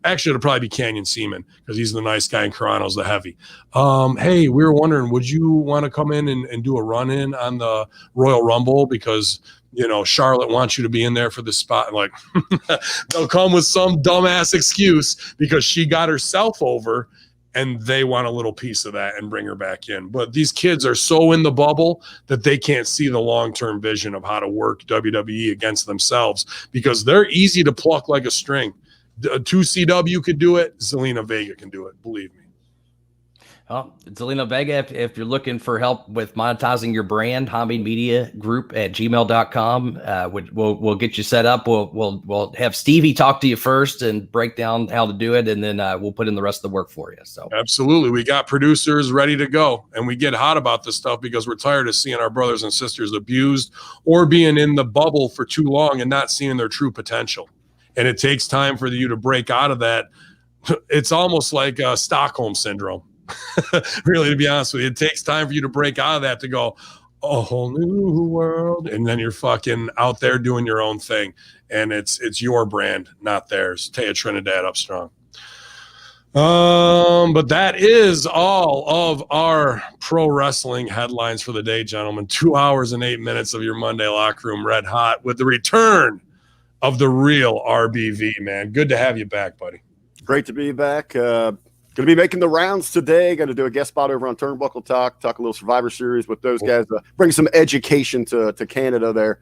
actually, it'll probably be Canyon Seaman because he's the nice guy and Carano's the heavy. Hey, we were wondering, would you want to come in and do a run-in on the Royal Rumble because, you know, Charlotte wants you to be in there for the spot? Like, they'll come with some dumbass excuse because she got herself over and they want a little piece of that and bring her back in. But these kids are so in the bubble that they can't see the long-term vision of how to work WWE against themselves, because they're easy to pluck like a string. 2CW could do it. Zelina Vega can do it. Believe me. Oh, Zelina Vega, if you're looking for help with monetizing your brand, Hamin Media Group at gmail.com. We'll get you set up. We'll have Stevie talk to you first and break down how to do it, and then we'll put in the rest of the work for you. So absolutely, we got producers ready to go, and we get hot about this stuff because we're tired of seeing our brothers and sisters abused or being in the bubble for too long and not seeing their true potential. And it takes time for you to break out of that. It's almost like Stockholm syndrome. Really, to be honest with you, it takes time for you to break out of that to go a whole new world, and then you're fucking out there doing your own thing, and it's your brand, not theirs. Taya Trinidad up strong. But that is all of our pro wrestling headlines for the day, gentlemen. 2 hours and 8 minutes of your Monday locker room red hot with the return of the real RBV, man. Good to have you back, buddy. Great to be back. Going to be making the rounds today. Going to do a guest spot over on Turnbuckle talk a little Survivor Series with those guys. Bring some education to Canada there.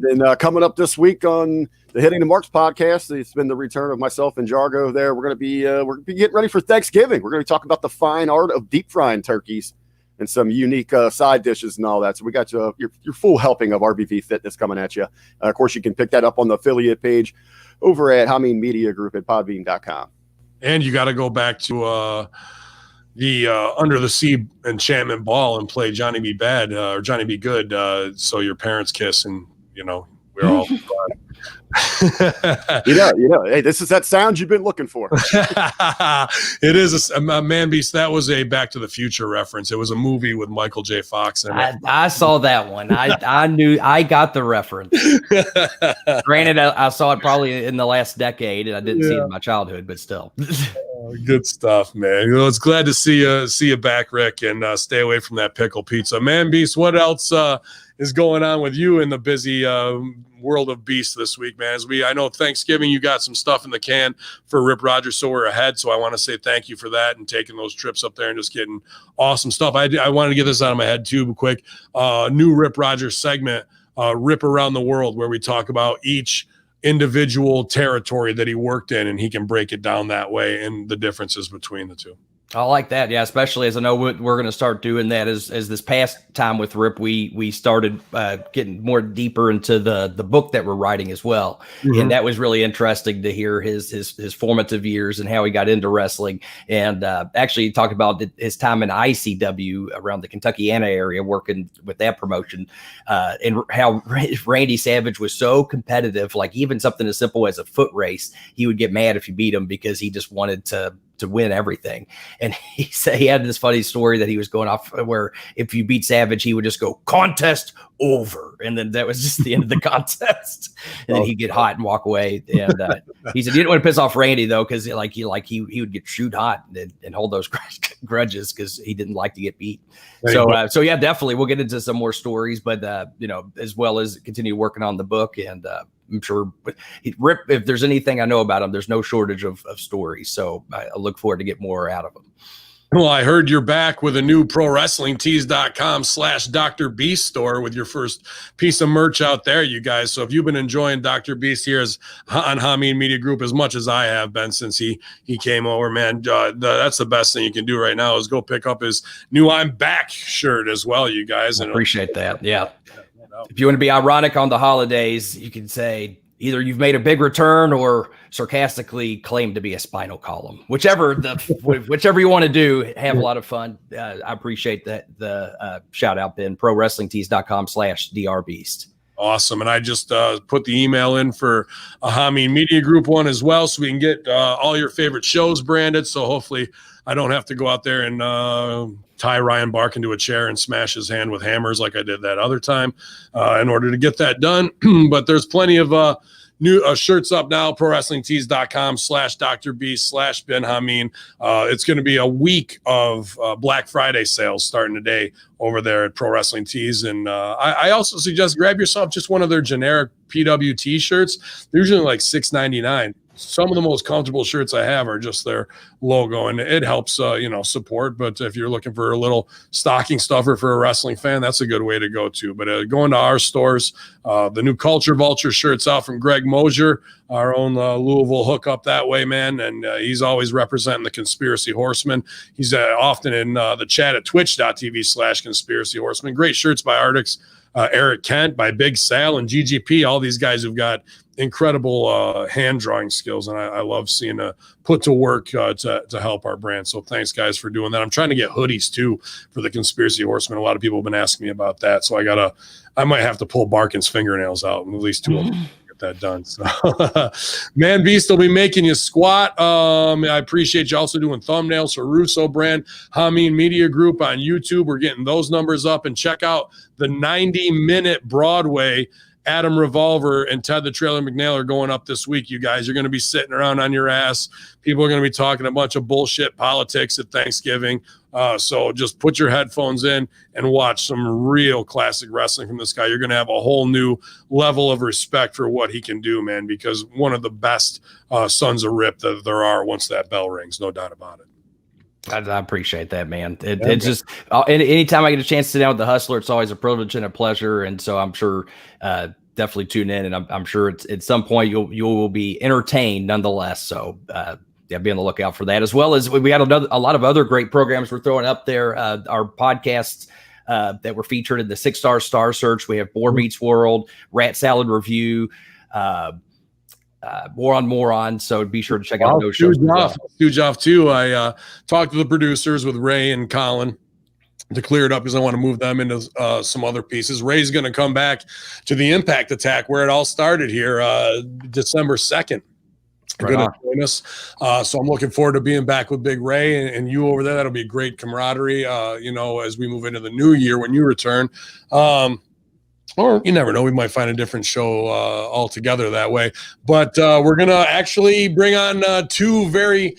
Then coming up this week on the Hitting the Marks podcast, it's been the return of myself and Jargo there. We're going to be getting ready for Thanksgiving. We're going to talk about the fine art of deep frying turkeys and some unique side dishes and all that. So we got your full helping of RBV Fitness coming at you. Of course, you can pick that up on the affiliate page over at Hamin Media Group at podbean.com. And you got to go back to the Under the Sea Enchantment Ball and play Johnny Be Bad or Johnny Be Good, so your parents kiss, and we're all fine. Hey, this is that sound you've been looking for. It is a Man Beast. That was a Back to the Future reference. It was a movie with Michael J. Fox. I saw that one. I knew I got the reference. Granted, I saw it probably in the last decade, and I didn't see it in my childhood, but still. Good stuff, man. It's glad to see you back, Rick, and stay away from that pickle pizza. Man Beast, what else is going on with you in the busy world of beasts this week, man? I know Thanksgiving, you got some stuff in the can for Rip Rogers, so we're ahead. So I want to say thank you for that and taking those trips up there and just getting awesome stuff. I wanted to get this out of my head too, quick. New Rip Rogers segment, Rip Around the World, where we talk about each individual territory that he worked in, and he can break it down that way and the differences between the two. I like that. Yeah, especially as I know we're going to start doing that as this past time with Rip, we started getting more deeper into the book that we're writing as well. Mm-hmm. And that was really interesting to hear his formative years and how he got into wrestling. And actually talk about his time in ICW around the Kentuckiana area, working with that promotion, and how Randy Savage was so competitive. Like even something as simple as a foot race, he would get mad if you beat him because he just wanted to win everything. And he said he had this funny story that he was going off where if you beat Savage, he would just go contest over. And then that was just the end of the contest. And then he'd get hot and walk away. And he said, you didn't want to piss off Randy though. Cause he would get shoot hot and hold those grudges cause he didn't like to get beat. So yeah, definitely we'll get into some more stories, but as well as continue working on the book. And I'm sure Rip, if there's anything I know about him, there's no shortage of stories. So I look forward to get more out of him. Well, I heard you're back with a new ProWrestlingTees.com/Dr. Beast store with your first piece of merch out there, you guys. So if you've been enjoying Dr. Beast here on Hamin Media Group as much as I have been since he came over, man, that's the best thing you can do right now is go pick up his new I'm Back shirt as well, you guys. I appreciate that. Yeah. If you want to be ironic on the holidays, you can say either you've made a big return or sarcastically claim to be a spinal column. Whichever you want to do, have a lot of fun. I appreciate the shout out, Ben. ProWrestlingTees.com/drbeast. Awesome. And I just put the email in for a Hamin Media Group one as well, so we can get all your favorite shows branded. So hopefully I don't have to go out there and tie Ryan Bark into a chair and smash his hand with hammers like I did that other time in order to get that done. But there's plenty of new shirts up now, ProWrestlingTees.com/Dr. Beast/Ben Hamin. It's going to be a week of Black Friday sales starting today over there at Pro Wrestling Tees. And I also suggest grab yourself just one of their generic PWT shirts. They're usually like $6.99. some of the most comfortable shirts I have are just their logo, and it helps, support. But if you're looking for a little stocking stuffer for a wrestling fan, that's a good way to go too. But going to our stores, the new Culture Vulture shirts out from Greg Mosier, our own Louisville hookup that way, man. And he's always representing the Conspiracy Horseman. He's often in the chat at twitch.tv/Conspiracy Horseman. Great shirts by artists. Eric Kent, by Big Sal, and GGP, all these guys who've got incredible hand drawing skills, and I love seeing put to work to help our brand. So thanks, guys, for doing that. I'm trying to get hoodies too for the Conspiracy Horsemen. A lot of people have been asking me about that, so I might have to pull Barkin's fingernails out, and at least 2 of them. That done. So Man Beast will be making you squat. I appreciate you also doing thumbnails for Russo brand, Hamin Media Group on YouTube. We're getting those numbers up, and check out the 90-minute Broadway. Adam Revolver and Ted the Trailer McNail are going up this week. You guys are going to be sitting around on your ass. People are going to be talking a bunch of bullshit politics at Thanksgiving. So just put your headphones in and watch some real classic wrestling from this guy. You're going to have a whole new level of respect for what he can do, man, because one of the best sons of Rip that there are once that bell rings, no doubt about it. I appreciate that, man. It's just anytime I get a chance to sit down with the Hustler, it's always a privilege and a pleasure. And so I'm sure definitely tune in, and I'm sure it's at some point you will be entertained nonetheless. So be on the lookout for that, as well as we got a lot of other great programs we're throwing up there. Our podcasts that were featured in the 6-Star Star Search. We have Boar Meets World, Rat Salad Review, More on. So be sure to check out those shows. Huge off too. I talked to the producers with Ray and Colin to clear it up because I want to move them into some other pieces. Ray's going to come back to the Impact Attack where it all started here, December 2nd. Going to join us. So I'm looking forward to being back with Big Ray and you over there. That'll be great camaraderie, as we move into the new year when you return. Or you never know, we might find a different show altogether that way. But we're going to actually bring on 2 very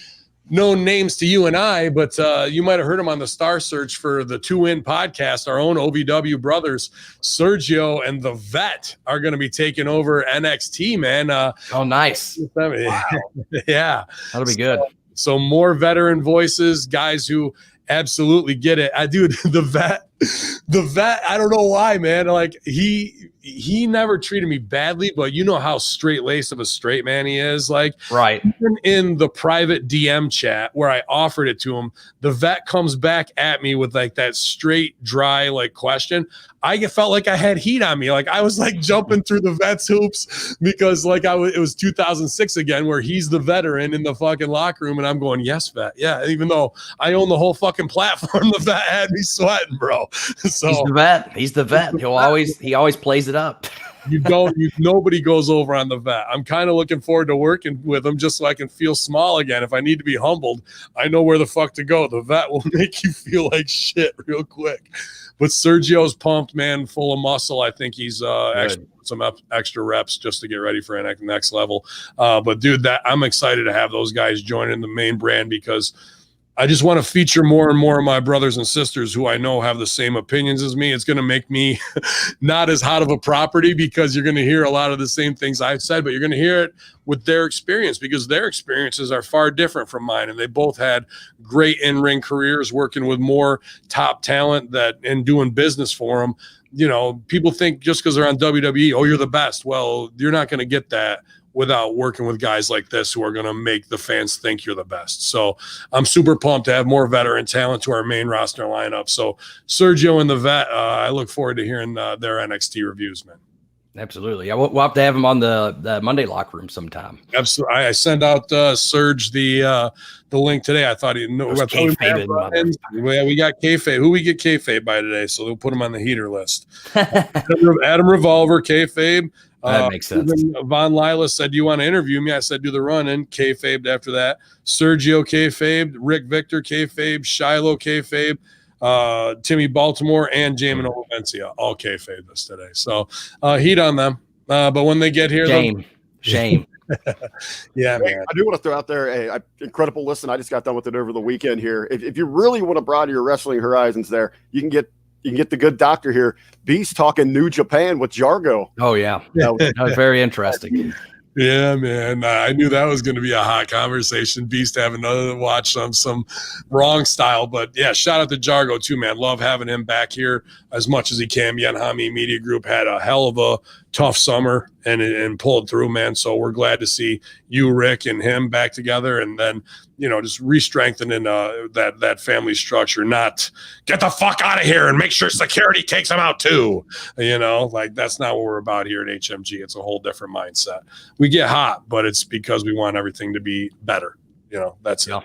known names to you and I, but you might have heard them on the Star Search for the 2-Win podcast. Our own OVW brothers, Sergio and the Vet, are going to be taking over NXT, man. Oh, nice. Wow. Yeah. That'll be good. So more veteran voices, guys who absolutely get it. The vet, I don't know why, man. Like he never treated me badly, but you know how straight-laced of a straight man he is. Like, right. Even in the private DM chat where I offered it to him, the Vet comes back at me with like that straight, dry, like question. I felt like I had heat on me. Like I was like jumping through the Vet's hoops because like it was 2006 again, where he's the veteran in the fucking locker room. And I'm going, yes, Vet. Yeah. Even though I own the whole fucking platform, the Vet had me sweating, bro. So He's the vet. He always plays it up. Nobody goes over on the Vet. I'm kind of looking forward to working with him just so I can feel small again. If I need to be humbled, I know where the fuck to go. The Vet will make you feel like shit real quick. But Sergio's pumped, man, full of muscle. I think he's actually some extra reps just to get ready for a next level. But dude, I'm excited to have those guys join in the main brand because I just want to feature more and more of my brothers and sisters who I know have the same opinions as me. It's going to make me not as hot of a property because you're going to hear a lot of the same things I've said, but you're going to hear it with their experience because their experiences are far different from mine. And they both had great in-ring careers working with more top talent and doing business for them. You know, people think just because they're on WWE, oh, you're the best. Well, you're not going to get that without working with guys like this who are going to make the fans think you're the best. So I'm super pumped to have more veteran talent to our main roster lineup. So Sergio and the Vet, I look forward to hearing their NXT reviews, man. Absolutely. Yeah, we'll have to have him on the Monday locker room sometime. Absolutely. I sent out Serge the link today. I thought he knew. Yeah, we got kayfabe. Who we get kayfabe by today? So they'll put him on the heater list. Adam Revolver, kayfabe. That makes sense. Von Lila said, "Do you want to interview me?" I said, "Do the run-in." Kayfabed after that. Sergio kayfabed. Rick Victor kayfabed. Shiloh kayfabed. Timmy Baltimore and Jamin Olivencia all kayfabe this today. So heat on them. But when they get here, shame. Yeah, man. I do want to throw out there a incredible listen. I just got done with it over the weekend here. If you really want to broaden your wrestling horizons there, you can get the good doctor here. Beast talking New Japan with Jargo. Oh, yeah. That was very interesting. Yeah, man. I knew that was going to be a hot conversation. Beast having to watch some wrong style. But yeah, shout out to Jargo too, man. Love having him back here as much as he can. Yen Hamin Media Group had a hell of a tough summer and pulled through, man. So we're glad to see you, Rick, and him back together, and then just re-strengthening that family structure. Not get the fuck out of here and make sure security takes them out too. Like that's not what we're about here at HMG. It's a whole different mindset. We get hot, but it's because we want everything to be better. That's it.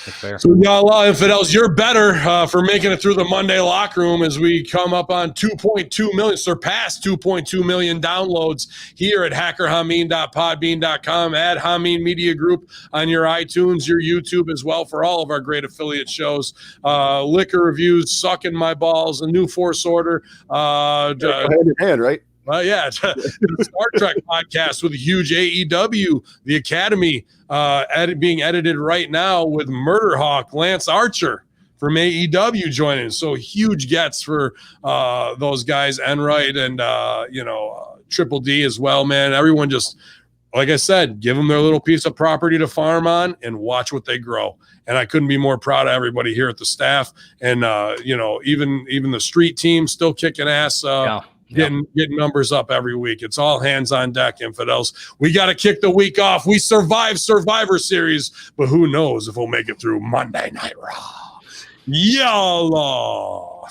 That's fair. So, y'all, infidels, you're better for making it through the Monday locker room as we come up on 2.2 million, surpassed 2.2 million downloads here at hackerhamin.podbean.com. Add Hamin Media Group on your iTunes, your YouTube as well for all of our great affiliate shows. Liquor Reviews, Sucking My Balls, A New Force Order. Hand in hand, right? The Star Trek podcast with a huge AEW, the Academy, being edited right now with Murder Hawk, Lance Archer from AEW joining. So huge gets for those guys, Enright and Triple D as well, man. Everyone just, like I said, give them their little piece of property to farm on and watch what they grow. And I couldn't be more proud of everybody here at the staff. And even the street team still kicking ass. Getting numbers up every week. It's all hands on deck, infidels. We got to kick the week off. We survived Survivor Series, but who knows if we'll make it through Monday Night Raw. Yalla.